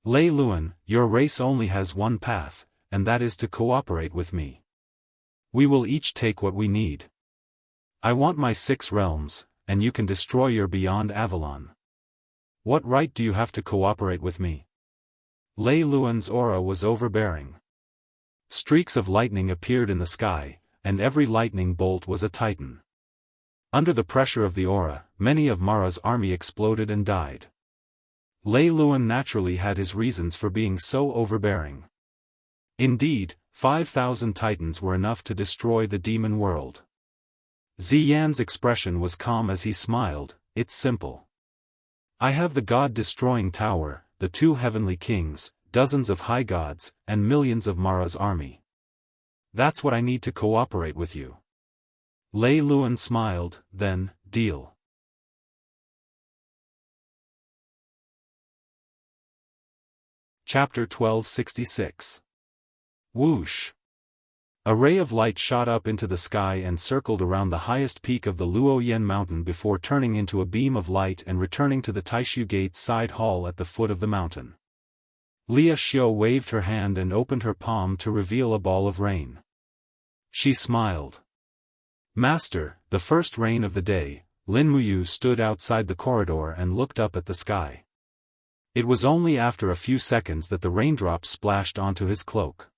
Lei Luan, your race only has one path, and that is to cooperate with me. We will each take what we need. I want my 6 realms, and you can destroy your beyond Avalon. What right do you have to cooperate with me? Lei Luan's aura was overbearing. Streaks of lightning appeared in the sky, and every lightning bolt was a titan. Under the pressure of the aura, many of Mara's army exploded and died. Lei Luan naturally had his reasons for being so overbearing. Indeed, 5,000 titans were enough to destroy the demon world. Ziyan's expression was calm as he smiled. It's simple. I have the god-destroying tower, the 2 heavenly kings, dozens of high gods, and millions of Mara's army. That's what I need to cooperate with you. Lei Luan smiled, then, deal. Chapter 1266. Whoosh. A ray of light shot up into the sky and circled around the highest peak of the Luoyan mountain before turning into a beam of light and returning to the Taishu Gate side hall at the foot of the mountain. Lia Xiu waved her hand and opened her palm to reveal a ball of rain. She smiled. Master, the first rain of the day, Lin Muyu stood outside the corridor and looked up at the sky. It was only after a few seconds that the raindrops splashed onto his cloak.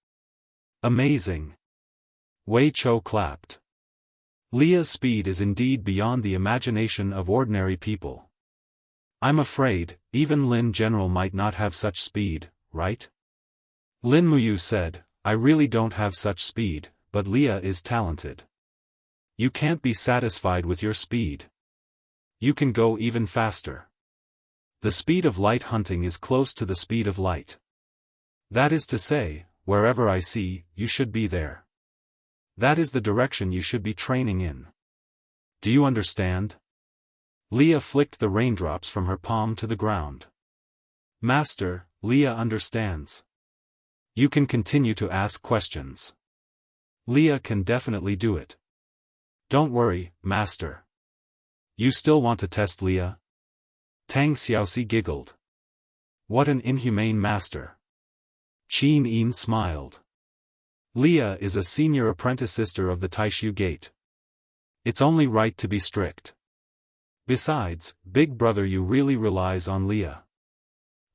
Amazing! Wei Chou clapped. Lia's speed is indeed beyond the imagination of ordinary people. I'm afraid, even Lin General might not have such speed, right? Lin Muyu said, I really don't have such speed, but Lia is talented. You can't be satisfied with your speed. You can go even faster. The speed of light hunting is close to the speed of light. That is to say, wherever I see, you should be there. That is the direction you should be training in. Do you understand? Lia flicked the raindrops from her palm to the ground. Master, Lia understands. You can continue to ask questions. Lia can definitely do it. Don't worry, Master. You still want to test Lia? Tang Xiaoxi giggled. What an inhumane master. Qin Yin smiled. Lia is a senior apprentice sister of the Taishu Gate. It's only right to be strict. Besides, Big Brother Yu really relies on Lia.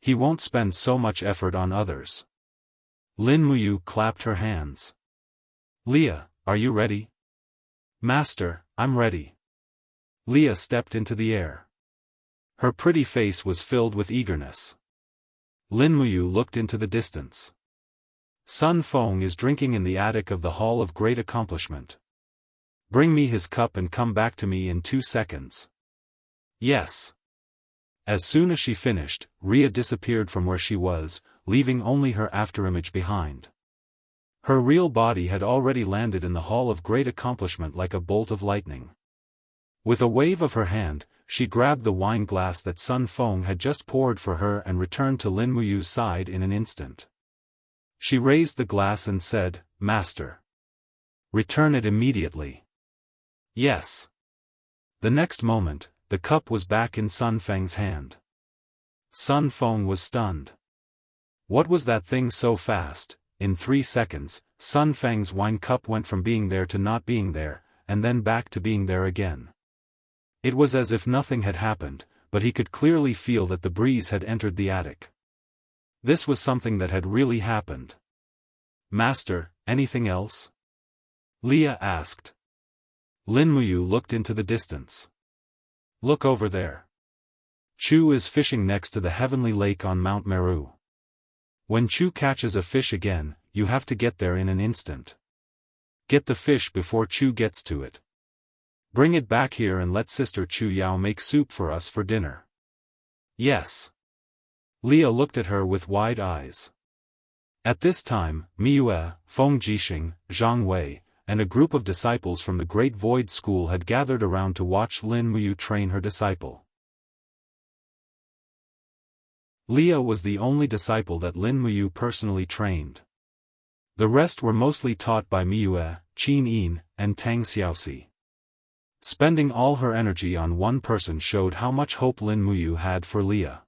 He won't spend so much effort on others. Lin Muyu clapped her hands. Lia, are you ready? Master, I'm ready. Lia stepped into the air. Her pretty face was filled with eagerness. Lin Muyu looked into the distance. Sun Feng is drinking in the attic of the Hall of Great Accomplishment. Bring me his cup and come back to me in 2 seconds. Yes. As soon as she finished, Ria disappeared from where she was, leaving only her afterimage behind. Her real body had already landed in the Hall of Great Accomplishment like a bolt of lightning. With a wave of her hand, she grabbed the wine glass that Sun Feng had just poured for her and returned to Lin Muyu's side in an instant. She raised the glass and said, Master. Return it immediately. Yes. The next moment, the cup was back in Sun Feng's hand. Sun Feng was stunned. What was that thing so fast? In 3 seconds, Sun Feng's wine cup went from being there to not being there, and then back to being there again. It was as if nothing had happened, but he could clearly feel that the breeze had entered the attic. This was something that had really happened. Master, anything else? Lia asked. Lin Muyu looked into the distance. Look over there. Chu is fishing next to the heavenly lake on Mount Meru. When Chu catches a fish again, you have to get there in an instant. Get the fish before Chu gets to it. Bring it back here and let Sister Chu Yao make soup for us for dinner. Yes. Lia looked at her with wide eyes. At this time, Miyue, Feng Jixing, Zhang Wei, and a group of disciples from the Great Void School had gathered around to watch Lin Muyu train her disciple. Leah was the only disciple that Lin Muyu personally trained. The rest were mostly taught by Miyue, Qin Yin, and Tang Xiaoxi. Spending all her energy on one person showed how much hope Lin Muyu had for Leah.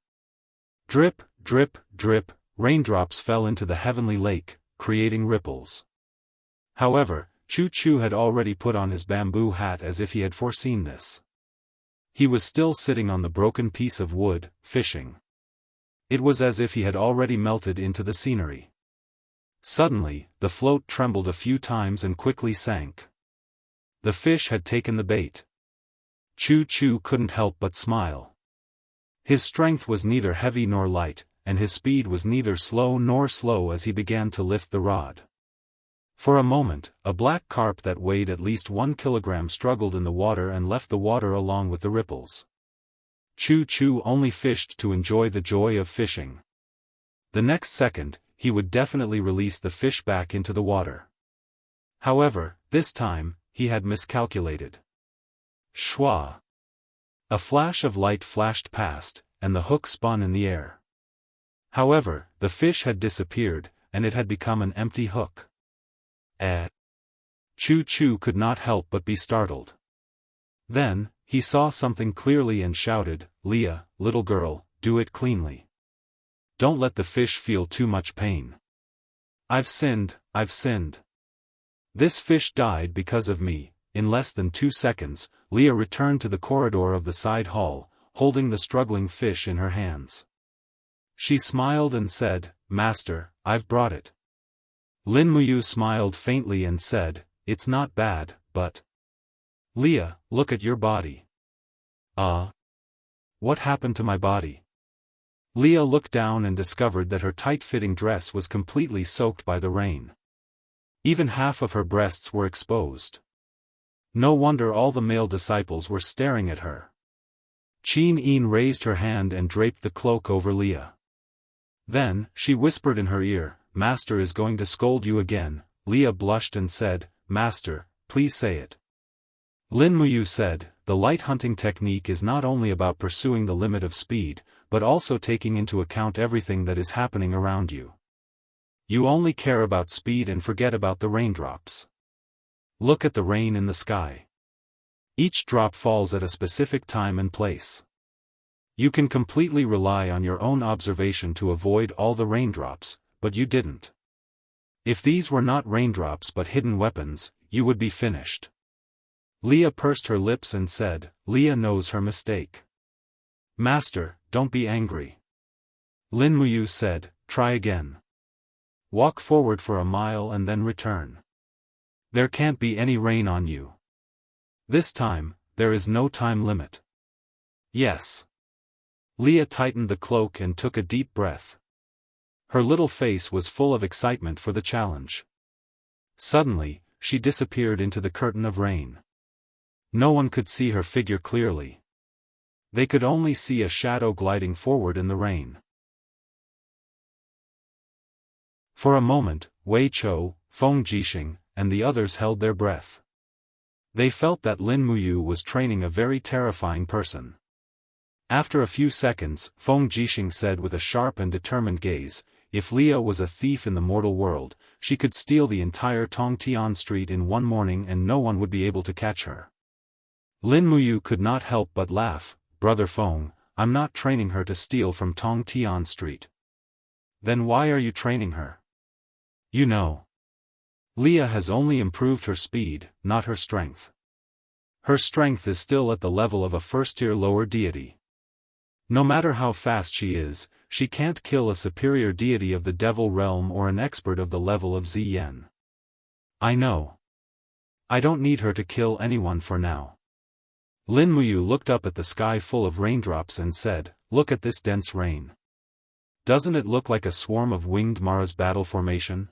Drip, drip, drip, raindrops fell into the heavenly lake, creating ripples. However, Chu Chu had already put on his bamboo hat as if he had foreseen this. He was still sitting on the broken piece of wood, fishing. It was as if he had already melted into the scenery. Suddenly, the float trembled a few times and quickly sank. The fish had taken the bait. Chu Chu couldn't help but smile. His strength was neither heavy nor light, and his speed was neither slow nor slow as he began to lift the rod. For a moment, a black carp that weighed at least 1 kilogram struggled in the water and left the water along with the ripples. Chu Chu only fished to enjoy the joy of fishing. The next second, he would definitely release the fish back into the water. However, this time, he had miscalculated. Shwa! A flash of light flashed past, and the hook spun in the air. However, the fish had disappeared, and it had become an empty hook. Chu Chu could not help but be startled. Then, he saw something clearly and shouted, "Leah, little girl, do it cleanly. Don't let the fish feel too much pain. I've sinned, I've sinned. This fish died because of me." In less than 2 seconds, Leah returned to the corridor of the side hall, holding the struggling fish in her hands. She smiled and said, "Master, I've brought it." Lin Muyu smiled faintly and said, "It's not bad, but..." "Leah, look at your body." What happened to my body?" Leah looked down and discovered that her tight-fitting dress was completely soaked by the rain. Even half of her breasts were exposed. No wonder all the male disciples were staring at her. Qin Yin raised her hand and draped the cloak over Leah. Then, she whispered in her ear, "Master is going to scold you again." Leah blushed and said, "Master, please say it." Lin Muyu said, "The light hunting technique is not only about pursuing the limit of speed, but also taking into account everything that is happening around you. You only care about speed and forget about the raindrops. Look at the rain in the sky. Each drop falls at a specific time and place. You can completely rely on your own observation to avoid all the raindrops, but you didn't. If these were not raindrops but hidden weapons, you would be finished." Leah pursed her lips and said, "Leah knows her mistake." "Master, don't be angry." Lin Muyu said, "Try again. Walk forward for a mile and then return. There can't be any rain on you. This time, there is no time limit." "Yes." Leah tightened the cloak and took a deep breath. Her little face was full of excitement for the challenge. Suddenly, she disappeared into the curtain of rain. No one could see her figure clearly. They could only see a shadow gliding forward in the rain. For a moment, Wei Chou, Feng Jixing, and the others held their breath. They felt that Lin Muyu was training a very terrifying person. After a few seconds, Feng Jixing said with a sharp and determined gaze, "If Leah was a thief in the mortal world, she could steal the entire Tongtian street in one morning and no one would be able to catch her." Lin Muyu could not help but laugh. "Brother Feng, I'm not training her to steal from Tongtian street." "Then why are you training her?" "You know. Leah has only improved her speed, not her strength. Her strength is still at the level of a first-tier lower deity. No matter how fast she is, she can't kill a superior deity of the devil realm or an expert of the level of Ziyan." "I know. I don't need her to kill anyone for now." Lin Muyu looked up at the sky full of raindrops and said, "Look at this dense rain. Doesn't it look like a swarm of winged Mara's battle formation?"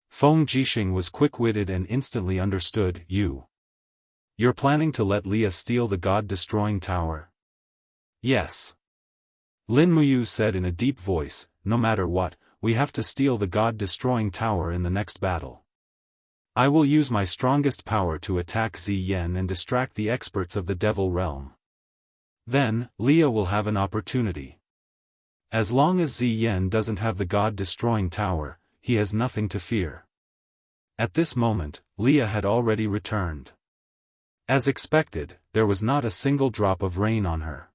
Feng Jixing was quick-witted and instantly understood. You're planning to let Leah steal the god-destroying tower?" "Yes." Lin Muyu said in a deep voice, "No matter what, we have to steal the god-destroying tower in the next battle." I will use my strongest power to attack Ziyan and distract the experts of the Devil Realm. Then, Leah will have an opportunity. As long as Ziyan doesn't have the god-destroying tower, he has nothing to fear. At this moment, Leah had already returned. As expected, there was not a single drop of rain on her.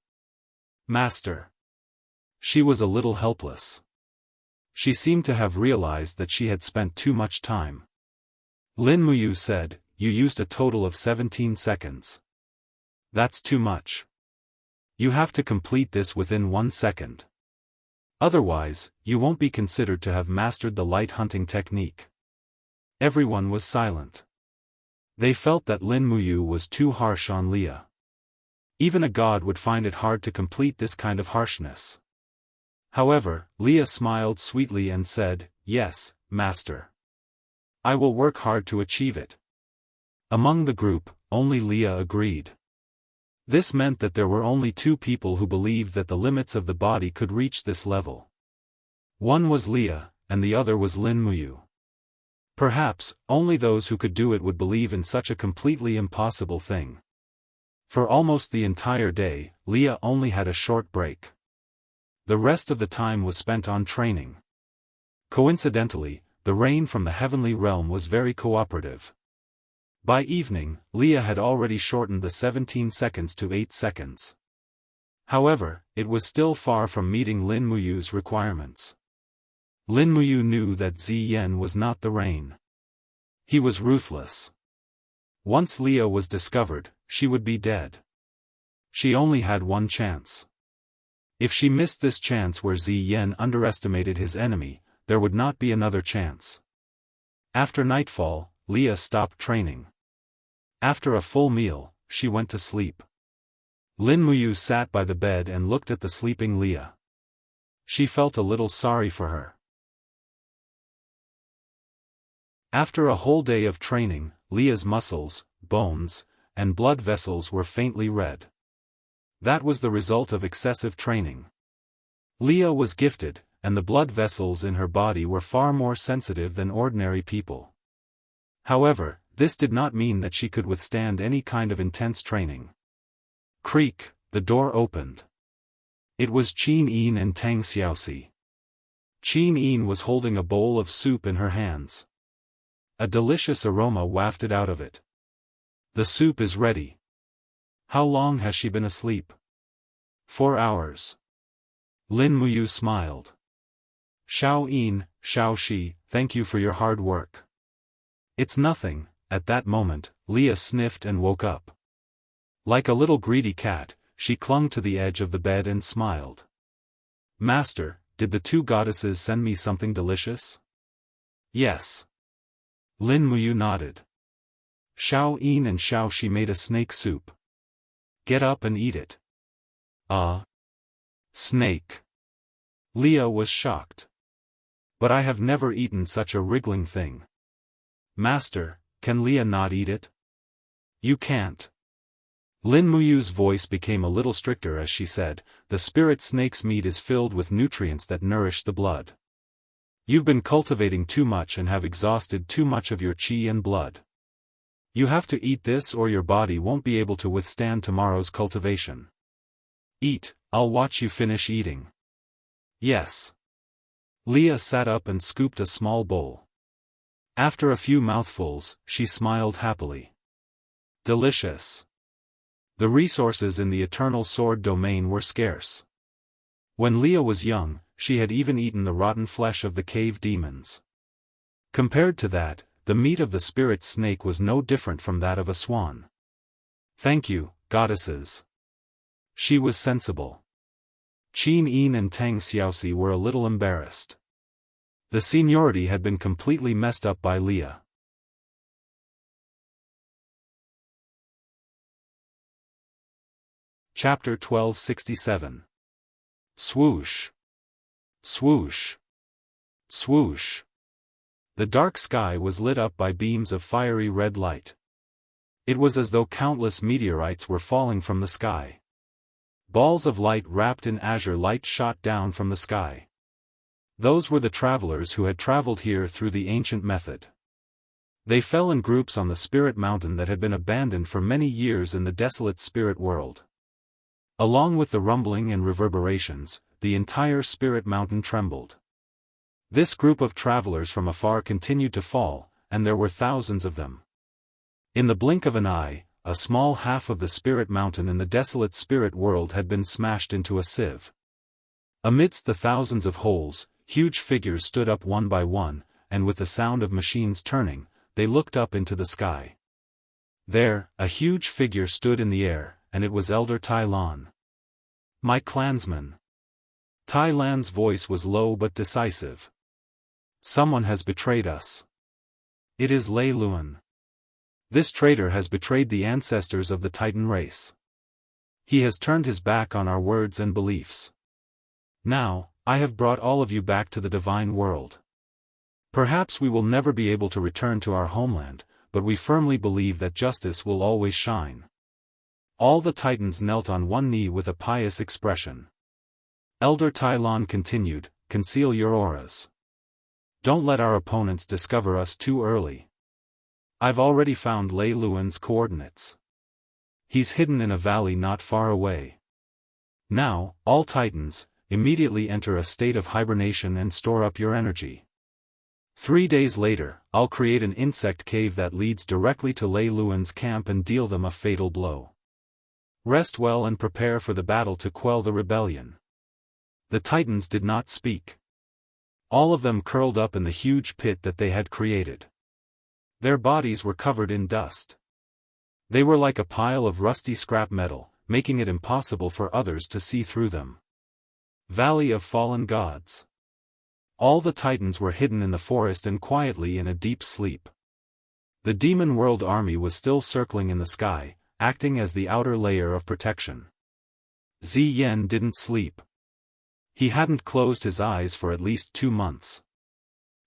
Master. She was a little helpless. She seemed to have realized that she had spent too much time. Lin Muyu said, "You used a total of 17 seconds. That's too much. You have to complete this within 1 second. Otherwise, you won't be considered to have mastered the light hunting technique." Everyone was silent. They felt that Lin Muyu was too harsh on Leah. Even a god would find it hard to complete this kind of harshness. However, Leah smiled sweetly and said, "Yes, master. I will work hard to achieve it." Among the group, only Leah agreed. This meant that there were only 2 people who believed that the limits of the body could reach this level. One was Leah, and the other was Lin Muyu. Perhaps, only those who could do it would believe in such a completely impossible thing. For almost the entire day, Leah only had a short break. The rest of the time was spent on training. Coincidentally, the rain from the heavenly realm was very cooperative. By evening, Leah had already shortened the 17 seconds to 8 seconds. However, it was still far from meeting Lin Muyu's requirements. Lin Muyu knew that Ziyan was not the rain. He was ruthless. Once Leah was discovered, she would be dead. She only had one chance. If she missed this chance where Ziyan underestimated his enemy, there would not be another chance. After nightfall, Leah stopped training. After a full meal, she went to sleep. Lin Muyu sat by the bed and looked at the sleeping Leah. She felt a little sorry for her. After a whole day of training, Leah's muscles, bones, and blood vessels were faintly red. That was the result of excessive training. Leah was gifted, and the blood vessels in her body were far more sensitive than ordinary people. However, this did not mean that she could withstand any kind of intense training. Creak, the door opened. It was Qin Yin and Tang Xiaoxi. Qin Yin was holding a bowl of soup in her hands. A delicious aroma wafted out of it. "The soup is ready." "How long has she been asleep?" 4 hours. Lin Muyu smiled. "Xiao Yin, Xiao Shi, thank you for your hard work." "It's nothing." At that moment, Leah sniffed and woke up. Like a little greedy cat, she clung to the edge of the bed and smiled. "Master, did the 2 goddesses send me something delicious?" "Yes." Lin Muyu nodded. Xiao Yin and Xiao Shi made a snake soup. "Get up and eat it." Snake. Leah was shocked. "But I have never eaten such a wriggling thing." "Master, can Leah not eat it?" "You can't." Lin Muyu's voice became a little stricter as she said, "The spirit snake's meat is filled with nutrients that nourish the blood. You've been cultivating too much and have exhausted too much of your qi and blood. You have to eat this or your body won't be able to withstand tomorrow's cultivation. Eat, I'll watch you finish eating." "Yes." Leah sat up and scooped a small bowl. After a few mouthfuls, she smiled happily. Delicious. The resources in the eternal sword domain were scarce. When Leah was young, she had even eaten the rotten flesh of the cave demons. Compared to that, the meat of the spirit snake was no different from that of a swan. "Thank you, goddesses." She was sensible. Qin Yin and Tang Xiaoxi were a little embarrassed. The seniority had been completely messed up by Leah. Chapter 1267. Swoosh. Swoosh. Swoosh. The dark sky was lit up by beams of fiery red light. It was as though countless meteorites were falling from the sky. Balls of light wrapped in azure light shot down from the sky. Those were the travelers who had traveled here through the ancient method. They fell in groups on the spirit mountain that had been abandoned for many years in the desolate spirit world. Along with the rumbling and reverberations, the entire spirit mountain trembled. This group of travelers from afar continued to fall, and there were thousands of them. In the blink of an eye, a small half of the spirit mountain in the desolate spirit world had been smashed into a sieve. Amidst the thousands of holes, huge figures stood up one by one, and with the sound of machines turning, they looked up into the sky. There, a huge figure stood in the air, and it was Elder Tai Lan. "My clansmen." Tai Lan's voice was low but decisive. "Someone has betrayed us. It is Lei Luan. This traitor has betrayed the ancestors of the Titan race. He has turned his back on our words and beliefs. Now, I have brought all of you back to the divine world. Perhaps we will never be able to return to our homeland, but we firmly believe that justice will always shine." All the Titans knelt on one knee with a pious expression. Elder Tai Lan continued, "Conceal your auras. Don't let our opponents discover us too early. I've already found Lei Luan's coordinates. He's hidden in a valley not far away. Now, all Titans, immediately enter a state of hibernation and store up your energy. 3 days later, I'll create an insect cave that leads directly to Lei Luan's camp and deal them a fatal blow. Rest well and prepare for the battle to quell the rebellion." The Titans did not speak. All of them curled up in the huge pit that they had created. Their bodies were covered in dust. They were like a pile of rusty scrap metal, making it impossible for others to see through them. Valley of Fallen Gods. All the Titans were hidden in the forest and quietly in a deep sleep. The Demon World Army was still circling in the sky, acting as the outer layer of protection. Ziyan didn't sleep. He hadn't closed his eyes for at least 2 months.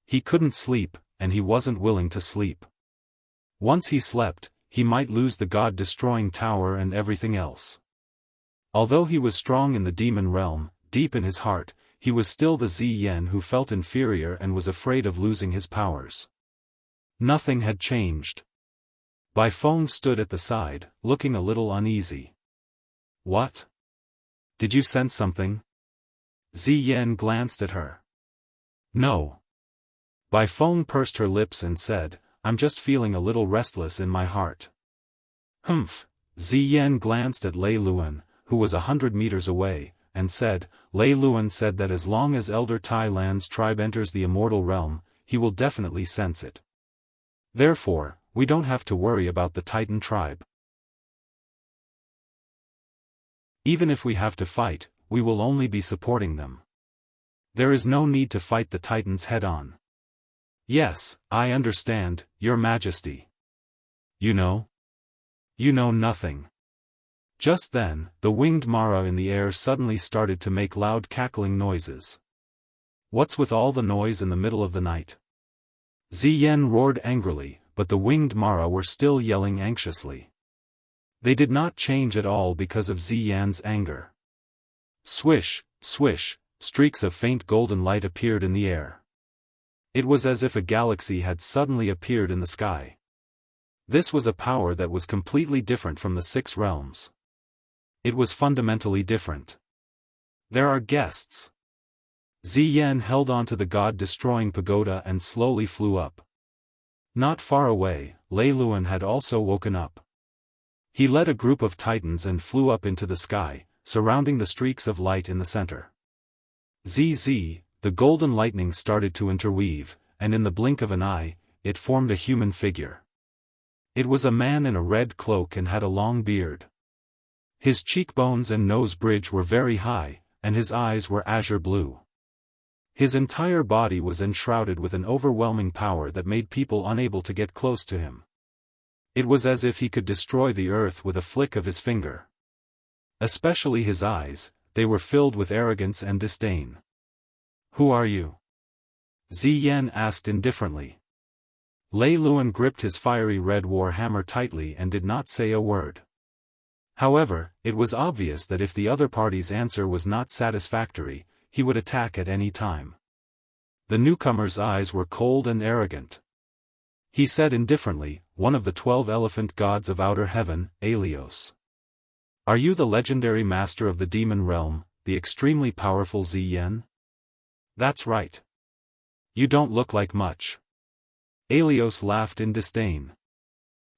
He couldn't sleep, and he wasn't willing to sleep. Once he slept, he might lose the god-destroying tower and everything else. Although he was strong in the demon realm, deep in his heart, he was still the Ziyan who felt inferior and was afraid of losing his powers. Nothing had changed. Bai Feng stood at the side, looking a little uneasy. "What? Did you sense something?" Ziyan glanced at her. "No." Bai Feng pursed her lips and said, "I'm just feeling a little restless in my heart." "Humph." Ziyan glanced at Lei Luan, who was 100 meters away, and said, "Lei Luan said that as long as Elder Tai Lan's tribe enters the immortal realm, he will definitely sense it. Therefore, we don't have to worry about the Titan tribe. Even if we have to fight, we will only be supporting them. There is no need to fight the Titans head-on." "Yes, I understand, Your Majesty." "You know? You know nothing." Just then, the winged Mara in the air suddenly started to make loud cackling noises. "What's with all the noise in the middle of the night?" Ziyan roared angrily, but the winged Mara were still yelling anxiously. They did not change at all because of Ziyan's anger. Swish, swish, streaks of faint golden light appeared in the air. It was as if a galaxy had suddenly appeared in the sky. This was a power that was completely different from the 6 realms. It was fundamentally different. "There are guests." Ziyan held onto the god-destroying pagoda and slowly flew up. Not far away, Lei Luan had also woken up. He led a group of Titans and flew up into the sky, surrounding the streaks of light in the center. ZZ, the golden lightning started to interweave, and in the blink of an eye, it formed a human figure. It was a man in a red cloak and had a long beard. His cheekbones and nose bridge were very high, and his eyes were azure blue. His entire body was enshrouded with an overwhelming power that made people unable to get close to him. It was as if he could destroy the earth with a flick of his finger. Especially his eyes, they were filled with arrogance and disdain. "Who are you?" Ziyan asked indifferently. Lei Luan gripped his fiery red war hammer tightly and did not say a word. However, it was obvious that if the other party's answer was not satisfactory, he would attack at any time. The newcomer's eyes were cold and arrogant. He said indifferently, one of the 12 elephant gods of outer heaven, Aelios. Are you the legendary master of the demon realm, the extremely powerful Ziyen? That's right. You don't look like much. Aelios laughed in disdain.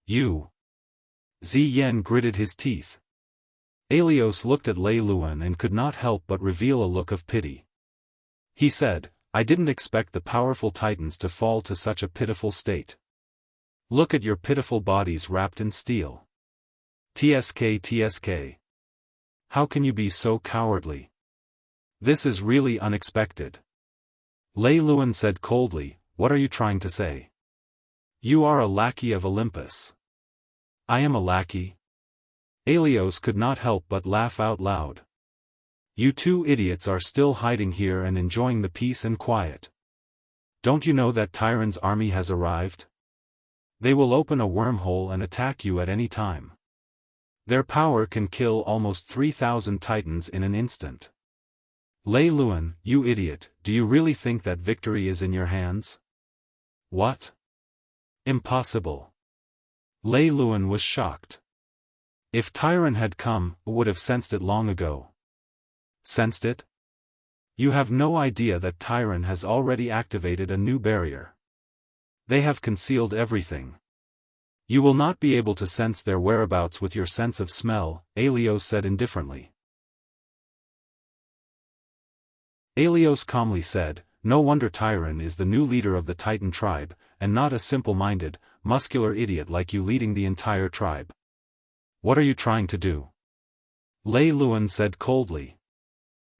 You. Ziyen gritted his teeth. Aelios looked at Lei Luan and could not help but reveal a look of pity. He said, I didn't expect the powerful titans to fall to such a pitiful state. Look at your pitiful bodies wrapped in steel. TSK. How can you be so cowardly? This is really unexpected. Lei Luan said coldly, what are you trying to say? You are a lackey of Olympus. I am a lackey? Aelios could not help but laugh out loud. You two idiots are still hiding here and enjoying the peace and quiet. Don't you know that Tyron's army has arrived? They will open a wormhole and attack you at any time. Their power can kill almost 3,000 titans in an instant. Lei Luan, you idiot, do you really think that victory is in your hands? What? Impossible. Lei Luan was shocked. If Tyron had come, would have sensed it long ago. Sensed it? You have no idea that Tyron has already activated a new barrier. They have concealed everything. You will not be able to sense their whereabouts with your sense of smell, Aelios said indifferently. Aelios calmly said, no wonder Tyron is the new leader of the Titan tribe, and not a simple-minded, muscular idiot like you leading the entire tribe. What are you trying to do? Lei Luan said coldly.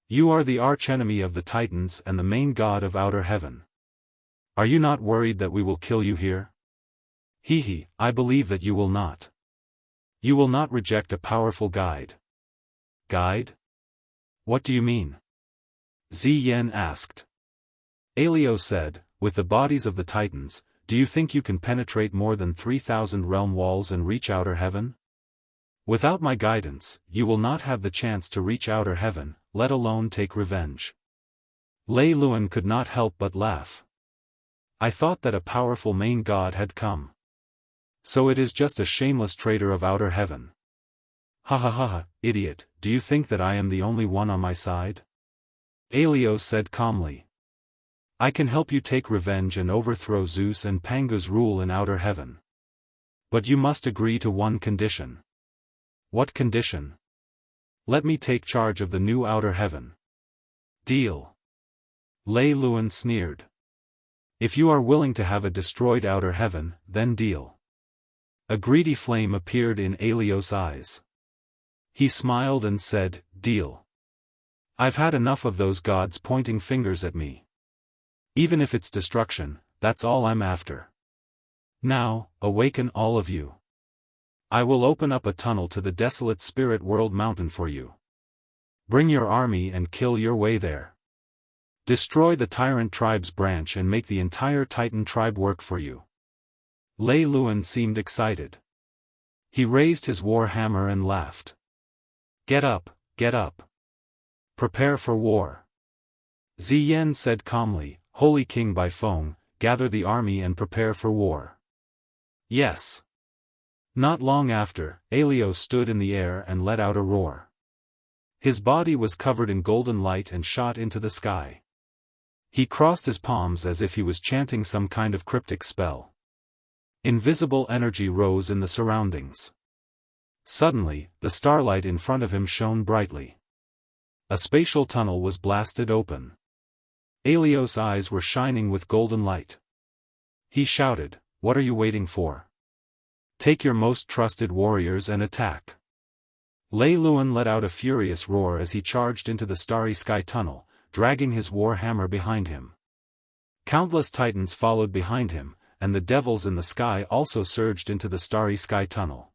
You are the archenemy of the Titans and the main god of outer heaven. Are you not worried that we will kill you here? Hehe, I believe that you will not. You will not reject a powerful guide. Guide? What do you mean? Ziyen asked. Aelios said, with the bodies of the Titans, do you think you can penetrate more than 3,000 realm walls and reach outer heaven? Without my guidance, you will not have the chance to reach outer heaven, let alone take revenge. Lei Luan could not help but laugh. I thought that a powerful main god had come. So it is just a shameless traitor of outer heaven. Ha ha ha ha, idiot, do you think that I am the only one on my side? Aelios said calmly. I can help you take revenge and overthrow Zeus and Panga's rule in outer heaven. But you must agree to one condition. What condition? Let me take charge of the new outer heaven. Deal. Lei Luan sneered. If you are willing to have a destroyed outer heaven, then deal. A greedy flame appeared in Aelios' eyes. He smiled and said, deal. I've had enough of those gods pointing fingers at me. Even if it's destruction, that's all I'm after. Now, awaken all of you. I will open up a tunnel to the desolate spirit world mountain for you. Bring your army and kill your way there. Destroy the tyrant tribe's branch and make the entire Titan tribe work for you. Lei Luan seemed excited. He raised his war hammer and laughed. Get up, get up. Prepare for war. Ziyen said calmly, Holy King Baifeng, gather the army and prepare for war. Yes. Not long after, Aelios stood in the air and let out a roar. His body was covered in golden light and shot into the sky. He crossed his palms as if he was chanting some kind of cryptic spell. Invisible energy rose in the surroundings. Suddenly, the starlight in front of him shone brightly. A spatial tunnel was blasted open. Aelios' eyes were shining with golden light. He shouted, What are you waiting for? Take your most trusted warriors and attack. Lei Luan let out a furious roar as he charged into the starry sky tunnel, dragging his war hammer behind him. Countless titans followed behind him, and the devils in the sky also surged into the starry sky tunnel.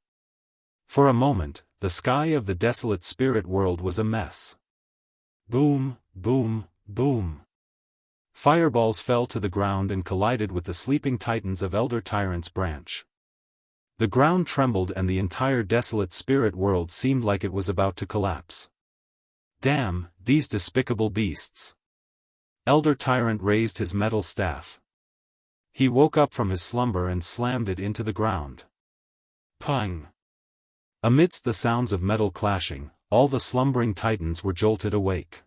For a moment, the sky of the desolate spirit world was a mess. Boom, boom, boom. Fireballs fell to the ground and collided with the sleeping titans of Elder Tyrant's branch. The ground trembled and the entire desolate spirit world seemed like it was about to collapse. Damn, these despicable beasts. Elder Tyrant raised his metal staff. He woke up from his slumber and slammed it into the ground. Pung! Amidst the sounds of metal clashing, all the slumbering titans were jolted awake.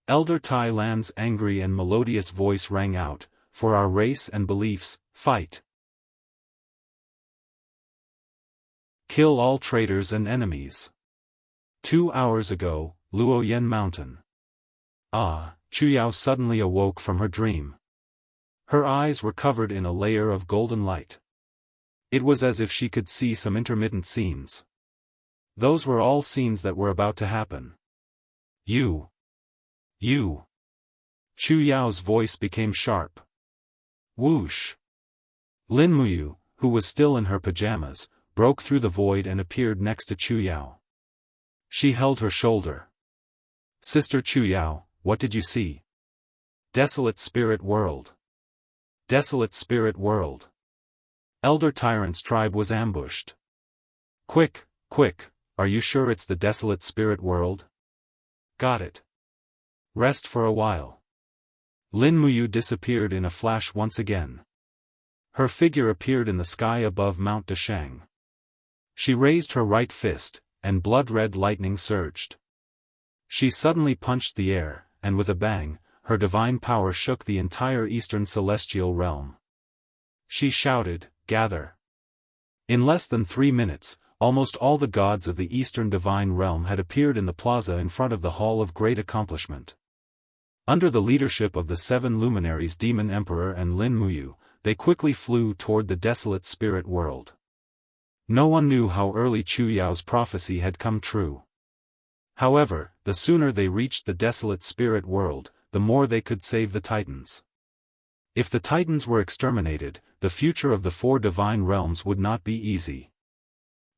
Elder Tai Lan's angry and melodious voice rang out, "For our race and beliefs, fight! Kill all traitors and enemies." 2 hours ago, Luoyan Mountain. Chuyao suddenly awoke from her dream. Her eyes were covered in a layer of golden light. It was as if she could see some intermittent scenes. Those were all scenes that were about to happen. You. Chu Yao's voice became sharp. Whoosh. Lin Muyu, who was still in her pajamas, broke through the void and appeared next to Chu Yao. She held her shoulder. "Sister Chu Yao, what did you see?" "Desolate spirit world. Desolate spirit world. Elder Tyrant's tribe was ambushed." Quick, are you sure it's the desolate spirit world?" "Got it. Rest for a while." Lin Muyu disappeared in a flash once again. Her figure appeared in the sky above Mount Dashang. She raised her right fist, and blood-red lightning surged. She suddenly punched the air, and with a bang, her divine power shook the entire eastern celestial realm. She shouted, "Gather!" In less than 3 minutes, almost all the gods of the eastern divine realm had appeared in the plaza in front of the Hall of Great Accomplishment. Under the leadership of the 7 luminaries Demon Emperor and Lin Muyu, they quickly flew toward the desolate spirit world. No one knew how early Chu Yao's prophecy had come true. However, the sooner they reached the desolate spirit world, the more they could save the Titans. If the Titans were exterminated, the future of the 4 divine realms would not be easy.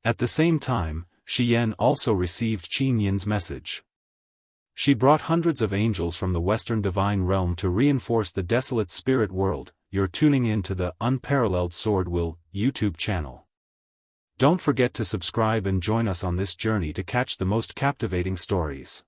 At the same time, Shi Yan also received Qin Yin's message. She brought hundreds of angels from the Western Divine Realm to reinforce the desolate spirit world. You're tuning in to the Unparalleled SwordWill YouTube channel. Don't forget to subscribe and join us on this journey to catch the most captivating stories.